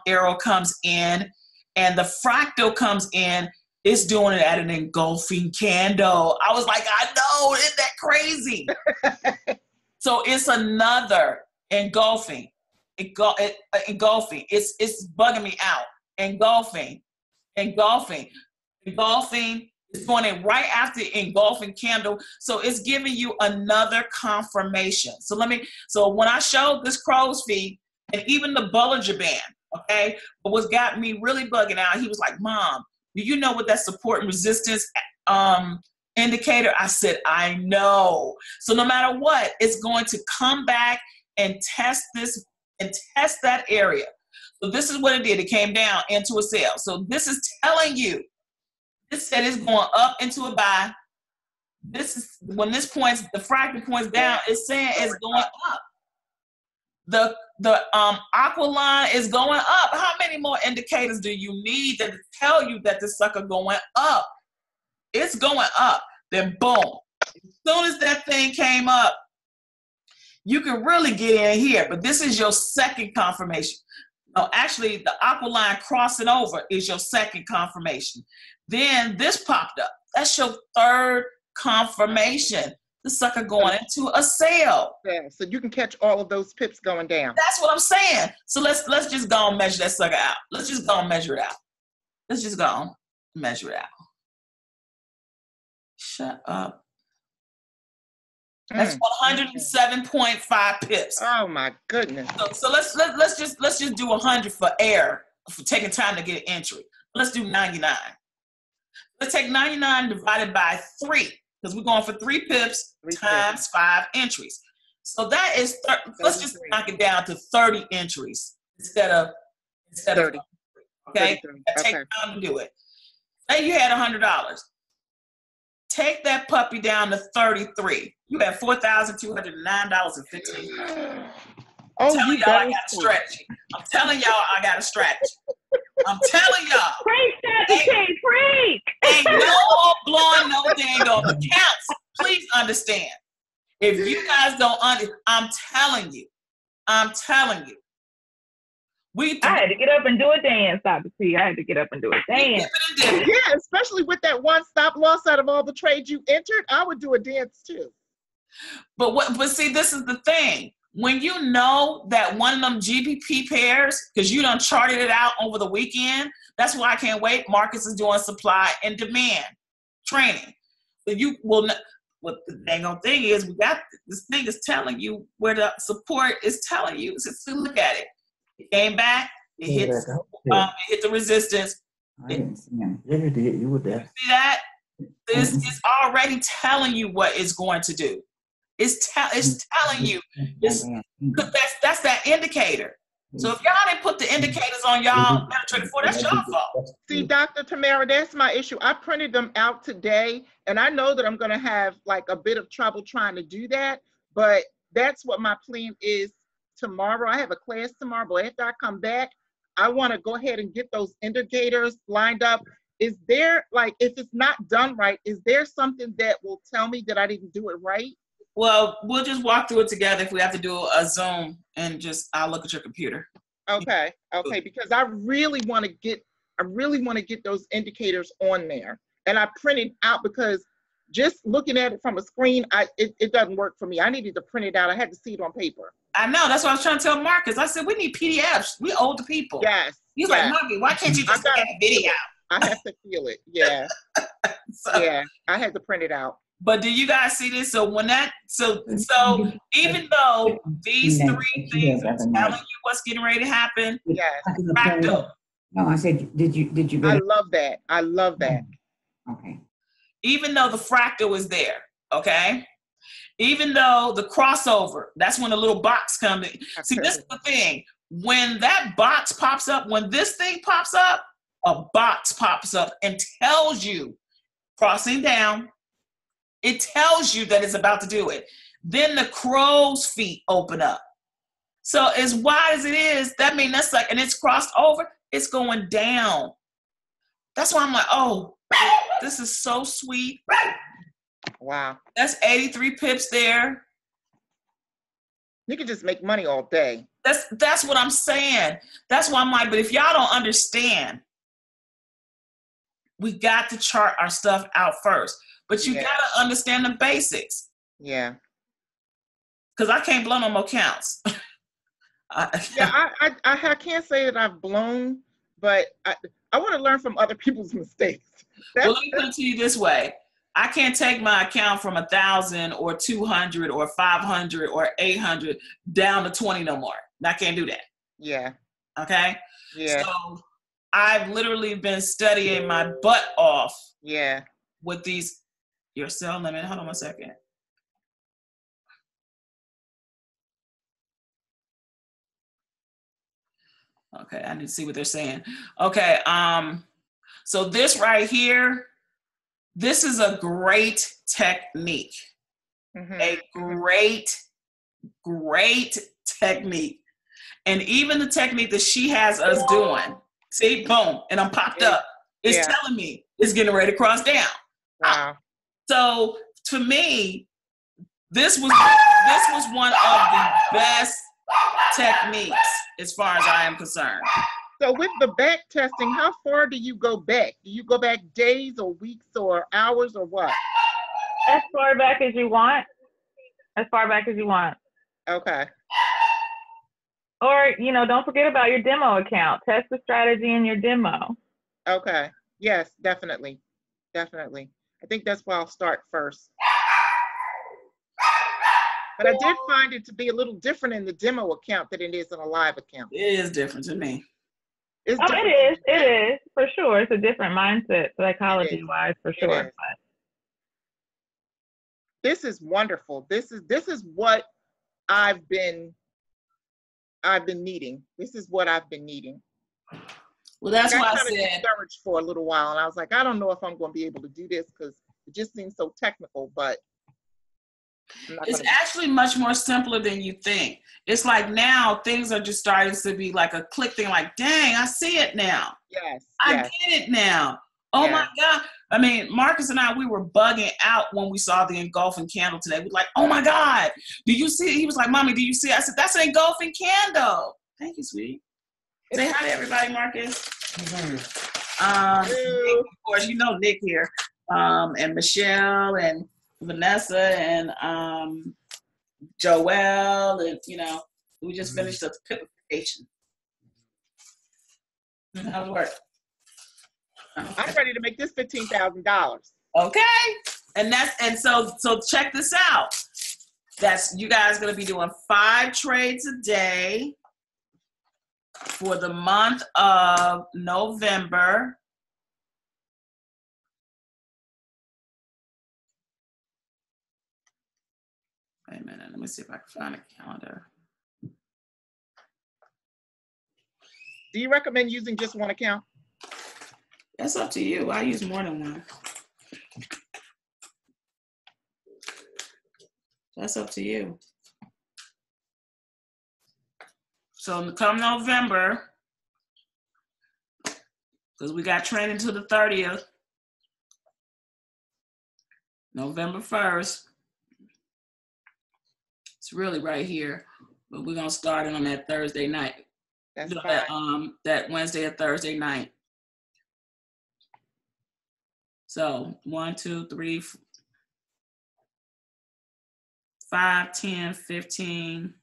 arrow comes in and the fractal comes in, it's doing it at an engulfing candle. I was like, I know, isn't that crazy? So it's another engulfing. Engulfing. It's bugging me out. Engulfing. It's going in right after the engulfing candle. So it's giving you another confirmation. So when I showed this crow's feet and even the Bollinger Band, okay, but what got me really bugging out, he was like, "Mom, do you know what that support and resistance indicator?" I said, "I know." So no matter what, it's going to come back and test this and test that area. So this is what it did. It came down into a sell. So this is telling you, this said it's going up into a buy. This is when the fractal points down, it's saying it's going up. The aqua line is going up. How many more indicators do you need to tell you that this sucker going up? It's going up. Then boom. As soon as that thing came up, you can really get in here. But this is your second confirmation. No, actually, the aqua line crossing over is your second confirmation. Then this popped up. That's your third confirmation. the sucker going into a sale. Yeah, so you can catch all of those pips going down. That's what I'm saying. So let's just go and measure that sucker out. Let's just go and measure it out. Let's just go and measure it out. Shut up. That's 107.5 pips. Oh my goodness. So let's just do 100 for air, for taking time to get an entry. Let's do 99. Let's take 99 divided by 3, because we're going for 3 pips times 5 entries. So that is, let's just knock it down to 30 entries instead of 30. Okay? Take time to do it. Say you had $100. Take that puppy down to 33. You have $4,209.15. I'm telling y'all I got a strategy. I'm telling y'all I got a strategy. I'm telling y'all. Freak strategy, freak. Ain't no blowing no dang on accounts. Please understand. If you guys don't I'm telling you. I had to get up and do a dance, Dr. T. I had to get up and do a dance. Yeah, especially with that one stop loss out of all the trades you entered, I would do a dance too. But see, this is the thing. When you know that one of them GBP pairs, because you done charted it out over the weekend, that's why I can't wait. Marcus is doing supply and demand training. So you will not, what the dang on thing is, we got this thing is telling you where the support is telling you. So look at it. It came back. It hit the resistance. I didn't see him. Yeah, you did. You were there. See that? This is already telling you what it's going to do. It's telling you. That's that indicator. So if y'all didn't put the indicators on y'all MetaTrader 4, that's y'all fault. See, Dr. Tamara, that's my issue. I printed them out today, and I know that I'm going to have like a bit of trouble trying to do that, but that's what my plan is tomorrow. I have a class tomorrow, but after I come back, I want to go ahead and get those indicators lined up. Is there, like, if it's not done right, is there something that will tell me that I didn't do it right? Well, we'll just walk through it together if we have to do a Zoom, and I'll look at your computer. Okay, because I really want to get those indicators on there. And I printed out because just looking at it from a screen, it doesn't work for me. I needed to print it out. I had to see it on paper. I know. That's what I was trying to tell Marcus. I said, we need PDFs. We older people. Yes. He's like, Marcus, why can't you just get a video? I have to feel it. Yeah. Yeah, I had to print it out. But do you guys see this? So so even though these 3 things are telling you what's getting ready to happen, yes. Fractal. No, I said, did you? I love that. Okay. Even though the fractal is there, okay? Even though the crossover, that's when the little box comes in. See, this is the thing. When that box pops up, when this thing pops up, a box pops up and tells you, crossing down, it tells you that it's about to do it. Then the crow's feet open up. So as wide as it is, that means that's like, and it's crossed over, it's going down. That's why I'm like, oh, this is so sweet. Wow. That's 83 pips there. You can just make money all day. That's what I'm saying. That's why I'm like, but if y'all don't understand, we got to chart our stuff out first. But you got to understand the basics. Yeah. Because I can't blow no more counts. I can't say that I've blown, but I want to learn from other people's mistakes. Well, let me put it to you this way. I can't take my account from 1,000 or 200 or 500 or 800 down to 20 no more. I can't do that. Yeah. Okay? Yeah. So I've literally been studying my butt off. Yeah. With these, your cell limit. Hold on 1 second. Okay, I need to see what they're saying. Okay, so this right here, this is a great technique. Mm-hmm. A great technique. And even the technique that she has us doing, see, boom, and I'm popped up, it's telling me it's getting ready to cross down. Wow. So to me, this was one of the best techniques as far as I am concerned. So with the back testing, how far do you go back? Do you go back days or weeks or hours or what? As far back as you want. as far back as you want. Okay. Or, don't forget about your demo account. Test the strategy in your demo. Okay. Yes, definitely. Definitely. I think that's where I'll start first. But I did find it to be a little different in the demo account than it is in a live account. It is different to me. It's Oh, different. it is, for sure. It's a different mindset, psychology-wise, for sure. But this is wonderful. This is what I've been needing. This is what I've been needing. Well, that's why I got said discouraged for a little while, and I was like, I don't know if I'm going to be able to do this because it just seems so technical. But it's actually much more simpler than you think. It's like now things are just starting to be like a click thing. Like, dang, I see it now. Yes, I get it now. Oh my God. I mean, Marcus and I, we were bugging out when we saw the engulfing candle today. We were like, oh my God, do you see it? He was like, Mommy, do you see it? I said, that's an engulfing candle. Thank you, sweetie. Say hi to everybody, Marcus. Nick, of course, Nick here. And Michelle and Vanessa and Joelle, and we just finished the pipification. How's it work? I'm ready to make this $15,000. Okay, and so check this out. You guys gonna be doing 5 trades a day for the month of November. Wait a minute, let me see if I can find a calendar. Do you recommend using just one account? That's up to you. I use more than one. That's up to you. So come November, because we got training to the 30th, November 1st. It's really right here, but we're gonna start it on that Thursday night. That's fine. That Wednesday or Thursday night. So 1, 2, 3, 5, 10, 15.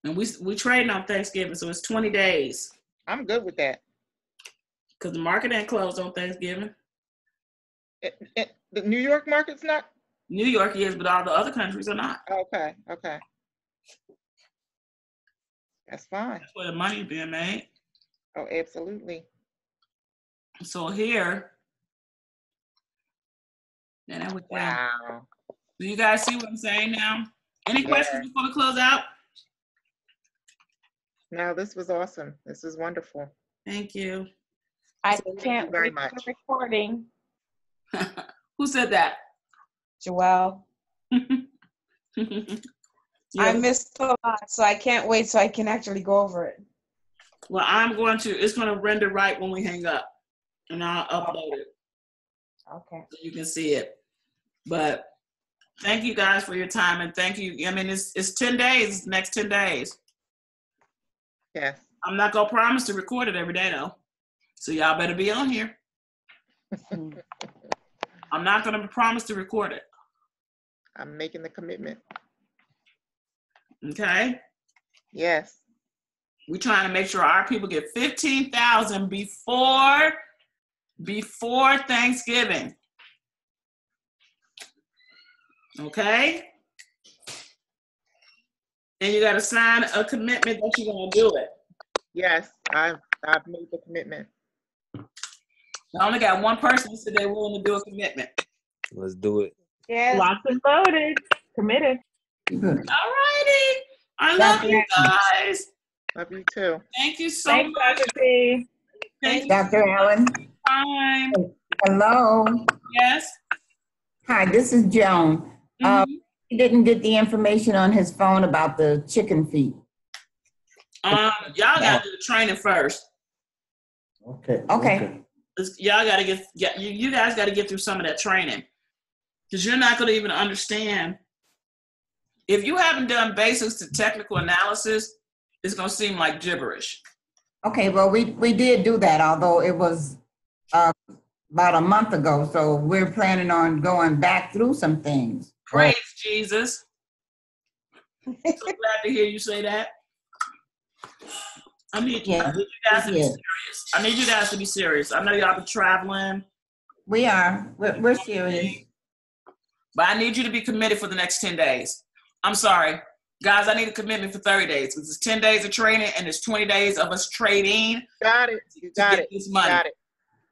And we trading on Thanksgiving, so it's 20 days. I'm good with that. Because the market ain't closed on Thanksgiving. The New York market's not? New York is, but all the other countries are not. Okay. That's fine. That's where the money being made. Oh, absolutely. So here, and that was wow. Do you guys see what I'm saying now? Any questions before we close out? No, this was awesome. This is wonderful. Thank you. I can't wait for the recording. Who said that? Joelle. I missed a lot, so I can't wait so I can actually go over it. Well, it's going to render right when we hang up, and I'll upload it. Okay. So you can see it. But thank you guys for your time, and thank you. I mean, it's 10 days, next 10 days. Yes. I'm not going to promise to record it every day, though. So y'all better be on here. I'm not going to promise to record it. I'm making the commitment. Okay? Yes. We're trying to make sure our people get 15,000 before Thanksgiving. Okay? And you got to sign a commitment that you're going to do it. Yes, I've made the commitment. I only got one person who said they're willing to do a commitment. Let's do it. Yes. Locked and loaded. Committed. All righty. I love you guys. Love you too. Thank you so much. Dr. T. Thank Dr. Allen. Time. Hello. Yes. Hi, this is Joan. He didn't get the information on his phone about the chicken feet. Y'all got to do the training first. Okay. Y'all got to you guys got to get through some of that training, because you're not going to even understand. If you haven't done basics to technical analysis, it's going to seem like gibberish. Okay, well, we did do that, although it was about a month ago, so we're planning on going back through some things. Praise Jesus. So glad to hear you say that. I need you guys to be serious. I need you guys to be serious. I know y'all be traveling. We are. We're serious. But I need you to be committed for the next 10 days. I'm sorry. Guys, I need a commitment for 30 days. Because it's 10 days of training and it's 20 days of us trading. Got it. You got it. This money. Got it.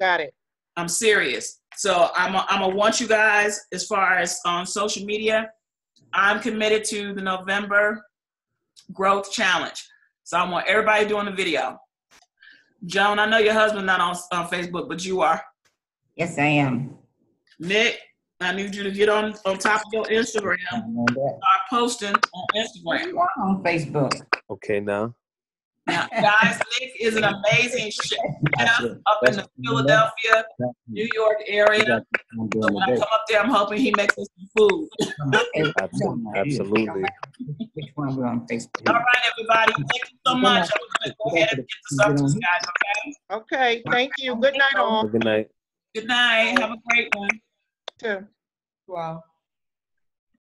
Got it. I'm serious. So I'm gonna want you guys, as far as on social media, I'm committed to the November Growth Challenge. So I want everybody doing the video. Joan, I know your husband's not on Facebook, but you are. Yes, I am. Nick, I need you to get on top of your Instagram. Start posting on Instagram. You are on Facebook. Okay, now. Now, guys, Nick is an amazing chef up in the Philadelphia, New York area. So when I come up there, I'm hoping he makes us some food. Absolutely. Which one we're on Facebook? All right, everybody. Thank you so much. I'm going to go ahead and get this up to you guys, okay? Okay. Thank you. Good night, all. Good night. Good night. Have a great one. Too. Wow.